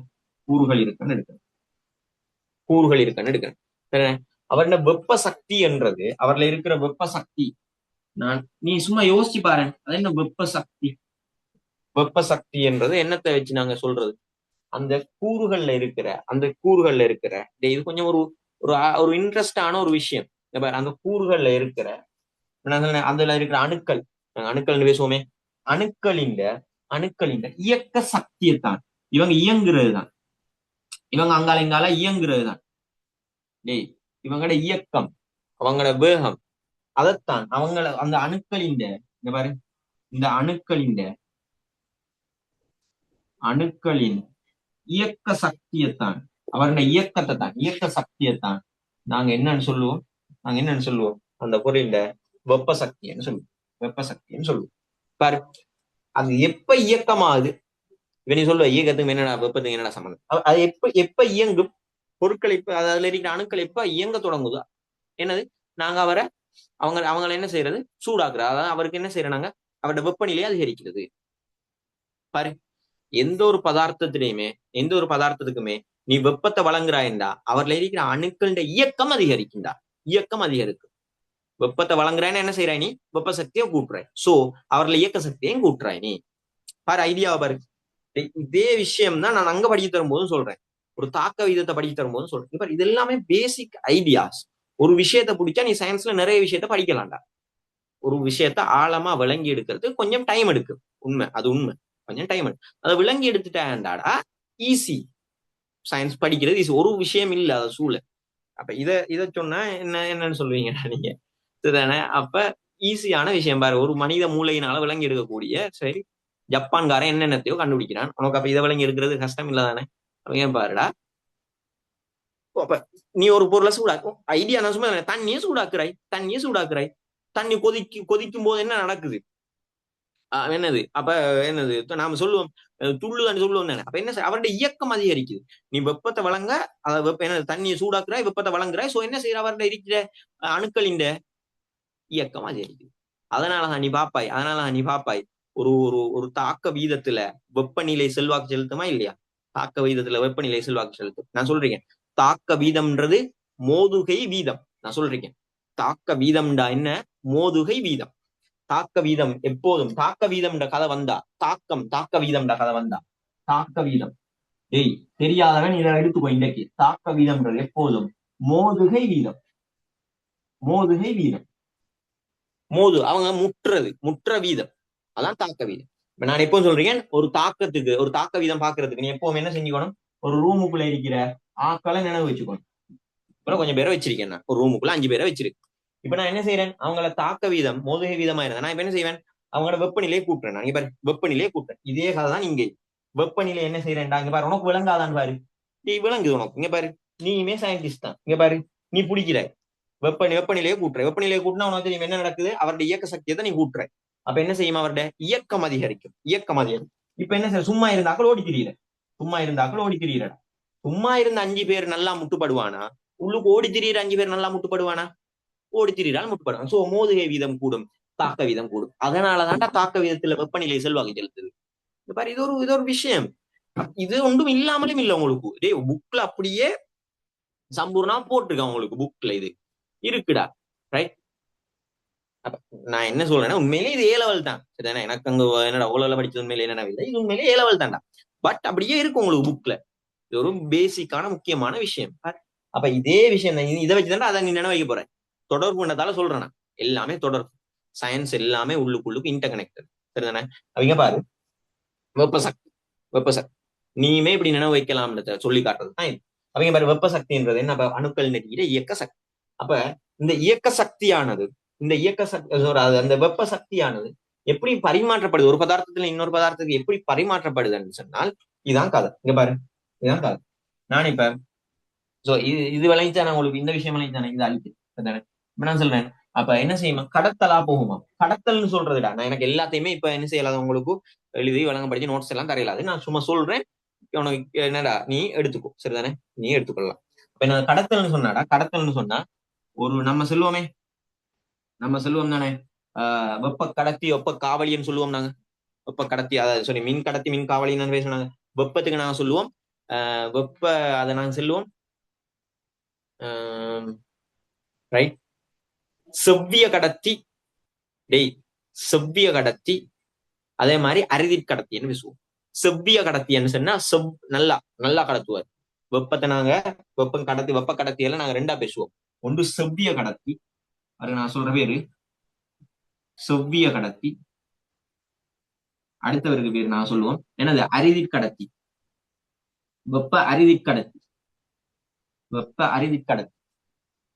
கூறுகள் இருக்குன்னு எடுக்கிறேன், கூறுகள் இருக்குன்னு எடுக்கிறேன் சரிண்ணே. அவருடைய வெப்ப சக்தி என்றது, அவர்ல இருக்கிற வெப்ப சக்தி, நீ சும்மா யோசிச்சு பாரு, அது என்ன வெப்ப சக்தி. வெப்ப சக்தி என்றது என்னத்தை வச்சு நாங்க சொல்றது, அந்த கூறுகள்ல இருக்கிற இது கொஞ்சம் ஒரு ஒரு இன்ட்ரெஸ்டான ஒரு விஷயம். அந்த கூறுகள்ல இருக்கிற அதுல இருக்கிற அணுக்கள், அணுக்கள் பேசுவோமே, அணுக்களின் அணுக்களின் இயக்க சக்தியைத்தான் இவங்க இயங்குறது தான், இவங்க அங்கால இங்கால இயங்குறது தான். டேய், இவங்களோட இயக்கம், அவங்களோட வேகம். அதைத்தான் அவங்கள அந்த அணுக்களின் இந்த பாரு, இந்த அணுக்களின் இயக்க சக்தியைத்தான், அவருடைய இயக்கத்தை தான், இயக்க சக்தியைத்தான் நாங்க என்னன்னு சொல்லுவோம், அந்த பொருளின் வெப்ப சக்தின்னு சொல்லுவோம். வெப்ப சக்தின்னு சொல்லுவோம். பாரு, அது எப்ப இயக்கமாகுது, இப்ப நீ சொல்லுவ இயக்கத்துக்கு என்னடா வெப்பத்துக்கு என்னடா சம்பந்தம், அது எப்ப எப்ப இயங்கும், பொருட்கள் இப்ப அதுல இருக்கிற அணுக்கள் எப்ப இயங்க தொடங்குதோ என்னது, நாங்க அவங்களை என்ன செய்யறது, சூடாக்குறது. அதாவது அவருக்கு என்ன செய்யறோம் நாங்க, அவருடைய வெப்பநிலையை அதிகரிக்கிறது. பாரு, எந்த ஒரு பதார்த்தத்திலையுமே, எந்த ஒரு பதார்த்தத்துக்குமே நீ வெப்பத்தை வழங்குறாய்டா அவர்ல இருக்கிற அணுக்களுடைய இயக்கம் அதிகரிக்குண்டா, இயக்கம் அதிகரிக்கும். வெப்பத்தை வழங்குறான்னு என்ன செய்யறாய் நீ, வெப்ப சக்தியை கூட்டுறாய். சோ அவர்ல இயக்க சக்தியையும் கூட்டுறாய் நீ. பாரு ஐடியாவை பாரு. இதே விஷயம் தான் நான் அங்க படிக்க தரும் போதும் சொல்றேன், ஒரு தாக்க விதத்தை படிக்க தரும் போதும் சொல்றேன். இது எல்லாமே பேசிக் ஐடியாஸ். ஒரு விஷயத்தை பிடிச்சா நீ சயின்ஸ்ல நிறைய விஷயத்த படிக்கலாம்டா. ஒரு விஷயத்த ஆழமா விளங்கி எடுக்கிறது கொஞ்சம் டைம் எடுக்கும், உண்மை, அது உண்மை, கொஞ்சம் டைம் எடுக்கும். அதை விளங்கி எடுத்துட்டாடாடா ஈஸி. சயின்ஸ் படிக்கிறது ஈஸி, ஒரு விஷயம் இல்ல அது சூழல். அப்ப இத சொன்னா என்னன்னு சொல்லுவீங்க நீங்க, இதுதானே? அப்ப ஈஸியான விஷயம் பாரு, ஒரு மனித மூளையினால விளங்கி எடுக்கக்கூடிய. சரி, ஜப்பான்காரன் என்னென்னத்தையோ கண்டுபிடிக்கிறான், உனக்கு அப்ப இதை விளங்கி எடுக்கிறது கஷ்டம் இல்லதானே? அவங்க பாருடா, அப்ப நீ ஒரு பொருளை சூடாக்கும் ஐடியா, நான் சும்மா தண்ணியே சூடாக்குறாய். தண்ணி கொதிக்கும் போது என்ன நடக்குது, என்னது அப்ப, என்னது நாம சொல்லுவோம், துள்ளுதான்னு சொல்லுவோம் தானே. அப்ப என்ன அவருடைய இயக்கம் அதிகரிக்குது. நீ வெப்பத்தை வழங்க, அதை என்னது தண்ணியை சூடாக்குறாய், வெப்பத்தை வழங்குறாய். சோ என்ன செய்யற, அவருடைய இருக்கிற அணுக்களின் இயக்கம் அதிகரிக்குது. அதனாலதான் நீ பாப்பாய் ஒரு ஒரு ஒரு தாக்க வீதத்துல வெப்பநிலை செல்வாக்கு செலுத்துமா இல்லையா? தாக்க வீதத்துல வெப்பநிலை செல்வாக்கு செலுத்தும். நான் சொல்றேன், தாக்க வீதம்ன்றது மோதுகை வீதம். நான் சொல்றேன், தாக்க வீதம்டா என்ன, மோதுகை வீதம். தாக்க வீதம் எப்போதும், தாக்க வீதம்ன்ற கதை வந்தா, தாக்க வீதம்ன்ற கதை வந்தா, தாக்க வீதம், ஏய் தெரியாதவன் இதை எடுத்துக்கோ இன்றைக்கு. தாக்க வீதம்ன்றது எப்போதும் மோதுகை வீதம். மோதுகை வீதம், அவங்க முற்ற வீதம், அதான் தாக்க வீதம். இப்ப நான் எப்போ சொல்றேன், ஒரு தாக்க வீதம் பாக்குறதுக்கு நீ எப்பவும் என்ன செஞ்சுக்கணும், ஒரு ரூமுக்குள்ள இருக்கிற ஆக்களை நினைவு வச்சுக்கணும். இப்ப கொஞ்சம் பேரை வச்சிருக்கேன், நான் ஒரு ரூமுக்குள்ள 5 பேரை வச்சிருக்கு. இப்ப நான் என்ன செய்யறேன், அவங்கள தாக்க வீதம் மோதுகை வீதமா இருந்தா நான் இப்ப என்ன செய்வேன், அவங்களோட வெப்பநிலையை கூட்டுறேன். நான் இங்க பாரு, வெப்பநிலையை கூட்டுறேன். இதே கதை தான் இங்கே. வெப்பநிலை என்ன செய்யறேன்டா, இங்க பாரு, உனக்கு விளங்காதான் பாரு, நீ விளங்குது உனக்கு. இங்க பாரு, நீயுமே சயின்டிஸ்ட் தான். இங்க பாரு, நீ பிடிக்கிற வெப்பநிலையை கூட்டுற. வெப்பநிலையை கூட்டினா உனக்கு தெரியும் என்ன நடக்குது, அவருடைய இயக்க சக்தியை தான் நீ கூட்டுற. அப்ப என்ன செய்யும், அவருடைய இயக்கம் அதிகரிக்கும். இப்ப என்ன செய்ய, சும்மா இருந்தாக்கள் ஓடி திரியிற, சும்மா இருந்த 5 பேர் நல்லா முட்டுப்படுவானா, உள்ளுக்கு ஓடி திரியிற 5 பேர் நல்லா முட்டுப்படுவானா? ஓடி திரியிறால் முட்டுப்படுவான். சோ மோதுகை வீதம் கூடும், தாக்க வீதம் கூடும். அதனாலதான்டா தாக்க வீதத்துல வெப்பநிலை செல்வாக்கு செலுத்துது. பாரு, இது ஒரு விஷயம். இது ஒன்றும் இல்லாமலும் இல்ல உங்களுக்கு. டேய், புக்ல அப்படியே சம்பூர்ணமா போட்டிருக்கேன் உங்களுக்கு, புக்ல இது இருக்குடா. ரைட். நான் என்ன சொல்றேன்னா, உண்மையிலே இது ஏ லெவல் தான், சரிதானே? எனக்கு அங்க என்னடா ஓ படிச்சது உண்மையிலே என்னடா இல்லை, இது உண்மையிலே ஏ லெவல் தான்டா. பட் அப்படியே இருக்கு உங்களுக்கு புக்ல. இது ஒரு பேசிக்கான முக்கியமான விஷயம். அப்ப இதே விஷயம் தான், இதை வச்சுதான் அதை நீ நினைவைக்க போற. தொடர்பு பண்ணதால சொல்றேன் நான், எல்லாமே தொடர்பு. சயின்ஸ் எல்லாமே உள்ளுக்குள்ளுக்கு இன்டர் கனெக்டட், சரிதானே? அவங்க பாரு, வெப்ப சக்தி, நீயுமே இப்படி நினைவு வைக்கலாம்ன்றத சொல்லி காட்டுறது தான் இது. அவங்க பாரு, வெப்ப சக்தின்றது என்ன, அணுக்கள் நெருங்கிற இயக்க சக்தி. அப்ப இந்த இயக்க சக்தியானது, அந்த வெப்ப சக்தியானது எப்படி பரிமாற்றப்படுது, ஒரு பதார்த்தத்துல இன்னொரு பதார்த்தத்துக்கு எப்படி பரிமாற்றப்படுதுன்னு சொன்னால் இதான் கதை. இங்க பாரு, இதான் கதை. நான் இப்ப இது விளைவிச்சா நான் உங்களுக்கு இந்த விஷயம் விளைவிச்சானே, இது அழிக்கு, இப்ப நான் சொல்றேன். அப்ப என்ன செய்யுமா, கடத்தலா போகுமா? கடத்தல்னு சொல்றதுடா, நான் எனக்கு எல்லாத்தையுமே இப்ப என்ன செய்யலாது, உங்களுக்கு எழுதி வழங்கப்படுத்தி நோட்ஸ் எல்லாம் தரையலாது. நான் சும்மா சொல்றேன், உனக்கு என்னடா நீ எடுத்துக்கோ, சரிதானே? நீ எடுத்துக்கொள்ளலாம். இப்ப நான் கடத்தல்னு சொன்னா ஒரு நம்ம சொல்லுவோம் தானே, வெப்ப கடத்தி வெப்ப காவலின்னு சொல்லுவோம் நாங்க. வெப்ப கடத்தி, அதாவது சாரி, மின் கடத்தி மின் காவலின்னு பேசுனாங்க. வெப்பத்துக்கு நாங்க சொல்லுவோம் வெப்ப, அதை நாங்க சொல்லுவோம் ரைட், செவ்விய கடத்தி. டெய், செவ்விய கடத்தி. அதே மாதிரி அரிதிற் கடத்தின்னு பேசுவோம். செவ்விய கடத்தின்னு சொன்னா நல்லா நல்லா கடத்துவார் வெப்பத்தை. நாங்க வெப்ப கடத்தியெல்லாம் நாங்க ரெண்டா பேசுவோம். ஒன்று செவ்விய கடத்தி, அது நான் சொல்ற பேரு செவ்விய கடத்தி. அடுத்தவருக்கு பேர் நான் சொல்லுவோம் என்னது, அரிதிற் கடத்தி. வெப்ப அரிதிற் கடத்தி,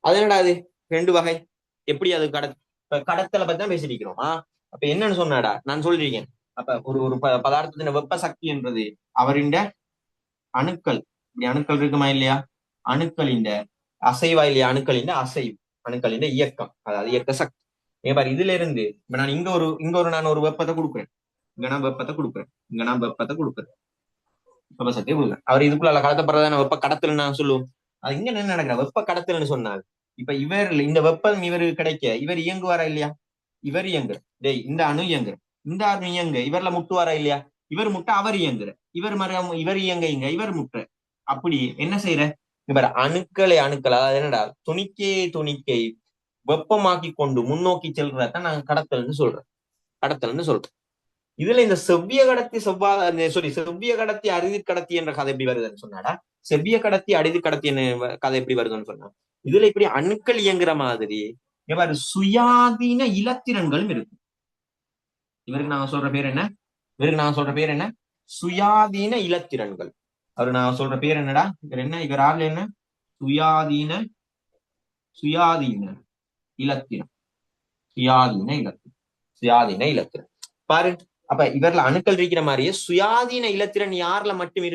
அது என்னடா அது, ரெண்டு வகை. எப்படி அது கடத்தலை பத்தி தான் பேசிருக்கிறோம். அப்ப என்னன்னு சொன்னாடா நான் சொல்லிருக்கேன். அப்ப ஒரு ஒரு பதார்த்தத்தின் வெப்ப சக்தி என்றது அவரின் அணுக்கள், இப்படி அணுக்கள் இருக்குமா இல்லையா, அணுக்களின் அசைவா இல்லையா, அணுக்களின் அசைவு, அணுக்களின் இயக்கம், அதாவது இயக்க சக்தி. பாரு இதுல இருந்து இப்ப நான் இங்க ஒரு நான் ஒரு வெப்பத்தை கொடுக்குறேன், இங்க நான் வெப்பத்தை கொடுக்குறேன், இங்க நான் வெப்பத்தை கொடுக்குறேன், வெப்ப சக்தியை கொடுக்குறேன். அவர் இதுக்குள்ள கடத்தப்படுறதான வெப்ப கடத்தல் நான் சொல்லுவோம். அது இங்க என்ன நடக்கிற வெப்ப கடத்தல்னு சொன்னால், இப்ப இவர் இந்த வெப்பம் இவருக்கு கிடைக்க இவர் இயங்குவாரா இல்லையா, இவர் இயங்குற டேய் இந்த அணு இயங்குற, இந்த அணு இயங்க இவர்ல முட்டுவாரா இல்லையா, இவர் முட்ட அவர் இயங்குற, இவர் இயங்க இவர் முட்டுற. அப்படி என்ன செய்யற, இவர் அணுக்கள் அதாவது என்னடா துணிக்கை வெப்பமாக்கி கொண்டு முன்னோக்கி செல்றதான் நாங்க கடத்தல்னு சொல்றோம். இதுல இந்த செவ்விய கடத்தி அறுதி கடத்தி என்ற கதை எப்படி வருதுன்னு சொன்னாடா, செவ்விய கடத்தி அறுதி கடத்தி என்ன கதை எப்படி வருதுன்னு சொன்னா, இதுல இப்படி அணுக்கள் இயங்குற மாதிரி எவ்வாறு சுயாதீன இலத்திரன்களும் இருக்கு. இவருக்கு நாங்க சொல்ற பேர் என்ன, சுயாதீன இலத்திரன்கள். அவரு நான் சொல்ற பேர் என்னடா, இவர் ஆறுல என்ன, சுயாதீன இலத்திரம், சுயாதீன இலத்திரம் பாரு. அப்ப இவர்ல அணுக்கள் இருக்கிற மாதிரியே சுயாதீன இலத்திரன் யாருல மட்டும்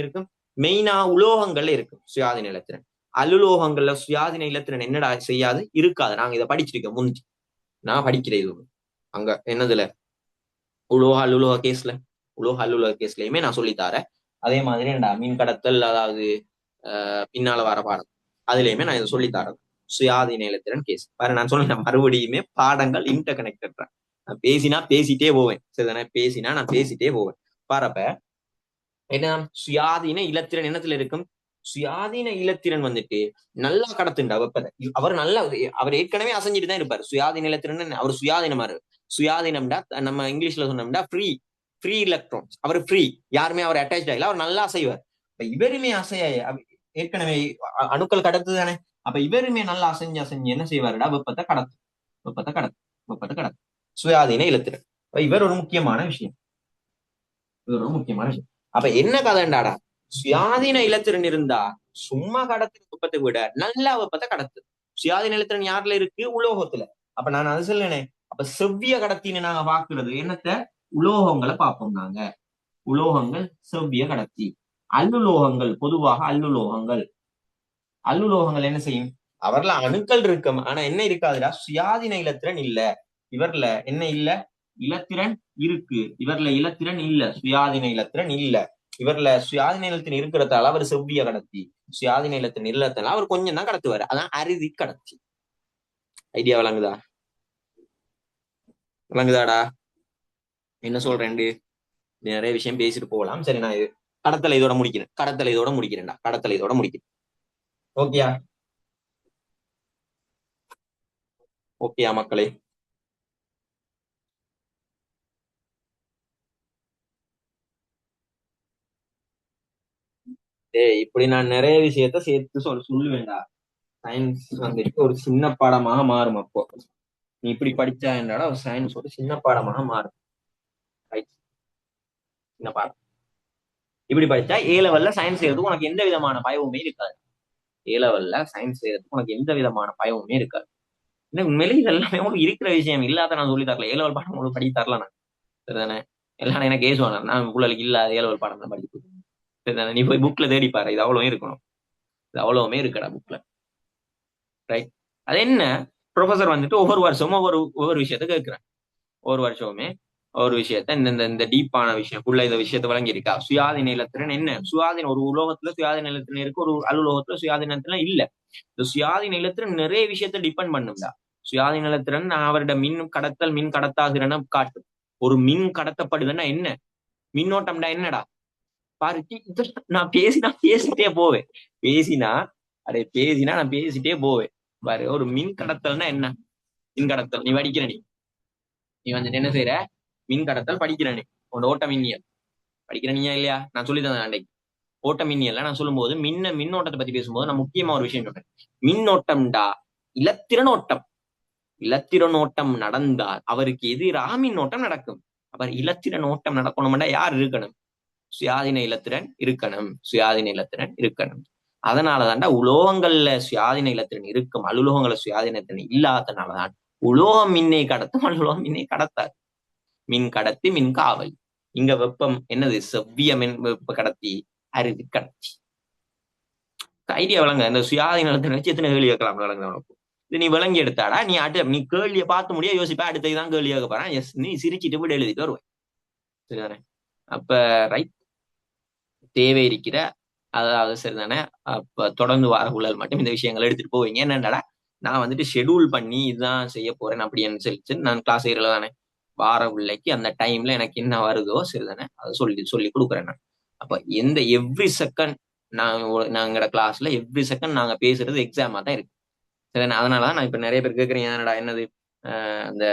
இருக்கும், மெயினா உலோகங்கள்ல இருக்கும் சுயாதீன இலத்திரன். அலுலோகங்கள்ல சுயாதீன இலத்திரன் என்னடா செய்யாது, இருக்காது. நாங்க இதை படிச்சிருக்கோம் முந்தி, நான் படிக்கிறேன் இது அங்க என்னதுல உலோக அல்லுலோக கேஸ்லயுமே நான் சொல்லித்தாரேன். அதே மாதிரி என்னடா மீன் கடத்தல், அதாவது பின்னால வர பாடம் அதுலயுமே நான் இதை சொல்லித்தாரேன். சுயாதீன இலத்திரன் கேஸ் பாரு, நான் சொன்ன மறுபடியுமே பாடங்கள் இன்டர் கனெக்டட். நான் பேசிட்டே போவேன், சரிதானே, நான் பேசிட்டே போவேன். பாருப்ப என்ன, சுயாதீன இலத்திரன் என்னத்துல இருக்கும், சுயாதீன இலத்திரன் வந்துட்டு நல்லா கடத்துண்டா வெப்பதை. அவர் ஏற்கனவே அசைஞ்சிட்டு தான் இருப்பாரு. சுயாதீன இலத்திரன் அவர் சுயாதீனம்டா நம்ம இங்கிலீஷ்ல சொன்னோம்டா ஃப்ரீ எலக்ட்ரான்ஸ். அவர் ஃப்ரீ, யாருமே அவர் அட்டாச் ஆகல, அவர் நல்லா அசைவார். இவருமே ஏற்கனவே அணுக்கள் கடத்து தானே, அப்ப இவருமே நல்லா அசைஞ்சு என்ன செய்வாருடா, வெப்பத்தை கடத்து. சுயாதீன இலத்திரன் இவர் ஒரு முக்கியமான விஷயம். அப்ப என்ன கதைண்டாடா, சுயாதீன இலத்திரன் இருந்தா சும்மா கடத்துற வெப்பத்தை விட நல்லா வெப்பத்தை கடத்து. சுயாதீன இலத்திரன் யாருல இருக்கு, உலோகத்துல. அப்ப நான் அது சொல்லனே, அப்ப செவ்விய கடத்தின்னு நாங்க பாக்குறது என்னத்த, உலோகங்களை பார்ப்போம் நாங்க. உலோகங்கள் செவ்விய கடத்தி. பொதுவாக அல்லுலோகங்கள் என்ன செய்யும், அவர்ல அணுக்கள் இருக்கும், ஆனா என்ன இருக்காதுடா, சுயாதீன இலத்திரன் இல்ல. இவர்ல என்ன இல்ல, இலத்திரன் இருக்கு, இவர்ல இலத்திரன் இல்ல, சுயாதீன இலத்திரன் இல்ல. இவர்ல சுயாதீன இலத்திரன் இருக்கிறதால அவர் செவ்விய கடத்தி, சுயாதீன இலத்திரன் இல்லத்தால அவர் கொஞ்சம் தான் கடத்துவாரு, அதான் அறுதி கடத்தி. ஐடியா விளங்குதாடா, என்ன சொல்றேன், நிறைய விஷயம் பேசிட்டு போகலாம். சரி, நான் கடத்தலை இதோட முடிக்கிறேன். ஓகேயா மக்களே? இப்படி நான் நிறைய விஷயத்த சேர்த்து சொல்லுவேன்டா. சயின்ஸ் வந்துட்டு ஒரு சின்ன பாடமாக மாறும். அப்போ நீ இப்படி படிச்சா என்னடா, சயின்ஸ் ஒரு சின்ன பாடமாக மாறும். சின்ன பாடம் இப்படி படிச்சா ஏ லெவல்ல சயின்ஸ் செய்யறதுக்கு உனக்கு எந்த விதமான பயமுமே இருக்காது. உண்மையிலே இது எல்லாமே உங்களுக்கு இருக்கிற விஷயம் இல்லாத நான் சொல்லி தரல. ஏ லெவல் பாடம் உங்களுக்கு படிக்க தரல நான், சரிதானே? எல்லாரும் எனக்கு ஏசுவாங்க, நான் உங்களுக்கு இல்லாத ஏ லெவல் பாடம் தான் படிக்க, சரிதானே? நீ போய் புக்ல தேடி பாரு, இது அவ்வளவு இருக்கணும், இது அவ்வளவுமே இருக்கடா புக்ல. ரைட்? அது என்ன, ப்ரொஃபசர் வந்துட்டு ஒவ்வொரு வருஷமும் ஒவ்வொரு விஷயத்த கேட்கிறேன். ஒவ்வொரு வருஷமுமே ஒரு விஷயத்த இந்த டீப்பான விஷயம் உள்ள இந்த விஷயத்த வழங்கியிருக்கா. சுயாதீன இலத்திரன் என்ன, ஒரு உலோகத்துல சுயாதீன இலத்திரன் இருக்கு, ஒரு அலுவலகத்துல சுயாதீன இலத்திரன் இல்ல. இந்த சுயாதீன இலத்திரன் நிறைய விஷயத்த டிபெண்ட் பண்ணும்டா. சுயாதீன இலத்திரன் அவரோட மின் கடத்தாகிறன காட்டும். ஒரு மின் கடத்தப்படுதுன்னா என்ன, மின்னோட்டம்டா என்னடா பாரு. நான் பேசிட்டே போவேன், நான் பேசிட்டே போவேன் பாரு. ஒரு மின் கடத்தல்னா என்ன, மின் கடத்தல் நீ படிக்கிற, நீ வந்துட்டு என்ன செய்யற, மின் கடத்தல் படிக்கிற, நீ உன் ஓட்ட மின்னியல் படிக்கிற நீயா இல்லையா, நான் சொல்லி தந்தேன் அன்னைக்கு. ஓட்ட மின்னியல்ல நான் சொல்லும்போது மின்னோட்டத்தை பத்தி பேசும்போது நான் முக்கியமா ஒரு விஷயம் சொல்றேன். மின்னோட்டம்டா இலத்திரனோட்டம் நடந்தால் அவருக்கு எதிராக மின்னோட்டம் நடக்கும். அவர் இலத்திரனோட்டம் நடக்கணும்னா யார் இருக்கணும், சுயாதீன இலத்திரன் இருக்கணும். அதனாலதான்டா உலோகங்கள்ல சுயாதீன இலத்திரன் இருக்கும், அலுலோகங்கள சுயாதீன இலத்திரன் இல்லாதனாலதான் உலோகம் மின்னை கடத்தும், அலுலோகம் மின்னை கடத்தாது. மின் கடத்தி, மின் காவல். இங்க வெப்பம் என்னது? செவ்விய மின் வெப்ப கடத்தி, அருவி கடத்தி. ஐடியா விளங்க. இந்த சுயாதீன இலத்திரன் வச்சு எத்தனை கேள்வி கேட்கலாம் விளங்க உனக்கு. இது நீ விளங்கி எடுத்தாடா, நீ கேள்வியை பார்த்து முடிய யோசிப்பா, அடுத்ததுதான் கேள்வி கேட்க போறேன். எஸ், நீ சிரிச்சிட்டு விட எழுதிட்டு வருவேன். சரிதானே? அப்ப ரைட், தேவை இருக்கிற, அதாவது சரிதானே, அப்ப தொடர்ந்து வார உழல் மட்டும் இந்த விஷயங்களை எடுத்துட்டு போவீங்க. என்னடா, நான் வந்துட்டு ஷெடியூல் பண்ணி இதுதான் செய்ய போறேன் அப்படின்னு சொல்லிட்டு நான் கிளாஸ் ஏறல தானே, வார உள்ளைக்கு அந்த டைம்ல எனக்கு என்ன வருதோ சரிதானே அதை சொல்லி சொல்லி கொடுக்குறேன் நான். அப்ப எவ்ரி செகண்ட் நாங்களோட கிளாஸ்ல எவ்ரி செகண்ட் நாங்க பேசுறது எக்ஸாமா தான் இருக்கு. சரிதானே? அதனாலதான் நான் இப்ப நிறைய பேர் கேட்கறீங்க, என்னடா என்னது அந்த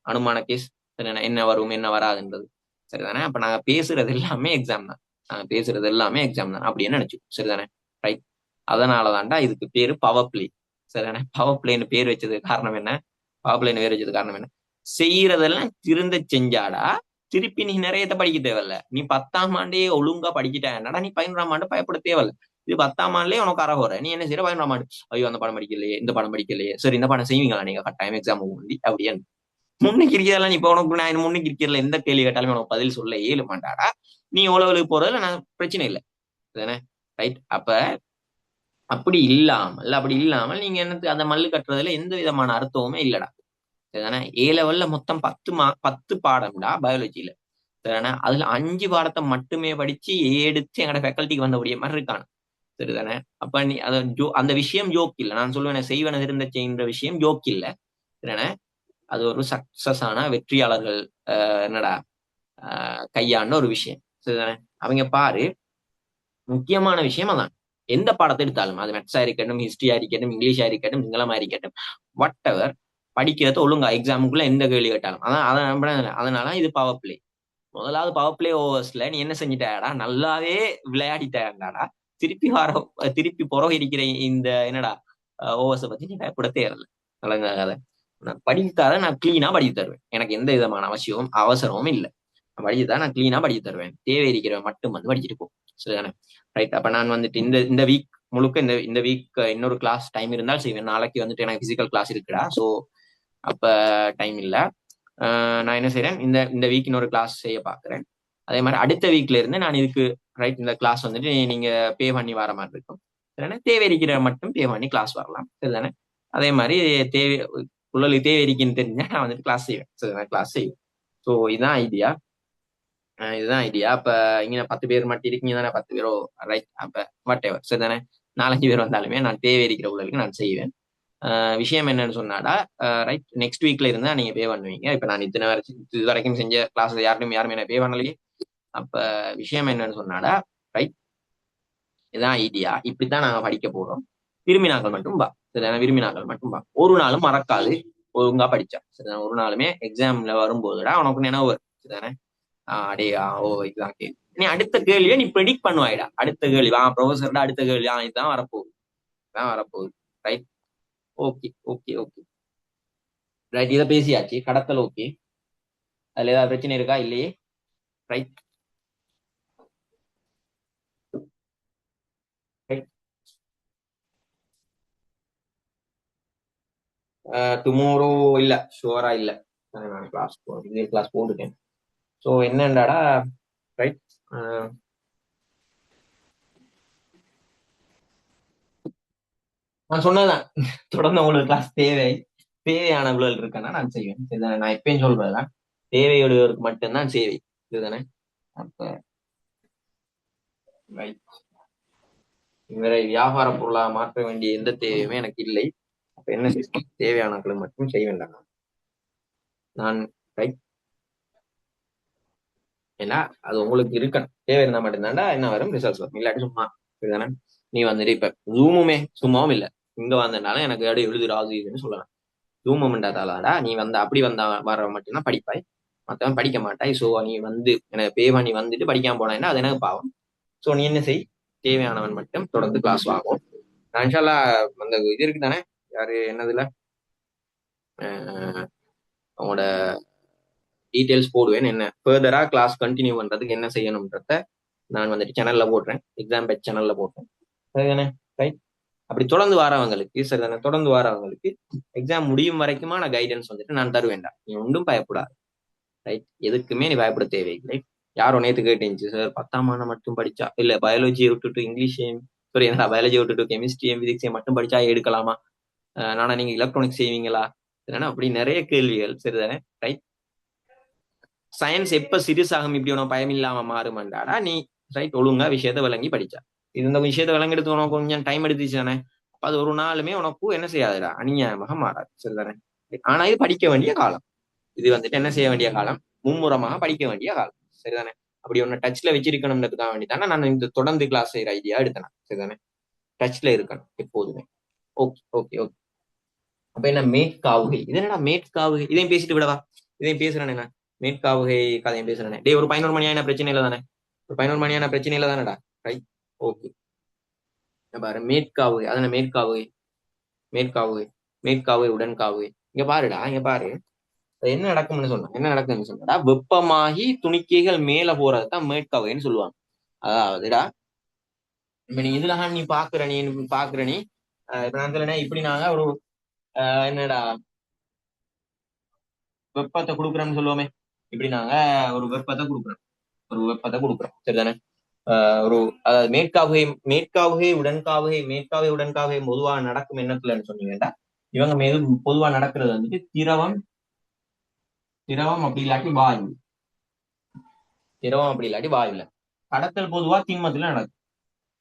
அனுமான கேஸ் சரிதானே, என்ன வரும் என்ன வராதுன்றது. சரிதானே? அப்ப நாங்க பேசுறது எல்லாமே எக்ஸாம் தான். நாங்க பேசுறது எல்லாமே எக்ஸாம் தான் அப்படின்னு நினைச்சு. சரிதானே? ரைட். அதனாலதான்டா இதுக்கு பேரு பவர் பிளே. சரிதானே? பவர் பிளேன்னு பேர் வச்சது காரணம் என்ன? பவர் பிளேன்னு பேர் வச்சது காரணம் என்ன? செய்யறதெல்லாம் திருந்த செஞ்சாடா திருப்பி நீ நிறையத்த படிக்க தேவையில்ல. நீ 10ஆம் ஆண்டே ஒழுங்கா படிக்கிட்டாடா, நீ 11ஆம் ஆண்டு பயப்பட தேவையில்ல. இது 10ஆம் ஆண்டுலயே உனக்கு அறகுறை, நீ என்ன செய்யற? 11ஆம் ஆண்டு, ஐயோ அந்த படம் படிக்கலையே, இந்த படம் படிக்கலையே, சரி இந்த படம் செய்வீங்களா நீங்க கட்டாயம் எக்ஸாம் முந்தி அப்படின்னு முன்னுக்கு இருக்கிறதெல்லாம். இப்ப உனக்கு நான் முன்னுக்கு இருக்கிறதுல எந்த கேள்வி கேட்டாலுமே உனக்கு பதில் சொல்ல இயல மாட்டாடா. நீ உழவுக்கு போறதுல நான் பிரச்சனை இல்லை. தானே? ரைட். அப்படி இல்லாமல் நீங்க என்னது அந்த மல்லு கட்டுறதுல எந்த விதமான அர்த்தமுமே இல்லடா. சரிதானே? A லெவல்ல மொத்தம் 10 பாடம்டா பயாலஜில. சரிதானே? அதுல 5 பாடத்தை மட்டுமே படிச்சு எடுத்து எங்கட ஃபேக்கல்ட்டிக்கு வந்தபடிய மாதிரி இருக்கானு. சரிதானே? அப்ப நீ அந்த விஷயம் ஜோக் இல்ல. நான் சொல்லுவேன், செய்வன இருந்த செய்கின்ற விஷயம் ஜோக் இல்ல. சரிதானே? அது ஒரு சக்சஸ் ஆன வெற்றியாளர்கள் என்னடா கையாண்ட ஒரு விஷயம். சரிதானே? அவங்க பாரு, முக்கியமான விஷயம் அதான். எந்த பாடத்தை எடுத்தாலும், அது மேத்ஸா இருக்கட்டும், ஹிஸ்டரியா இருக்கட்டும், இங்கிலீஷா இருக்கட்டும், சிங்களமா இருக்கட்டும், வாட் எவர், படிக்கிறத ஒழுங்கா எக்ஸாமுக்குள்ள எந்த கேள்வி கேட்டாலும் அதனால இது பவர் பிளே. முதலாவது பவர் பிளே ஓவர்ஸ்ல நீ என்ன செஞ்சிட்டாடா, நல்லாவே விளையாடிட்டாடாடா. திருப்பி புறவு இருக்கிற இந்த என்னடா ஓவர்ஸை பத்தி நீ பயப்பட தேரல. நலங்காத, நான் படித்தாத நான் கிளீனா படிச்சு தருவேன். எனக்கு எந்த விதமான அவசரமும் இல்லை. படிச்சுதான் நான் கிளீனா படிச்சு தருவேன். தேவை இருக்கிறவன் மட்டும் வந்து படிச்சுட்டு போ. சரிதானே? ரைட். அப்ப நான் வந்துட்டு இந்த வீக் முழுக்க இந்த வீக் இன்னொரு கிளாஸ் டைம் இருந்தால் செய்வேன். நாளைக்கு வந்துட்டு எனக்கு பிசிக்கல் கிளாஸ் இருக்குடா. ஸோ அப்ப டைம் இல்லை. நான் என்ன செய்யறேன், இந்த வீக் இன்னொரு கிளாஸ் செய்ய பாக்குறேன். அதே மாதிரி அடுத்த வீக்ல இருந்து நான் இதுக்கு ரைட் இந்த கிளாஸ் வந்துட்டு நீங்க பே பண்ணி வர மாதிரி இருக்கும். சரிதானே? தேவை இருக்கிற மட்டும் பே பண்ணி கிளாஸ் வரலாம். சரிதானே? அதே மாதிரி உங்களுக்கு தேவை இருக்குன்னு தெரிஞ்சா நான் வந்துட்டு கிளாஸ் செய்வேன். சரிதானே? கிளாஸ் செய்வேன். ஸோ இதுதான் ஐடியா. அப்ப இங்க 10 பேர் மட்டும் இருக்கீங்க தானே, 10 பேரோ ரைட். அப்ப வாட் எவர் சரிதானே, 4-5 பேர் வந்தாலுமே நான் தேவை இருக்கிற உள்ளதுக்கு நான் செய்வேன். விஷயம் என்னன்னு சொன்னாடா, ரைட், நெக்ஸ்ட் வீக்ல இருந்தா நீங்க பே பண்ணுவீங்க. இப்ப நான் இது வரைக்கும் செஞ்ச கிளாஸ் யாருமே என்ன பே பண்ணலையே. அப்ப விஷயம் என்னன்னு சொன்னாடா, ரைட், இதான் ஐடியா. இப்படித்தான் நாங்க படிக்க போறோம். விரும்பினாக்கள் மட்டும் வா. சரிதானே? விரும்பினாக்கள் மட்டும் வா. ஒரு நாளும் மறக்காது ஒழுங்கா படிச்சா. சரிதானே? ஒரு நாளுமே எக்ஸாம்ல வரும்போதுடா உனக்கு நினைவு வரும். சரிதானே? ஓ இதுதான் கேள்வி. நீ அடுத்த கேள்வியை நீ ப்ரெடிக்ட் பண்ணுவாயிடா. அடுத்த கேள்வி ப்ரொஃபஸர்டா, அடுத்த கேள்வி இதுதான் வரப்போகுது, இதுதான் வரப்போகுது. Right. Okay okay okay. Right. இதை பேசியாச்சு. கடத்தல் ஓகே. அதுல ஏதாவது பிரச்சனை இருக்கா? இல்லையே. ரைட். ரைட். டுமாரோ இல்ல, ஷுவரா இல்ல. நான் கிளாஸ் போட்டுட்டேன். ஸோ என்னண்டாடா, ரைட், நான் சொன்னதான். தொடர்ந்து உங்களுக்கு கிளாஸ் தேவையான உழல் இருக்கேன்னா நான் செய்வேன். இதுதானே? நான் எப்பயும் சொல்றதுதான், தேவையுடையவருக்கு மட்டும்தான் சேவை. இதுதானே? அப்ப ரைட். இவரை வியாபார பொருளாக மாற்ற வேண்டிய எந்த தேவையுமே எனக்கு இல்லை. அப்ப என்ன செய்யணும், தேவையானவர்களுக்கு மட்டும் செய்ய வேண்டாம் நான். ரைட். ஏன்னா அது உங்களுக்கு இருக்கணும். தேவை இருந்தா மட்டும்தான்டா என்ன வரும், ரிசல்ட்ஸ் வரும். இல்லாட்டி சும்மா. இதுதானே? நீ வந்துட்டு இப்ப சும்மாவும் இல்லை, இங்க வந்ததுனால எனக்கு எழுது ராது இதுன்னு சொல்லலாம். ஜூமம்ன்றதாலடா நீ அப்படி வர மட்டும்தான் படிப்பாய், மத்தவன் படிக்க மாட்டாய். ஸோ நீ எனக்கு பே பண்ணி வந்துட்டு படிக்காம போனா அது எனக்கு பாவம். ஸோ நீ என்ன செய், தேவையானவன் மட்டும் தொடர்ந்து கிளாஸ் வாங்கும். நான் இன்ஷால்லா அந்த இது இருக்கு தானே, யாரு என்னதுல அவங்களோட டீட்டெயில்ஸ் போடுவேன். என்ன ஃபர்தரா கிளாஸ் கண்டினியூ பண்றதுக்கு என்ன செய்யணும்ன்றத நான் வந்துட்டு சேனல்ல போடுறேன், எக்ஸாம் பேட்ச் சேனல்ல போடுறேன். சரிதானே? ரைட். அப்படி தொடர்ந்து வரவங்களுக்கு சரிதானே, தொடர்ந்து வரவங்களுக்கு எக்ஸாம் முடியும் வரைக்குமான கைடன்ஸ் வந்துட்டு நான் தருவேன்டா. நீ ஒன்றும் பயப்படாது. ரைட். எதுக்குமே நீ பயப்பட தேவையில்லை. யாரோ நேத்து கேட்டுச்சு, சார் 10ஆம் ஆண்டு மட்டும் படிச்சா இல்ல பயாலஜியை விட்டுட்டு இங்கிலீஷையும் சாரி என்ன பயாலஜியை விட்டுட்டு கெமிஸ்ட்ரியும் பிசிக்ஸையும் மட்டும் படிச்சா எடுக்கலாமா, நானா நீங்க எலக்ட்ரானிக்ஸ் செய்வீங்களா, சரிதானே, அப்படி நிறைய கேள்விகள். சரிதானே? ரைட். சயின்ஸ் எப்ப சிறுசாகும் இப்படி உனக்கு பயம் இல்லாம மாறுமாண்டாடா நீ ரைட் ஒழுங்கா விஷயத்த விளங்கி படிச்சா. இது இந்த விஷயத்த விளங்கி எடுத்து உனக்கு கொஞ்சம் டைம் எடுத்துச்சு தானே, அப்ப அது ஒரு நாளுமே உனக்கு என்ன செய்யாதுடா, அநியாயமாக மாறாது. சரிதானே? ஆனா இது படிக்க வேண்டிய காலம். இது வந்துட்டு என்ன செய்ய வேண்டிய காலம், மும்முரமாக படிக்க வேண்டிய காலம். சரிதானே? அப்படி ஒன்னு டச்ல வச்சிருக்கணும்ன்றதுக்காக வேண்டி தானே நான் இந்த தொடர்ந்து கிளாஸ் செய்யற ஐடியா எடுத்தேன். சரிதானே? டச்ல இருக்கணும் எப்போதுமே. Okay okay okay. அப்ப என்ன மேற்காவுகை, இது என்னடா மேற்காவுகை, இதையும் பேசிட்டு விடவா, இதையும் பேசுறேன் என்ன மேற்காவுகை கதையும் பேசுறேன். டே ஒரு 11 மணியான பிரச்சனை இல்லை தானே, ஒரு 11 மணியான பிரச்சனை இல்லை தானடா. ரைட். ஓகே. பாரு மேற்காவுகை, அதன மேற்காவுகை, மேற்காவுகை, மேற்காவுகை உடன்காவுகை. இங்க பாருடா, இங்க பாரு என்ன நடக்கும்னு சொன்னா, என்ன நடக்கும்னு சொன்னடா, வெப்பமாகி துணிக்கைகள் மேல போறதுதான் மேற்காவுகைன்னு சொல்லுவாங்க. அதாவதுடா இப்ப நீ இதுல நீ பாக்குற நீ இப்ப நான் சொல்லணும் இப்படி நாங்க ஒரு என்னடா வெப்பத்தை கொடுக்குறோம்னு சொல்லுவோமே, இப்படி நாங்க ஒரு வெப்பத்தை கொடுக்குறோம், ஒரு வெப்பத்தை கொடுக்குறோம். சரிதானே? ஒரு அதாவது மேற்காவுகை, மேற்காவுகை உடன்காவுகை, மேற்காவுகை உடன்காவுகை பொதுவாக நடக்கும் எண்ணத்துலன்னு சொன்னீங்கன்னா, இவங்க மீது பொதுவா நடக்கிறது வந்துட்டு திரவம், திரவம் அப்படி இல்லாட்டி வாயு, திரவம் அப்படி இல்லாட்டி வாயுல. கடத்தல் பொதுவா திண்மத்துல நடக்கும்,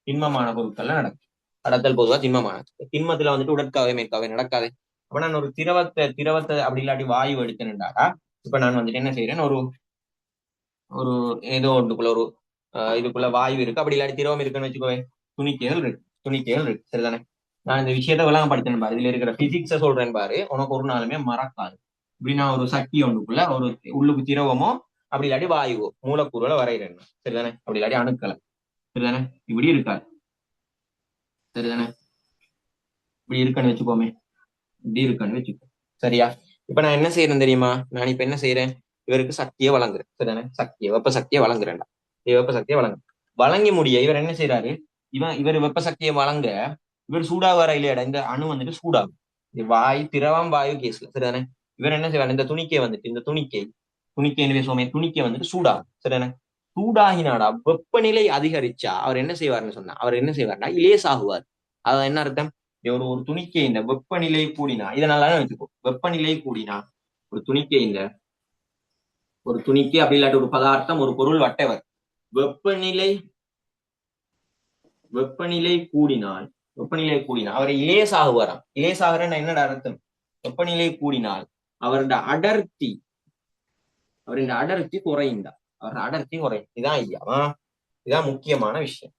திண்மமான பொருட்கள்ல நடக்கும். கடத்தல் பொதுவா திண்மமான, திண்மத்துல வந்துட்டு உடற்காவே மேற்காவே நடக்காது. அப்ப நான் ஒரு திரவத்தை அப்படி இல்லாட்டி வாயு எடுத்துட்டாடா, இப்ப நான் வந்துட்டு என்ன செய்யறேன், ஒரு ஒரு ஏதோ ஒன்றுக்குள்ள ஒரு இதுக்குள்ள வாயு இருக்கு, அப்படி இல்லாட்டி திரவம் இருக்குன்னு வச்சுக்கோவேன், துணிக்கைகள் இருக்கு, துணிக்கைகள் இருக்கு. சரிதானே? நான் இந்த விஷயத்த விளங்க படித்தேன் பாரு, இதுல இருக்கிற பிசிக்ஸ சொல்றேன் பாரு, உனக்கு ஒரு நாளுமே மறக்காது. இப்படி நான் ஒரு சக்தி ஒன்றுக்குள்ள ஒரு உள்ளுக்கு திரவமோ அப்படி இல்லாட்டி வாயுவோ மூலக்கூறுகளை வரைகிறேன். சரிதானே? அப்படி இல்லாட்டி அணுக்களை. சரிதானே? இப்படி இருக்காது. சரிதானே? இப்படி இருக்குன்னு வச்சுக்கோமே, இப்படி இருக்குன்னு வச்சுக்கோ. சரியா? இப்ப நான் என்ன செய்யறேன் தெரியுமா, நான் இப்ப என்ன செய்யறேன், இவருக்கு சக்தியை வழங்குறேன். சரிதானே? சக்தியை வெப்ப சக்தியை வழங்குறேன்டா, வெப்ப சக்தியை வழங்கி முடிய இவர் என்ன செய்யறாரு, இவர் வெப்ப சக்தியை வழங்க இவர் சூடாக இல்லையாடா, இந்த அணு வந்துட்டு சூடாகும். வாயு திரவம் வாயு கேஸ்ல. சரிதானே? இவர் என்ன செய்வார், இந்த துணிக்கை வந்துட்டு இந்த துணிக்கை பேசுவோமே, துணிக்கை வந்துட்டு சூடாகும். சரிதானே? சூடாகினாடா வெப்பநிலை அதிகரிச்சா அவர் என்ன செய்வார்னு சொன்னா, அவர் என்ன செய்வார்னா இலேசாகுவார். அதான் என்ன அர்த்தம், ஒரு துணிக்கை இந்த வெப்பநிலை கூடினா, இதை நல்லா வச்சுக்கோ, வெப்பநிலை கூடினா ஒரு துணிக்கை இந்த ஒரு துணிக்கை அப்படி இல்லாட்டி ஒரு பதார்த்தம் ஒரு பொருள் வட்டவர் வெப்பநிலை வெப்பநிலை கூடினால், வெப்பநிலை கூடினால் அவரை இலேசாகுவாராம். இலேசாகிறன்னா என்னடா அர்த்தம், வெப்பநிலை கூடினால் அவருடைய அடர்த்தி, அவருடைய அடர்த்தி குறைந்தா, அவருடைய அடர்த்தி குறையும். இதான் ஐயா, இதான் முக்கியமான விஷயம்.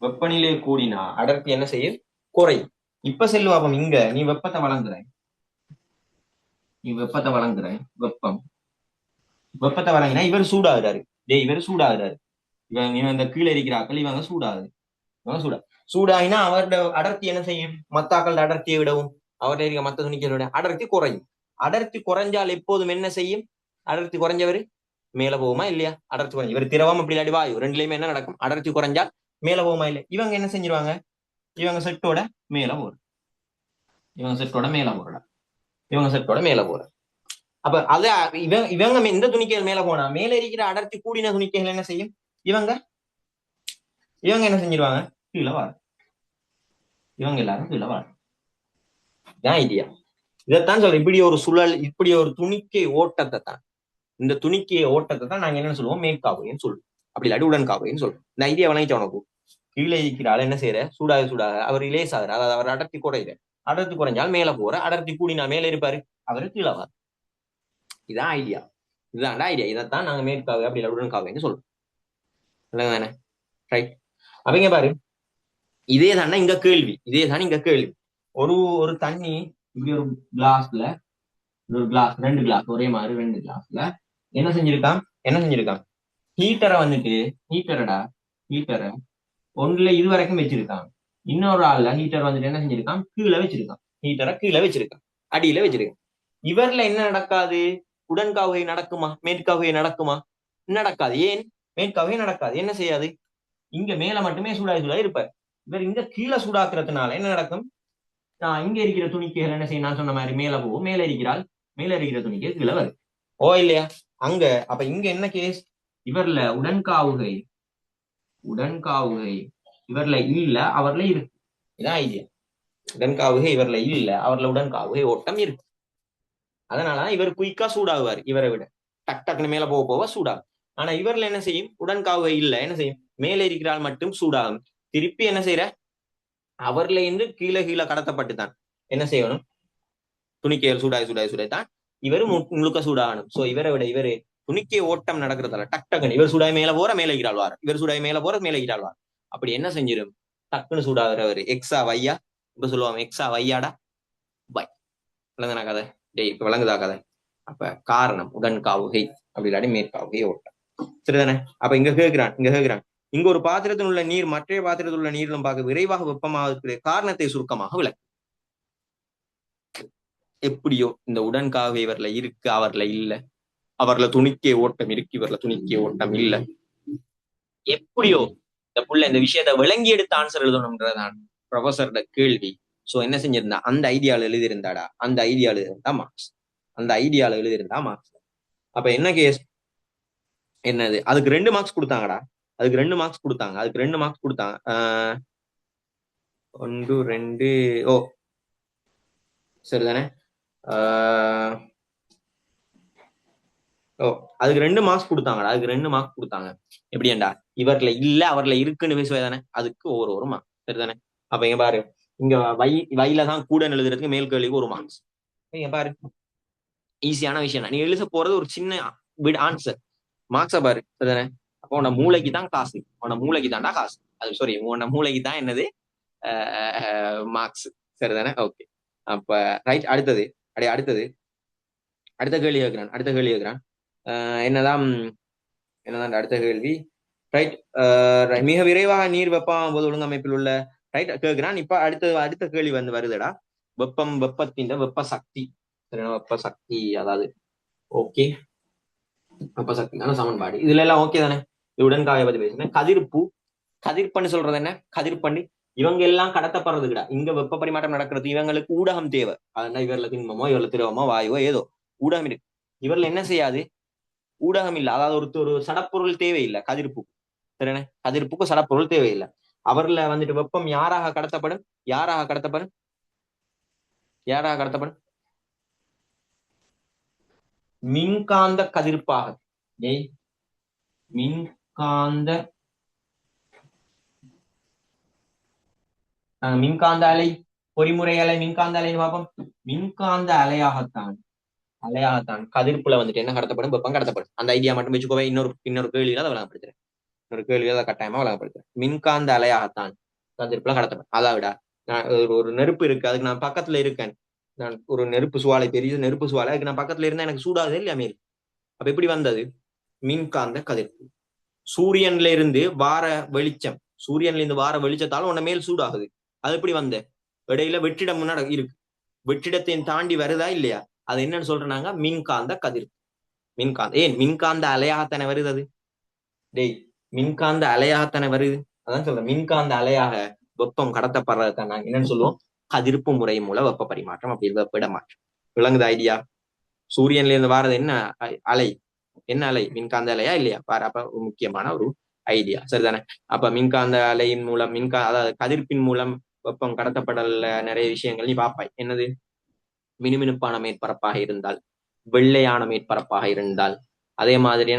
வெப்பநிலை கூடினா அடர்த்தி என்ன செய்யும், குறையும். இப்ப செல்வாப்பம் இங்க நீ வெப்பத்தை வழங்குற, நீ வெப்பத்தை வழங்குற, வெப்பத்தை வழங்கினா இவர் சூடாகிறாரு. இவர் சூடாகிறாரு, இவன் இந்த கீழே இருக்கிறாக்கள் இவங்க சூடாகுது, இவங்க சூடாகினா அவருடைய அடர்த்தி என்ன செய்யும், மத்தாக்கள் அடர்த்தியை விடவும் அவருடைய இருக்க மத்த துணிக்கையோட அடர்த்தி குறையும். அடர்த்தி குறைஞ்சால் எப்போதும் என்ன செய்யும், அடர்த்தி குறைஞ்சவர் மேல போகுமா இல்லையா, அடர்த்தி குறைஞ்சு இவர் திரவம் அப்படி இல்லாட்டி வாயு ரெண்டுலயுமே என்ன நடக்கும், அடர்த்தி குறைஞ்சால் மேல போகுமா இல்லையா. இவங்க என்ன செஞ்சிருவாங்க, இவங்க செட்டோட மேல போற, இவங்க செட்டோட மேல போறா, இவங்க செட்டோட மேல போற. அப்ப அத இவங்க இந்த துணிக்கைகள் மேல போனா மேல இருக்கிற அடர்த்தி கூடின துணிக்கைகள் என்ன செய்யும், இவங்க இவங்க என்ன செஞ்சிருவாங்க, கீழே வார, இவங்க எல்லாரும் கீழே வார. இதான் ஐடியா. இதைத்தான் சொல்றேன், இப்படி ஒரு சுழல், இப்படி ஒரு துணிக்கை ஓட்டத்தை தான், இந்த துணிக்கை ஓட்டத்தை தான் நாங்க என்ன சொல்லுவோம், மேற்காவுன்னு சொல்லுவோம், அப்படி இல்லாட்டி உடன்காவுன்னு சொல்லுவோம். இந்த ஐடியா வணங்கிச்ச உனக்கு. கீழே இருக்கிறாள் என்ன செய்யற, சூடாக அவர் இலேசாகிற, அதாவது அவர் அடர்த்தி குறையிற, அடர்த்தி குறைஞ்சால் மேல போற, அடர்த்தி கூடினா மேல இருப்பாரு, அவரு கீழே வார். இதான் ஐடியா, இதுதான் ஐடியா. இதைத்தான் நாங்க மேற்காவு அப்படி இல்லை உடன்காவுன்னு சொல்றோம். இல்லைங்க ரைட். அவங்க பாரு, இதே தானே இங்க கேள்வி, இதே தானே இங்க கேள்வி. ஒரு தண்ணி இப்படி ஒரு கிளாஸ்ல, ஒரு கிளாஸ், ரெண்டு கிளாஸ் ஒரே மாதிரி ரெண்டு கிளாஸ்ல என்ன செஞ்சிருக்கான் ஹீட்டரை வந்துட்டு, ஹீட்டரை ஒன்றுல இது வரைக்கும் வச்சிருக்கான். இன்னொரு ஆள்ல ஹீட்டர் வந்துட்டு என்ன செஞ்சிருக்கான், கீழே வச்சிருக்கான், ஹீட்டரை கீழே வச்சிருக்கான், அடியில வச்சிருக்கான். இவர்ல என்ன நடக்காது, உடன்காவுகை நடக்குமா, மேற்காவுகை நடக்குமா, நடக்காது. ஏன் மேற்காவுகை நடக்காது, என்ன செய்யாது, இங்க மேல மட்டுமே சூடாகி இருப்பார், இவர் இங்க கீழே சூடாக்குறதுனால என்ன நடக்கும்? இங்க இருக்கிற துணிக்கைகள் என்ன செய்யும்? நான் சொன்ன மாதிரி மேல போகும், மேல இருக்கிறாள், மேல இருக்கிற துணிக்கை கீழே வரும். ஓ இல்லையா? அங்க அப்ப இங்க என்ன கேஸ்? இவர்ல உடன்காவுகை உடன்காவுகை இவர்ல இல்ல, அவர்ல இருக்கு. இதான் ஐடியா. உடன்காவுகை இவர்ல இல்ல, அவர்ல உடன்காவுகை ஓட்டம் இருக்கு. அதனாலதான் இவர் குயிக்கா சூடாகுவார் இவரை விட. டக் டக்குன்னு மேல போக போக சூடாகும். ஆனா இவர்ல என்ன செய்யும்? உடன்காவுகை இல்ல, என்ன செய்யும்? மேலே இருக்கிறாள் மட்டும் சூடாகும். திருப்பி என்ன செய்யற? அவர்ல இருந்து கீழே கீழே கடத்தப்பட்டுதான் என்ன செய்யணும்? துணிக்கைகள் சூடாகி சூடாகி சூடாய்தான் இவரு முழுக்க சூடாகணும். சோ இவரை விட இவரு துணிக்கை ஓட்டம் நடக்கிறதால டக் டக்குன்னு இவர் சூடாய் மேல போற, மேல இருக்கிறாள் வார், இவர் சூடாய் மேல போற, மேல இருக்கிறாள் வார். அப்படி என்ன செஞ்சிடும்? டக்குன்னு சூடாகிறவர் எக்ஸா வையா, இப்ப சொல்லுவாங்க எக்ஸா வையாடா வை. விளங்குனா கதை? டேய் இப்ப விளங்குதா கதை? அப்ப காரணம் உடன் காவுகை, அப்படி இல்லாட்டி மேற்காவுகை ஓட்டம். சரிதானே? அப்ப இங்க கேட்கிறான் இங்க ஒரு பாத்திரத்தில் உள்ள நீர் மற்ற பாத்திரத்தில் உள்ள நீரிலும் பார்க்க விரைவாக வெப்பமாக காரணத்தை சுருக்கமாக விளக்கு. எப்படியோ இந்த உடன்காக இவர்ல இருக்கு, அவர்ல இல்ல, அவர்ல துணிக்கே ஓட்டம் இருக்கு, இவர்ல துணிக்கே ஓட்டம் இல்ல. எப்படியோ இந்த புள்ள இந்த விஷயத்த விளங்கி எடுத்து ஆன்சர் எழுதணும்ன்றதான் ப்ரொஃபஸரோட கேள்வி. சோ என்ன செஞ்சிருந்தா? அந்த ஐடியால எழுதியிருந்தாடா, அந்த ஐடியால இருந்தா மார்க்ஸ், அந்த ஐடியால எழுதியிருந்தா மார்க்ஸ். அப்ப என்ன கேஸ்? என்னது? அதுக்கு 2 மார்க்ஸ் கொடுத்தாங்கடா. அதுக்கு 2 மார்க்ஸ் கொடுத்தாங்க. அதுக்கு 2 மார்க்ஸ் கொடுத்தாங்க. 1 2 ஓ சரிதானே? ஓ அதுக்கு 2 மார்க்ஸ் கொடுத்தாங்கடா. அதுக்கு 2 மார்க்ஸ் கொடுத்தாங்க. எப்படியாண்டா? இவர்ல இல்ல, அவர்ல இருக்குன்னு பேசுவதானே, அதுக்கு ஒரு மார்க். சரிதானே? அப்ப இங்க பாரு, இங்க வையில தான் கூட எழுதுறதுக்கு மேல் கேள்விக்கு 1 மார்க்ஸ். இங்க பாரு, ஈஸியான விஷயம் தான். நீ எழுத போறது ஒரு சின்ன ஆன்சர், மார்க்ஸ பாரு. சரிதானே? அப்போ உன மூளைக்கு தான் காசு, உன மூளைக்கு தான்டா காசு. அது சாரி, உன மூளைக்கு தான் என்னது மார்க்ஸ். சரிதானே? ஓகே. அப்ப ரைட். அடுத்தது அடுத்த கேள்வி கேட்கிறான். என்னதான் அடுத்த கேள்வி? ரைட். மிக விரைவாக நீர் வெப்பம் போது ஒழுங்கமைப்பில் உள்ள ரைட் கேட்கிறான். இப்ப அடுத்த கேள்வி வருதுடா. வெப்பத்தின் வெப்ப சக்தி. வெப்ப சக்தி, அதாவது ஓகே வெப்ப சக்திக்கான சமன்பாடு இதுல எல்லாம் ஓகே தானே? உடன்காவை பத்தி பேசுறேன். கதிர்ப்பன்னு சொல்றது என்ன? கதிர்ப்பண்ணி இவங்க எல்லாம் கடத்தப்படுறதுக்குடா. இங்க வெப்ப பரிமாற்றம் நடக்கிறது, இவங்களுக்கு ஊடகம் தேவை. அதனால இவர்ல திண்மமோ, இவர்ல திரவமோ, வாயுவோ ஏதோ ஊடகம் இருக்கு. இவர்ல என்ன செய்யாது? ஊடகம் இல்ல, அதாவது ஒரு சடப்பொருள் தேவையில்லை கதிர்ப்பு. சரிண்ணே? கதிர்ப்புக்கு சடப்பொருள் தேவையில்லை. அவர்ல வந்துட்டு வெப்பம் யாராக கடத்தப்படும்? மின்காந்த கதிர்ப்பாக. மின்காந்த அலை, பொறிமுறை அலை, மின்காந்த அலைன்னு பார்ப்போம். மின்காந்த அலையாகத்தான் கதிர்ப்புல வந்துட்டு என்ன கடத்தப்படும்? வெப்பம் கடத்தப்படும். அந்த ஐடியா மட்டும் வச்சுக்கோவே. இன்னொரு கேள்வியில அதை விளங்கப்படுத்துறேன். கட்டாயமா விளங்கப்படுத்துறேன். மின்காந்த அலையாகத்தான் கதிர்ப்புல கடத்தப்படும். அதாவிடா, நான் ஒரு நெருப்பு இருக்கு, அதுக்கு நான் பக்கத்துல இருக்கேன். நான் ஒரு நெருப்பு சுவாலை, பெரிய நெருப்பு சுவாலை, அதுக்கு நான் பக்கத்துல இருந்தா எனக்கு சூடாகுது இல்லையா மேல்? அப்ப எப்படி வந்தது? மின்காந்த கதிர்ப்பு. சூரியன்ல இருந்து வார வெளிச்சத்தால உன்ன மேல் சூடாகுது. அது எப்படி வந்த? இடையில வெற்றிடம் இருக்கு, வெற்றிடத்தையும் தாண்டி வருதா இல்லையா? அது என்னன்னு சொல்றாங்க? மின்காந்த கதிர்ப்பு. மின்காந்த அலையாகத்தானே வருது அது. டேய், மின்காந்த அலையாகத்தானே வருது. அதான் சொல்றேன், மின்காந்த அலையாக வெப்பம் கடத்தப்படுறதுதான் நாங்க என்னன்னு சொல்லுவோம்? கதிர்ப்பு முறை மூலம் வெப்ப பரிமாற்றம், அப்படி வெப்ப இடமாற்றம். விளங்குது ஐடியா? சூரியன்ல இருந்து வாரது என்ன அலை? மின்காந்த அலையா இல்லையா? பாரு, அப்ப முக்கியமான ஒரு ஐடியா. சரிதானே? அப்ப மின்காந்த அலையின் மூலம் அதாவது கதிர்ப்பின் மூலம் வெப்பம் கடத்தப்படல நிறைய விஷயங்கள் நீ பாப்பாய். என்னது? மினுமினுப்பான மேற்பரப்பாக இருந்தால், வெள்ளையான மேற்பரப்பாக இருந்தால், அதே மாதிரி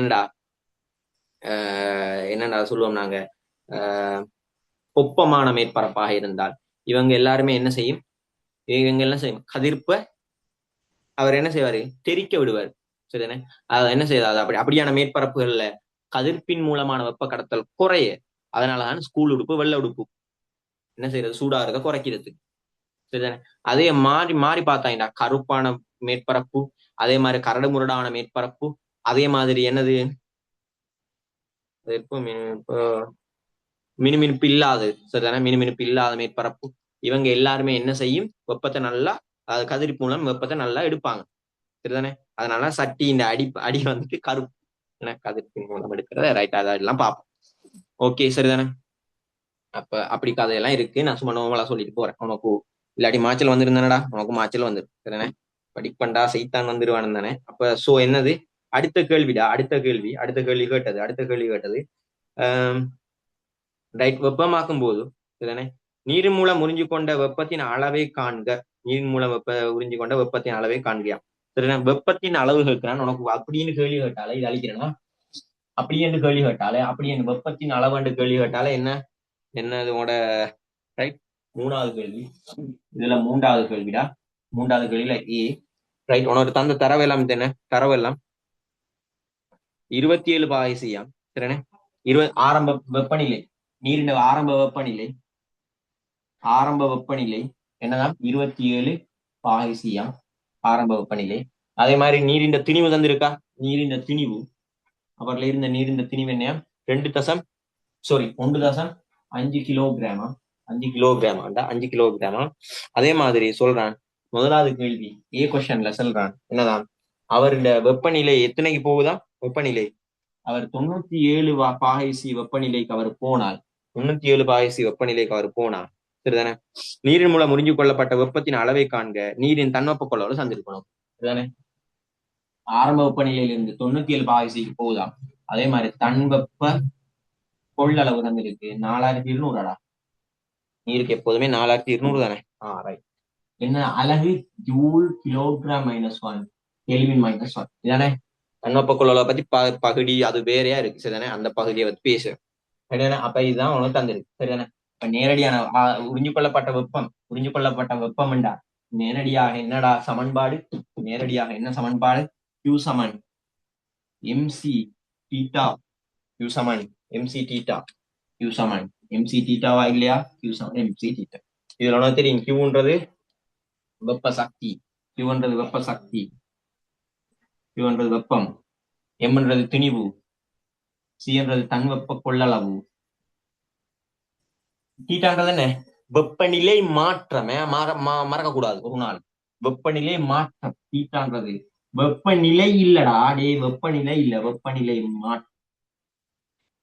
என்னடா சொல்லுவோம் நாங்க, ஒப்பமான மேற்பரப்பாக இருந்தால், இவங்க எல்லாருமே என்ன செய்யும்? கதிர்ப்ப அவர் என்ன செய்வாரு? தெரிக்க விடுவார். சரிதானே? அது என்ன செய்யாது? அப்படியான மேற்பரப்புகள்ல கதிர்ப்பின் மூலமான வெப்ப கடத்தல் குறைய. அதனாலதான் ஸ்கூல் உடுப்பு, வெள்ளை உடுப்பு என்ன செய்யறது? சூடாகிறத குறைக்கிறது. சரிதானே? அதே மாறி பார்த்தாங்கடா, கருப்பான மேற்பரப்பு, அதே மாதிரி கரடு முரடான மேற்பரப்பு, அதே மாதிரி என்னது மினுமினுப்பு இல்லாது. சரிதானே? மினுமினுப்பு இல்லாத மேற்பரப்பு. இவங்க எல்லாருமே என்ன செய்யும்? வெப்பத்தை நல்லா, கதிர்ப்பு மூலம் வெப்பத்தை நல்லா எடுப்பாங்க. சரிதானே? அதனால சட்டி இந்த அடி வந்துட்டு கருப்பு, கதிர்ப்பின் மூலம் எடுக்கிறத ரைட். அதெல்லாம் பார்ப்போம். ஓகே, சரிதானே? அப்ப அப்படி கதையெல்லாம் இருக்கு. நான் சும்மா நோமலா சொல்லிட்டு போறேன் உனக்கு. இல்லாட்டி மாச்சல் வந்திருந்தானடா, உனக்கு மாச்சல் வந்துரு சரிதானே. படிப்பண்டா சைத்தான் வந்துருவானு தானே. அப்ப சோ என்னது அடுத்த கேள்விடா, அடுத்த கேள்வி கேட்டது ரைட். வெப்பமாக்கும் போது சரிதானே, நீரின் மூலம் உறிஞ்சு கொண்ட வெப்பத்தின் அளவை காண்க. நீரின் மூலம் உறிஞ்சு கொண்ட வெப்பத்தின் அளவை காண்கையா. சரிதானே, வெப்பத்தின் அளவு கேட்கிறான் உனக்கு. அப்படின்னு கேள்வி கேட்டாலே இது அழிக்கிறேன்னா, அப்படி என்று கேள்வி கேட்டாலே, அப்படி என்று வெப்பத்தின் அளவு என்று கேள்வி கேட்டாலே என்ன என்ன இதோட ரைட். மூணாவது கேள்வி, இதுல மூன்றாவது கேள்விடா. மூன்றாவது கேள்வியில ஏ ரைட். உனக்கு தந்த தரவெல்லாம் என்ன தரவெல்லாம் 27 பாய்சியாம் சரிதானே. ஆரம்ப வெப்பநிலை, நீரின் ஆரம்ப வெப்பநிலை என்னதான் 27 பாய்சியாம் ஆரம்ப வெப்பநிலை. அதே மாதிரி நீரின் திணிவு தந்திருக்கா. நீரின் திணிவு அவர்ல இருந்த நீரின் திணிவு என்ன 1.5 கிலோகிராமா. 5 கிலோகிராமா. அதே மாதிரி சொல்றான் முதலாவது கேள்வி ஏ கொஸ்டின்ல சொல்றான் என்னதான் அவருடைய வெப்பநிலை எத்தனைக்கு போகுதான் வெப்பநிலை. அவர் 97 பாகைசி வெப்பநிலைக்கு அவர் போனால் 97 பாகைசி வெப்பநிலைக்கு அவர் போனார் சரிதானே. நீரின் மூலம் உறிஞ்சு கொள்ளப்பட்ட வெப்பத்தின் அளவை காண்க. நீரின் தன்வெப்ப கொள்ளளவு சந்திருக்கணும் சரிதானே. ஆரம்ப வெப்பநிலையிலிருந்து 97 பாகைசிக்கு போகுதாம். அதே மாதிரி தன்வெப்ப கொள்ளளவு தந்திருக்கு 4200. நீருக்கு எப்போதுமே 4200 தானே. ரைட். என்ன அலகு ஜூல் கிலோகிராம் -1 கெல்வின் -1 இதானே. தன்வெப்ப கொள்ளளவை பத்தி பகுதி அது வேறையா இருக்கு சரிதானே. அந்த பகுதியை பத்தி பேசுறேன் சரிதானே. அப்ப இதுதான் உனக்கு தந்திருக்கு சரிதானே. இப்ப நேரடியான உறிஞ்சு கொள்ளப்பட்ட வெப்பம்டா நேரடியாக என்னடா சமன்பாடு. நேரடியாக என்ன சமன்பாடு. Q சமன் mc தீட்டா. Q சமன் mc தீட்டா. Q சமன் mc தீட்டாவா இல்லையா. Q சமன் mc தீட்டா. இதுல உனக்கு தெரியும் Qன்றது வெப்ப சக்தி. Qன்றது வெப்ப சக்தி. Qன்றது வெப்பம். Mன்றது திணிவு. Cன்றது தன்வெப்ப கொள்ளளவு. தீட்டான்றது என்ன வெப்பநிலை மாற்றமே. மறக்கக்கூடாது ஒரு நாள். வெப்பநிலை மாற்றம் தீட்டான்றது வெப்பநிலை இல்லடா டே. வெப்பநிலை இல்ல, வெப்பநிலை மாற்றம்.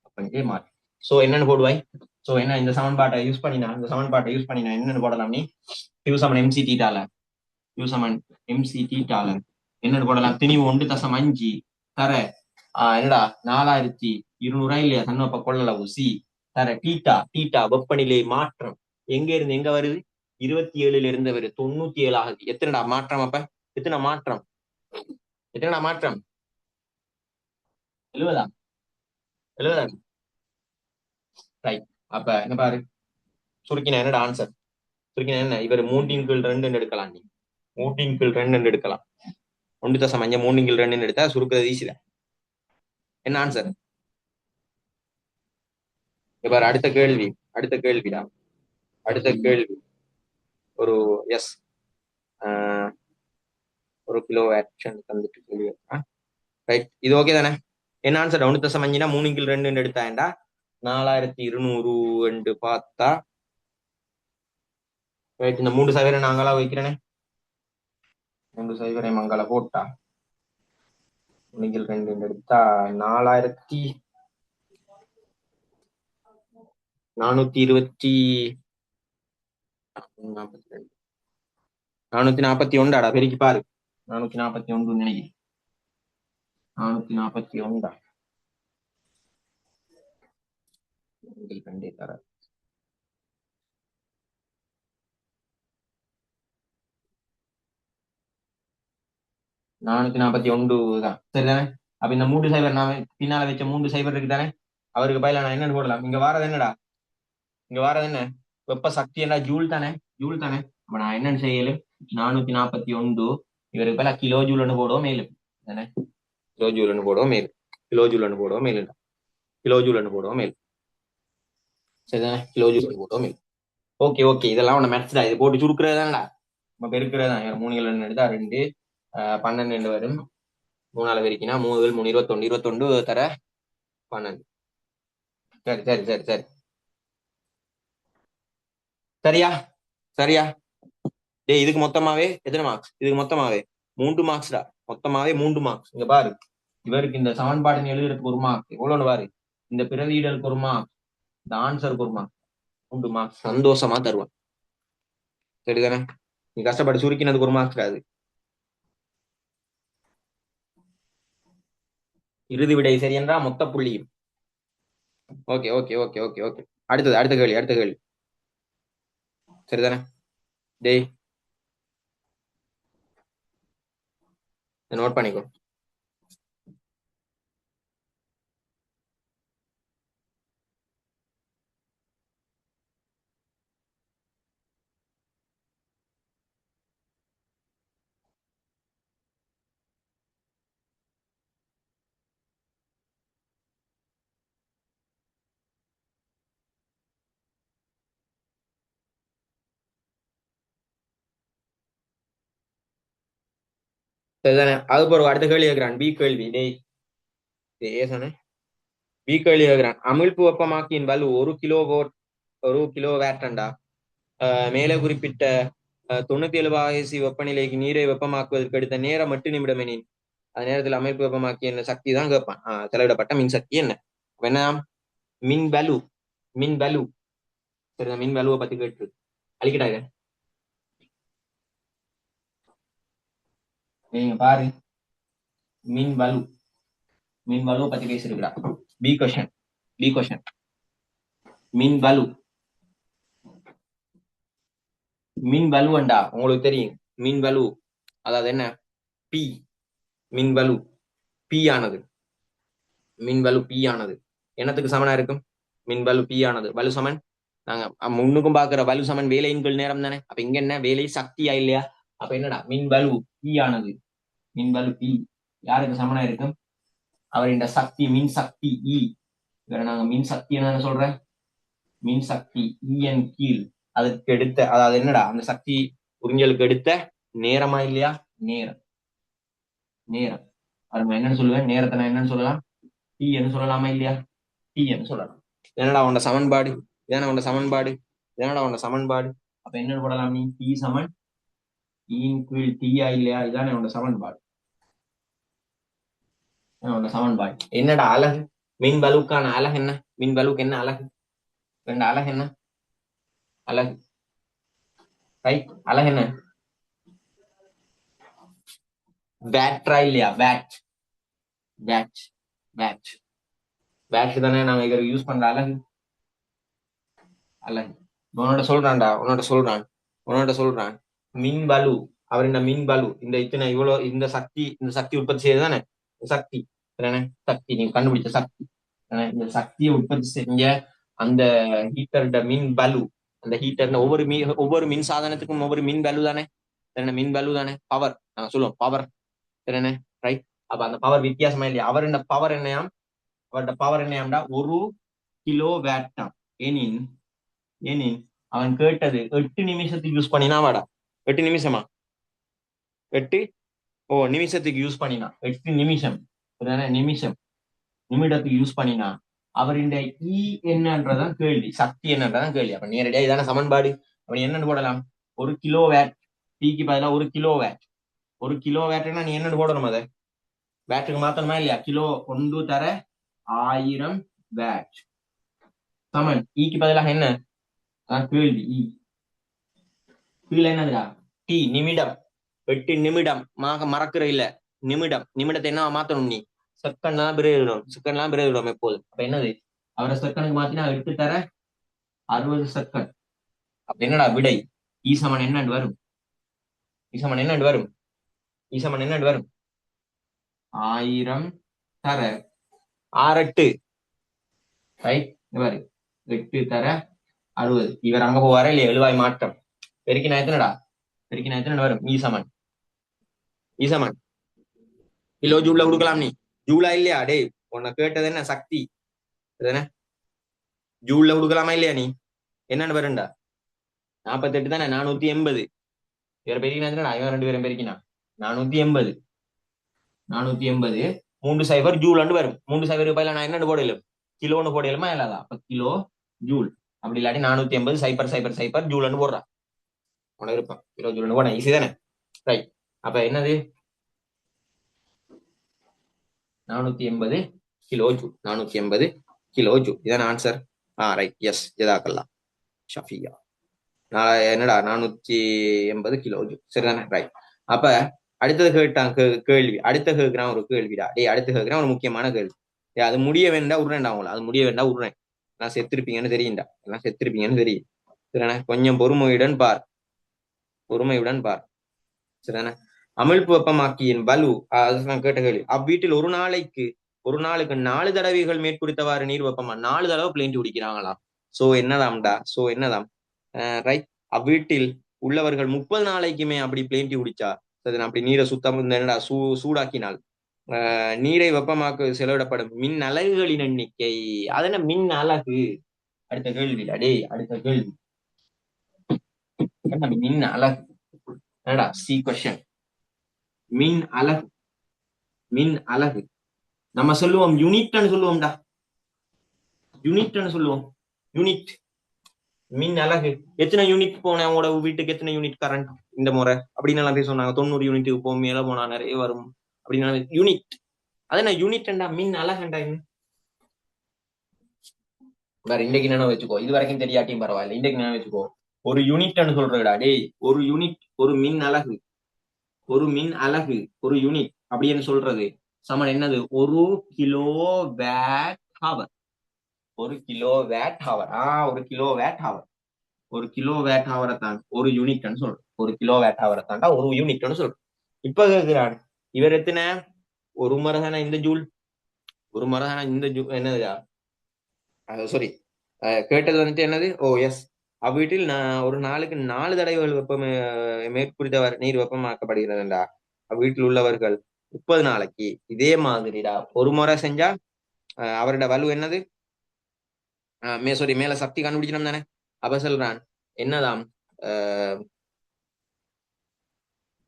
வெப்பநிலை மாற்றம். சோ என்னன்னு போடுவாய். சோ என்ன இந்த சமன்பாட்டை யூஸ் பண்ணினா என்னன்னு போடலாம் நீ. Q சமன் mc தீட்டால என்னன்னு போடலாம். திணிவு 1.5 தர என்னடா 4200 இல்லையா தன்வெப்ப கொள்ளளவு. சி தர தீட்டா வெப்பநிலை மாற்றம் எங்க இருந்து எங்க வருது. 27ல இருந்து வருது 97 ஆகுது. எத்தனைடா மாற்றம். அப்ப எத்தனை மாற்றம் 70 ரைட். அப்ப என்ன பாரு சுருக்கின என்னடா ஆன்சர். சுருக்கின என்ன இவர் 3/2 எடுக்கலாம். நீ 3/2 எடுக்கலாம். 1.5 3/2 எடுத்தா சுருக்கிறது ஈஸிதான். என்ன ஆன்சர். இப்ப அடுத்த கேள்விடா. அடுத்த கேள்வி ஒரு எஸ் ஒரு கிலோ ஆக்ஷன் தந்துட்டு கேள்வி ரைட். இது ஓகே தானே. என்ன ஆன்சர் 1.5 3/2 எடுத்தாண்டா 4200 என்று பார்த்தா ரைட். இந்த 3 நாங்களா வைக்கிறேனே. 3 மங்கள போட்டா 3/2 எடுத்தா 441 பெருக்கி பாரு. 441 நினைக்கிறேன். 441 தர 441 தான் சரிதானே. அப்ப இந்த 3 நான் பின்னால வச்ச 3 இருக்கு தானே. அவருக்கு பயில நான் என்னன்னு போடலாம். இங்க வாரது என்ன வெப்ப சக்தி என்ன ஜூல் தானே. அப்ப நான் என்னன்னு செய்யலும் 441 இவருக்கு பயில கிலோ ஜூல்னு போடுவோம் மேலும் தானே. கிலோ ஜூல்னு போடுவோம் மேலும் சரிதானே. கிலோ ஜூல் போடுவோம் மேலும். ஓகே இதெல்லாம் உன்ன மேட்ச் தான். இது போட்டு சுருக்குறது தானடா. நம்ம பெருக்குறதுதான். 3 எடுத்தா 2 12 வரும். 3 பெருக்கினா 3 3 21 தர 12. சரி சரியா. டே இதுக்கு மொத்தமாவே எத்தனை மார்க்ஸ். இதுக்கு மொத்தமாவே 3 மார்க்ஸ்டா. மொத்தமாவே 3 மார்க்ஸ். இங்க பாரு இவருக்கு இந்த சமன்பாடு எழுதுறதுக்கு ஒரு மார்க் எவ்வளவுன்னு பாரு. இந்த பிரதியிடலுக்கு ஒரு மார்க். இந்த ஆன்சருக்கு ஒரு மார்க். 3 மார்க்ஸ் சந்தோஷமா தருவான். சரிதானே? நீ கஷ்டப்பட்டு சுருக்கினதுக்கு 1 மார்க்ஸ் அது. இறுதி விடை சரி என்றா மொத்த புள்ளியும். Okay okay okay okay okay. அடுத்த கேள்வி. சரிதானே? டேய் நோட் பண்ணிக்கோ. சரிதானே? அது போற அடுத்த கேள்வி கேட்கிறான். பி கேள்வி. டேய் ஏசானே பி கேள்வி கேட்கிறான். அமிழ்ப்பு வெப்பமாக்கியின் வலு 1 கிலோ வேட்டண்டா. மேலே குறிப்பிட்ட 97 வெப்பநிலைக்கு நீரை வெப்பமாக்குவதற்கு எடுத்த நேரம் 8 நிமிடம் எனின் அந்த நேரத்தில் அமைப்பு வெப்பமாக்கி என்ன சக்தி தான் கேட்பான். செலவிடப்பட்ட மின் சக்தி என்ன? என்ன மின் வலு சரி, மின் வலுவை பத்தி கேட்டு அழிக்கிட்டாங்க. நீங்க பாரு, மின் வலுவை பத்தி பேசிருக்கிறா. பி கொஸ்டின் மின் வலுவண்டா உங்களுக்கு தெரியும். மின் வலு அதாவது என்ன? பி மின் வலு பி ஆனது என்னத்துக்கு சமனா இருக்கும்? மின் வலு பி ஆனது வலு சமன். நாங்க முன்னுக்கும் பாக்குற வலு சமன் வேலையின் கீழ் நேரம் தானே. அப்ப இங்க என்ன வேலை சக்தியா இல்லையா? அப்ப என்னடா மின் வலு பி ஆனது யாருக்கு சமனா இருக்கும்? அவரின் சக்தி மின் சக்தி இ. நாங்க மின் சக்தி என்ன சொல்றேன்? மின் சக்தி இன் கீழ் அதுக்கு எடுத்த அதாவது என்னடா அந்த சக்தி உறிஞ்சலுக்கு எடுத்த நேரமா இல்லையா? நேரம் என்னன்னு சொல்லுவேன்? நேரத்தை நான் என்னன்னு சொல்லலாம்? டி என்று சொல்லலாமா இல்லையா? டி என்று சொல்லலாம். என்னடா உண்ட சமன்பாடு? அப்ப என்ன போடலாம்? நீ டி சமன் இன் கீழ் டீயா இல்லையா? இதானே உண்ட சமன்பாடு. என்னடா அலகு? மின் பலுக்கான அலகு என்ன? மின் பலுக்கு என்ன அலகு? ரெண்டு அலகு என்ன? அலகு ரைட். அலகு என்ன? வேட்ரா இல்லையா? வேட் தானே நாங்க இதை யூஸ் பண்ற அலகு. உன்னோட சொல்றான் மின் பலு அவரின் மின் பலு இந்த இத்தனை இவ்வளவு இந்த சக்தி உற்பத்தி செய்யறதானே சக்தி. நீங்க கண்டுபிடிச்ச சக்தி. இந்த சக்தியை உற்பத்தி செஞ்ச அந்த ஹீட்டர்ட மின் பலு. அந்த ஹீட்டர் ஒவ்வொரு மின் சாதனத்துக்கும் ஒவ்வொரு மின் பலு தானே. பவர் நாங்க சொல்லுவோம் பவர். ரைட். அப்ப அந்த பவர் வித்தியாசமா இல்லையா? அவரோட பவர் என்னையாம்? 1 கிலோ வேட்டாம் எனின் அவன் கேட்டது 8 நிமிஷத்துக்கு யூஸ் பண்ணினா வாடா. 8 நிமிஷமா? 8 நிமிஷத்துக்கு யூஸ் பண்ணினா 8 நிமிஷம் நிமிடத்துக்கு யூஸ் பண்ணினா அவருடைய இ என்னன்றதான் கேள்வி. சக்தி என்னன்றதான் கேள்வி. அப்ப நேரடியா இதான சமன்பாடு. அப்ப என்னன்னு போடலாம்? 1 கிலோ வேட். டீக்கு பதிலா 1 கிலோ வேட்னா நீ என்னன்னு போடணும்? அதை வேட்டுக்கு மாத்தணுமா இல்லையா? கிலோ 1 தர 1000 வேட் சமன் ஈக்கு பதிலாக என்ன? கேள்வி கீழே என்னதுடா? டி நிமிடம். 8 நிமிடம் மறக்கிற இல்ல. நிமிடத்தை என்ன மாத்தணும்? நீ செகண்ட்லாம் பிரேரிடும் எப்போதும். அப்ப என்னது? அவரை செகண்டுக்கு மாத்தினா 8 தர 60 செகண்ட். அப்ப என்னடா விடை? ஈ சமன் என்னண்டு வரும்? 1000 தர 6 ரைட். 8 தர 60. இவர் அங்க போவாரா இல்லையா? எழுவாய் மாற்றம் பெருக்கினா எத்தனை வரும்? ஈ சமன் கிலோ ஜூல்ல கொடுக்கலாம். நீ ஜூலா இல்லையா? டே உன்னை கேட்டது என்ன? சக்தி ஜூல்ல கொடுக்கலாமா இல்லையா? நீ என்னன்னு வருண்டா? 48 தானே. 480 இவர் பெருக்கினா இவன் 2 பேரும் பெருக்கினா 480 3 சைபர் ஜூல் வரும். 3 சைபருக்கு பதிலா நான் என்னன்னு போடலும்? கிலோன்னு போடலுமா இல்லாதா? அப்ப கிலோ ஜூல். அப்படி இல்லாட்டி 480 சைபர் சைபர் சைபர் ஜூல்னு போடுறா. உனக்கு இருப்பான் கிலோ ஜூல்னு போட ஈஸி தானே. ரைட். அப்ப என்னது? 480 கிலோ ஜூல். இதான ஆன்சர். ரைட். எஸ் ஜதாக்கல்லா. ஷஃபியா என்னடா 480 கிலோ ஜூல் சரிதானே ரைட். அப்ப அடுத்தது கேட்டான் கேள்வி அடுத்த கேட்கிறான் ஒரு கேள்விடா டேய் அடுத்த கேட்கிறான் ஒரு முக்கியமான கேள்வி. அது முடிய வேண்டாம் விடுறேன்டா அவங்கள அது முடிய வேண்டாம் விடுறேன். நான் செத்திருப்பீங்கன்னு தெரியும்டா எல்லாம் செத்திருப்பீங்கன்னு தெரியும் சரிதானே. கொஞ்சம் பொறுமையுடன் பார் சரிதானே. அமிழ்ப்பு வெப்பமாக்கியின் வலு அது நான் கேட்ட கேள்வி. அவ்வீட்டில் ஒரு நாளுக்கு 4 தடவைகள் மேற்குறித்தவாறு நீர் வெப்பமா 4 தடவை பிளேண்டி குடிக்கிறாங்களாம். So என்னதாம் right. அவ்வீட்டில் உள்ளவர்கள் 30 நாளைக்குமே அப்படி பிளேண்டி குடிச்சா சரி அப்படி நீரை சுத்தம் என்னடா சூடாக்கினால் நீரை வெப்பமாக்க செலவிடப்படும் மின் அலகுகளின் எண்ணிக்கை அதென்ன மின் அலகு. அடுத்த கேள்வி அடே அடுத்த கேள்வி என்ன மின் அலகு என்னடா சி கொஸ்டின். மின் அலகு நம்ம சொல்லுவோம் யூனிட்னு சொல்லுவோம்டா யூனிட் மின் அலகு. எத்தனை யூனிட் போனேன் உங்களோட வீட்டுக்கு எத்தனை யூனிட் கரண்ட் இந்த முறை அப்படின்னு எல்லாம் பேர் சொன்னாங்க. 90 யூனிட்டுக்கு போ மேல போனா நிறைய வரும் அப்படின்னு யூனிட். அது என்ன யூனிட்ண்டா மின் அலகுண்டா வேற இன்னைக்கு என்ன வச்சுக்கோ இது வரைக்கும் தெரியாட்டியும் பரவாயில்ல இன்னைக்கு என்ன வச்சுக்கோ ஒரு யூனிட்னு சொல்றடா டேய் ஒரு யூனிட் ஒரு மின் அலகு ஒரு யூனிட் அப்படின்னு சொல்றது சமன் என்னது 1 kilowatt hour. 1 kilowatt hour 1 kilowatt ஹவரை தான் ஒரு யூனிட்னு சொல்றோம். 1 கிலோவாட் ஹவரை தாண்டா ஒரு யூனிட்னு சொல்றோம். இப்ப கேட்கிறான் இவர் எத்தனை ஒரு முறை இந்த ஜூல் என்னதுடா சாரி கேட்டது வந்துட்டு என்னது எஸ். அவ்வீட்டில் ஒரு நாளுக்கு 4 தடவைகள் வெப்பம் மேற்குறித்த நீர் வெப்பமாக்கப்படுகிறதுடா. அவ்வீட்டில் உள்ளவர்கள் 30 நாளைக்கு இதே மாதிரிடா ஒரு முறை செஞ்சா அவரோட வலு என்னது மேல சக்தி கண்டுபிடிக்கணும் தானே. அப்ப சொல்றான் என்னதாம்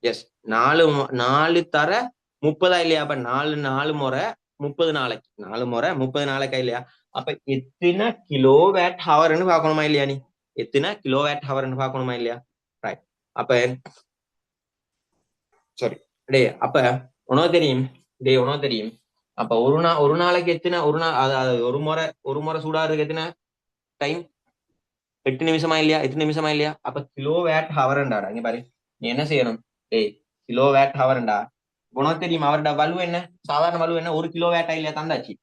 எஸ் 4 தர 30 இல்லையா. அப்ப 4 முறை 30 நாளைக்கு 4 முறை 30 நாளைக்கா இல்லையா. அப்ப எத்தனை கிலோவாட் ஹவர்னு பாக்கணுமா இல்லையா நீ எத்தனை கிலோவாட் ஹவர்னு பாக்கணுமா இல்லையா ரைட். அப்ப சாரி டே அப்ப உனக்கு தெரியும் அப்ப ஒரு நாளைக்கு எத்தனை அதாவது ஒரு முறை சூடாறதுக்கு எத்தனை டைம் 8 நிமிஷமா இல்லையா 8 நிமிஷமா இல்லையா. அப்ப கிலோவாட் ஹவர்ண்டாடா இங்க பாரு நீ என்ன செய்யணும் டேய் கிலோவாட் ஹவர்ண்டா உனக்கு தெரியும் அவரோட வலு என்ன சாதாரண வலு என்ன 1 கிலோவாட்டா இல்லையா தந்தாச்சு.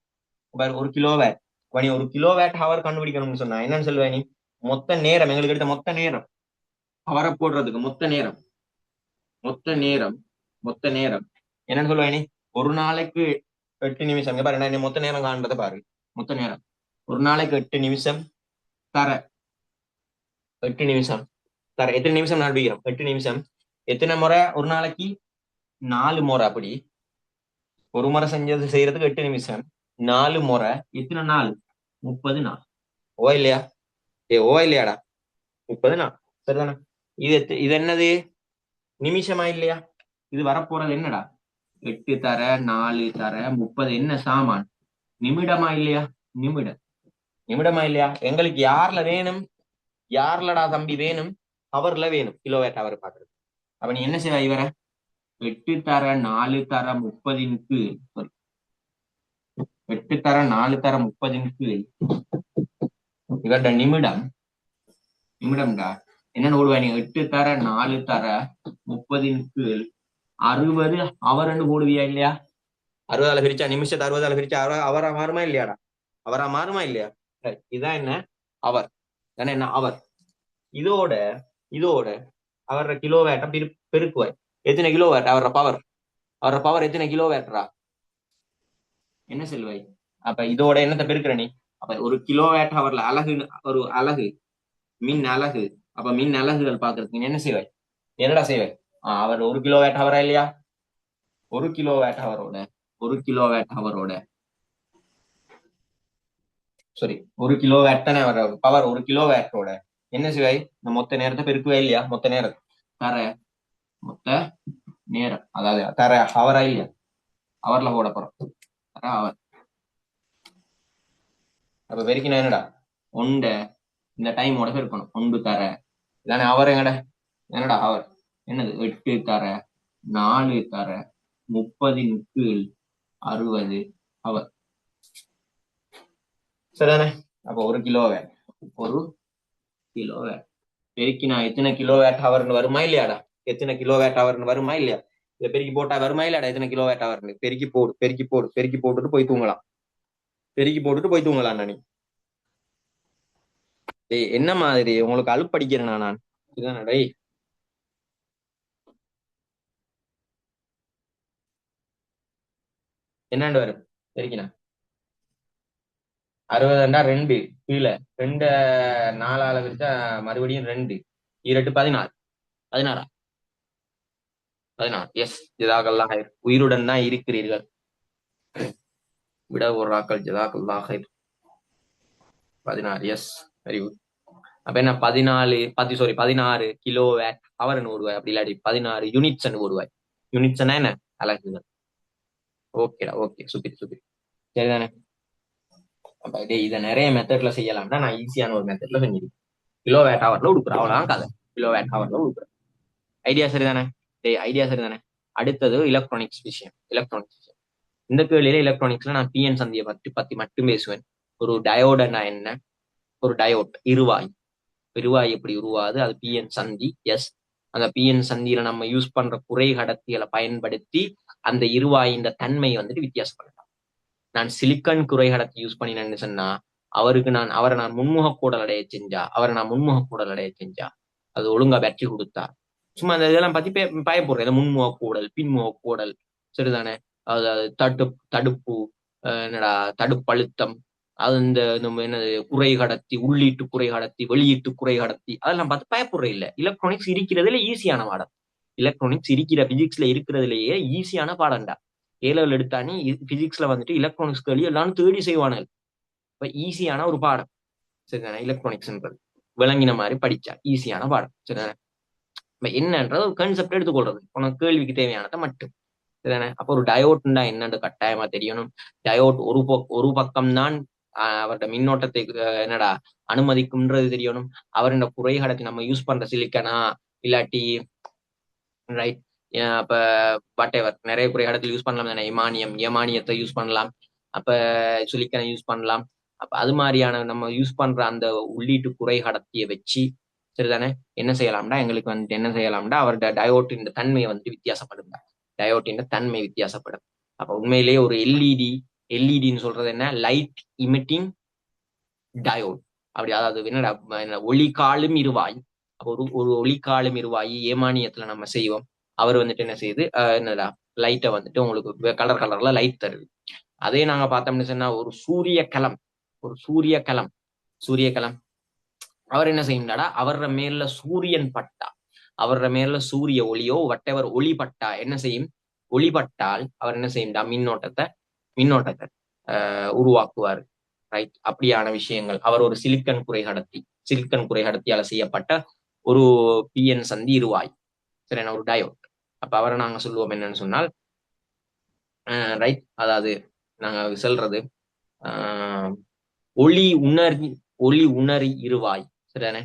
பாரு 1 கிலோவாட் நீ 1 கிலோவாட் ஹவர் கண்டுபிடிக்கணும்னு சொன்னா என்னன்னு சொல்லுவ நீ மொத்த நேரம் எங்களுக்கு எடுத்த மொத்த நேரம் அவரை போடுறதுக்கு மொத்த நேரம் என்னன்னு சொல்லுவ நீ ஒரு நாளைக்கு 8 நிமிஷம் பாரு என்ன மொத்த நேரம் காண்றத பாரு மொத்த நேரம் ஒரு நாளைக்கு 8 நிமிஷம் தர 8 நிமிஷம் தர எத்தனை நிமிஷம் நடுவிக்கிறோம் 8 நிமிஷம் எத்தனை முறை ஒரு நாளைக்கு 4 முறை. அப்படி ஒரு முறை செய்யறதுக்கு 8 நிமிஷம் 4 முறை எத்தனை நாள் 30 நாள். ஓ இல்லையாடா 30 நாள் சரிதானே. இது என்னது நிமிஷமா இல்லையா. இது வரப்போறது என்னடா 8 தர 4 தர 30 என்ன சாமான் நிமிடமா இல்லையா. நிமிடமா இல்லையா. எங்களுக்கு யார்லடா தம்பி வேணும் ஹவர்ல வேணும் கிலோவாட் ஹவர் பாக்குறது. அப்ப நீ என்ன செய்வா இவர 8 தர 4 தர 30 கீழ் 8 தர 4 தர 30 கீழ் இவர்ட நிமிடம்டா என்னன்னு ஓடுவா நீ 8 தர 4 தர 30 கீழ் 60 ஹவர்ன்னு போடுவியா இல்லையா. 60 பிரிச்சா நிமிஷத்தை 60 பிரிச்சா அவரா மாறுமா இல்லையாடா. அவரா மாறுமா இல்லையா. இதான் என்ன அவர் தானே என்ன அவர். இதோட அவர கிலோவாட்ட பெருக்குவாய் எத்தனை கிலோவாட் அவர பவர் எத்தனை கிலோவாட்ரா என்ன செல்வாய். அப்ப இதோட என்னத்தை பெருக்கிற நீ. அப்ப 1 கிலோவாட் ஹவர்ல ஒரு அலகு மின் அலகு. அப்ப மின் அலகுகள் பாக்குறதுக்கு நீ என்ன செய்வாய் என்னடா செய்வாய் அவர் 1 கிலோவாட் ஹவரா இல்லையா. 1 கிலோவாட் ஹவரோட சாரி 1 கிலோவாட் தானே அவர் பவர் 1 கிலோவாட்டோட என்ன செய்வாய் மொத்த நேரத்தை பெருக்குவா இல்லையா. மொத்த நேரம் மொத்த நேரம் அதாவது தர ஹவரா இல்லையா ஹவர்ல போட போறோம் தர ஹவர். அப்ப பெருக்கினா என்னடா ஒண்ட இந்த டைமோட பெருக்கணும் 1 தர இதானே அவர் என்னடா ஹவர் என்னது 8 தர 4 தர 30 கீழ் 60 ஹவர் சரிதானே. அப்ப 1 கிலோவாட் கிலோவேட் பெருக்கினா எத்தனை கிலோவேட் ஹவர்னு வருமா இல்லையாடா? எத்தனை கிலோவேட் ஹவர்னு வருமா இல்லையா? இதை பெருக்கி போட்டா வருமா இல்லையாடா? எத்தனை கிலோவேட் ஹவர்னு பெருக்கி போடு, பெருக்கி போடு, பெருக்கி போட்டுட்டு போய் தூங்கலாம். பெருக்கி போட்டுட்டு போய் தூங்கலாம் நீ. டேய் என்ன மாதிரி உங்களுக்கு அலுப்படிக்கிறேனா நான்? இதுதானே டேய். என்னாண்டு வரும் பெருக்கினா 60 2 கீழே 2 4 பிரிச்சா மறுபடியும் 2 2 16 16 16. எஸ், ஜிதாக்கல்லாஹ் ஹைர். உயிருடன் தான் இருக்கிறீர்கள். விட ஒரு ஆக்கள் ஜிதாக்கல்லாஹ் ஹைர். 16. Yes, very good. அப்ப என்ன 16 கிலோவேட் ஹவர்னு ஓடுவாய். அப்படி இல்லாட்டி 16 யூனிட்ஸ் ஓடுவாய். யூனிட்ஸ்னா என்ன? அலகுகள். ஓகேடா, ஓகே, சுத்தி சுத்தி சரிதானே? அப்ப இதை நிறைய மெத்தட்ல செய்யலாம்னா நான் ஈஸியான ஒரு மெத்தட்ல செஞ்சிருக்கேன். கிலோவேட் ஹவர்ல கொடுக்குறேன், அவ்வளவுதான் கதை. கிலோவேட் ஹவர்ல கொடுக்குறேன். ஐடியா சரிதானே? ஐடியா சரிதானே? அடுத்தது எலக்ட்ரானிக்ஸ் விஷயம். இந்த கேள்வியில எலக்ட்ரானிக்ஸ்ல நான் பிஎன் சந்தியை பத்தி மட்டும் பேசுவேன். ஒரு டயோடனா என்ன? ஒரு டயோட் இருவாய். இருவாய் எப்படி உருவாது? அது பிஎன் சந்தி. எஸ், அந்த பிஎன் சந்தியில நம்ம யூஸ் பண்ற குறை கடத்திகளை பயன்படுத்தி அந்த இருவாயின் தன்மை வித்தியாசப்படலாம். நான் சிலிக்கன் குறை கடத்தி யூஸ் பண்ணினேன்னு சொன்னா அவரை நான் முன்முக கூடல் அடைய செஞ்சா அது ஒழுங்கா வெற்றி கொடுத்தா சும்மா அந்த இதெல்லாம் பத்தி பயப்படுறேன். முன்முக கூடல், பின்முக கூடல், சரிதானே? அதாவது தடுப்பு, என்னடா தடுப்பழுத்தம், அது நம்ம என்னது குறை கடத்தி, உள்ளீட்டு குறை கடத்தி, வெளியீட்டு குறை கடத்தி, அதெல்லாம் பார்த்து பயப்படுற இல்ல. எலக்ட்ரானிக்ஸ் இருக்கிறதுல ஈஸியான பாடம். எலக்ட்ரானிக்ஸ் பிசிக்ஸ்ல இருக்கிறதுலயே ஈஸியான பாடம்டா. ஏலவில் எடுத்தானே பிசிக்ஸ்ல எலக்ட்ரானிக்ஸ் கேள்வி எல்லாரும் தேடி செய்வானுங்க. இப்ப ஈஸியான ஒரு பாடம், சரிதானே? எலக்ட்ரானிக்ஸ்ன்றது விளங்கின மாதிரி படிச்சா ஈஸியான பாடம், சரிதானே? என்னன்றது ஒரு கான்செப்ட் எடுத்துக்கொள்றது உனக்கு கேள்விக்கு தேவையானதை மட்டும், சரிதானே? அப்போ ஒரு டயோட்னா என்னன்னு கட்டாயமா தெரியணும். டயோட் ஒரு பக்கம்தான் அவரோட மின்னோட்டத்தை என்னடா அனுமதிக்கும்ன்றது தெரியணும். அவரோட குறை கடத்தி நம்ம யூஸ் பண்ற சிலிக்கனா இல்லாட்டி ரைட், அப்ப வாட்டெவர் நிறைய குறை கடத்தில் யூஸ் பண்ணலாம் தானே? எமானியத்தை யூஸ் பண்ணலாம், அப்ப சிலிக்கனை யூஸ் பண்ணலாம். அப்ப அது மாதிரியான நம்ம யூஸ் பண்ற அந்த உள்ளீட்டு குறை கடத்தியை வச்சு, சரிதானே, என்ன செய்யலாம்டா? எங்களுக்கு என்ன செய்யலாம்டா? அவரோட டயோட்டின் தன்மை வித்தியாசப்படும். டயோட்டின் தன்மை வித்தியாசப்படும். அப்ப உண்மையிலேயே ஒரு எல்இடின்னு சொல்றது என்ன? Light emitting diode. அப்படி அதாவது என்னடா ஒளிகாலும் இருவாய். ஒரு ஒளிகாலும் இருவாய் ஏமானியத்துல நம்ம செய்வோம். அவர் என்ன செய்யுது, என்னடா லைட்டை உங்களுக்கு கலர்ல லைட் தருது. அதே நாங்க பார்த்தோம்னு சொன்னா ஒரு சூரிய கலம் அவர் என்ன செய்யும்டாடா? அவர மேல சூரியன் பட்டா, அவர மேல சூரிய ஒளியோ வட்டவர் ஒளி பட்டா என்ன செய்யும்? ஒளிபட்டால் அவர் என்ன செய்யும்டா? மின்னோட்டத்தை உருவாக்குவார். ரைட், அப்படியான விஷயங்கள். அவர் ஒரு சிலிக்கன் குறை கடத்தியால செய்யப்பட்ட ஒரு பிஎன் சந்தி இருவாய், சரி, ஒரு டயோட். அப்ப அவரை நாங்க சொல்லுவோம் என்னன்னு சொன்னால், ரைட், அதாவது நாங்க சொல்றது ஒளி உணரி இருவாய், சரிதானே?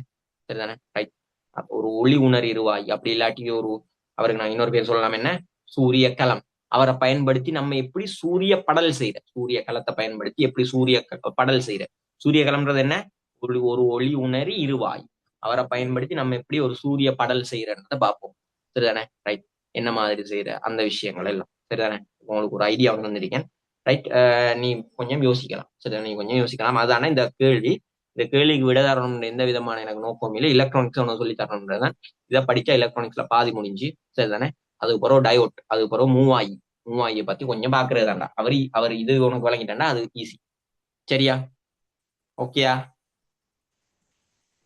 ரைட். அப்போ ஒரு ஒளி உணரி இருவாய். அப்படி இல்லாட்டி அவருக்கு நான் இன்னொரு பேர் சொல்லலாம், என்ன? சூரிய கலம். அவரை பயன்படுத்தி நம்ம எப்படி சூரிய கலத்தை பயன்படுத்தி எப்படி சூரிய படல் செய்யற. சூரிய கலம்ன்றது என்ன? ஒரு ஒளி உணரி இருவாய். அவரை பயன்படுத்தி நம்ம எப்படி ஒரு சூரிய படல் செய்யறன்றத பார்ப்போம், சரிதானே? ரைட். என்ன மாதிரி செய்யற அந்த விஷயங்கள் எல்லாம், சரிதானே? உங்களுக்கு ஒரு ஐடியா வந்திருக்கேன். ரைட். நீ கொஞ்சம் யோசிக்கலாம், சரிதானே? நீ கொஞ்சம் யோசிக்கலாம். அதான இந்த கேள்விக்கு விட தரணும் எந்த விதமான எனக்கு நோக்கம் இல்லை. எலக்ட்ரானிக்ஸ் ஒன்று சொல்லி தரணும்ன்றதான். இதை படிச்சா எலக்ட்ரானிக்ஸ்ல பாதி முடிஞ்சு, சரிதானே? அதுக்கு பிறகு டயோட், அதுக்கு பிறகு மூவாயை பத்தி கொஞ்சம் பாக்குறதாண்டா. அவர் இது உனக்கு விளங்கிட்டாண்டா அது ஈஸி, சரியா? ஓகேயா?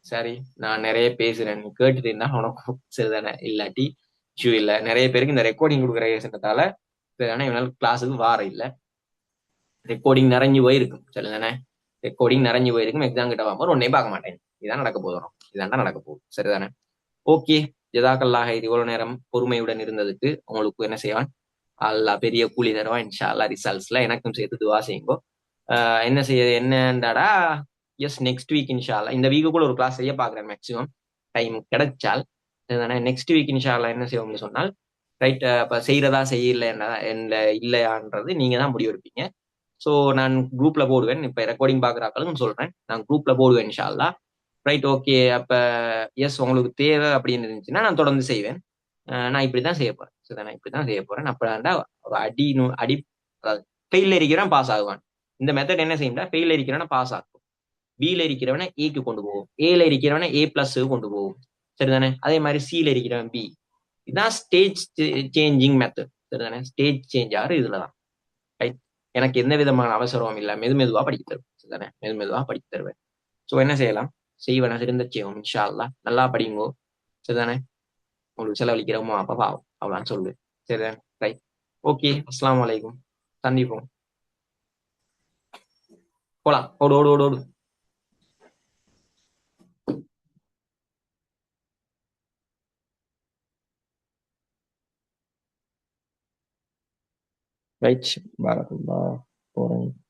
சரி, நான் நிறைய பேசுறேன், நீ கேட்டுட்டு இருந்தா உனக்கு சரிதானே? இல்லாட்டி இஷ்யூ இல்லை. நிறைய பேருக்கு இந்த ரெக்கார்டிங் கொடுக்குற ரீசனத்தால சரிதானே இவனால கிளாஸுக்கு வார இல்லை. ரெக்கார்டிங் நிறைஞ்சு போயிருக்கும், சரிதானே? ரெக்கார்டிங் நிறைஞ்சு போயிருக்கும். எக்ஸாம் கிட்ட வாங்கும்போது ஒன்னே பார்க்க மாட்டேன். இதான் நடக்க போகுது, சரிதானே? ஓகே, ஜதாக்கல்லாஹ் இவ்வளவு நேரம் பொறுமையுடன் இருந்ததுக்கு உங்களுக்கு என்ன செய்வான்? அல்லா பெரிய கூலி தருவான் இன்ஷா அல்லா. ரிசல்ட்ஸ்ல எனக்கும் சேர்த்து துவா செய்யுங்கோ. என்ன என்னண்டாடா, எஸ், நெக்ஸ்ட் வீக் இன்ஷா அல்லா. இந்த வீக்குள்ள ஒரு கிளாஸ் செய்ய பாக்குறேன் மேக்சிமம் டைம் கிடைச்சால். நெக்ஸ்ட் வீக் இன்ஷா அல்லா என்ன செய்வோம்னு சொன்னால், ரைட், இப்ப செய்யறதா இல்லையான்றது நீங்க தான் முடிவெடுப்பீங்க. ஸோ நான் குரூப்ல போடுவேன். இப்ப ரெக்கார்டிங் பாக்குறாக்களும் சொல்றேன், நான் குரூப்ல போடுவேன் இன்ஷா அல்லா. Right okay. அப்ப எஸ் உங்களுக்கு தேவை அப்படின்னு இருந்துச்சுன்னா நான் தொடர்ந்து செய்வேன். நான் இப்படிதான் செய்ய போறேன். சரி, நான் இப்படிதான் செய்ய போறேன். அப்ப ஒரு அடி ஃபெயில இருக்கிறவன் பாஸ் ஆகுவான். இந்த மெத்தட் என்ன செய்யும்னா ஃபெயில இருக்கிறவன பாஸ் ஆகும். பில இருக்கிறவனை ஏக்கு கொண்டு போகும். ஏல இருக்கிறவனை ஏ பிளஸ் கொண்டு போகும். சரிதானே? அதே மாதிரி சில இருக்கிறவன் பி. இதுதான் ஸ்டேஜ் சேஞ்சிங் மெத்தட். சரிதானே? ஸ்டேஜ் சேஞ்ச் ஆறு இதுலதான். ரைட். எனக்கு எந்த விதமான அவசரமும் இல்லை. மெதுவா படிக்க தருவேன். சரிதானே? மெதுவா படிக்க தருவேன். ஸோ என்ன செய்யலாம்? செய்வன சிறந்த செய்வோம். இன்ஷா அல்லா நல்லா படிங்கோ. சரிதானே? உங்களுக்கு செலவழிக்கிறோமோ அப்ப பாவம் அவ்வளோன்னு சொல்லுவேன். சரிதானே? ரைட். ஓகே. அஸ்ஸலாமு அலைக்கும். சந்திப்போம். போலாம். ஓடு ஓடு ஓடு ஓடு. ரைட். பாரக்குல்லா. போறேன்.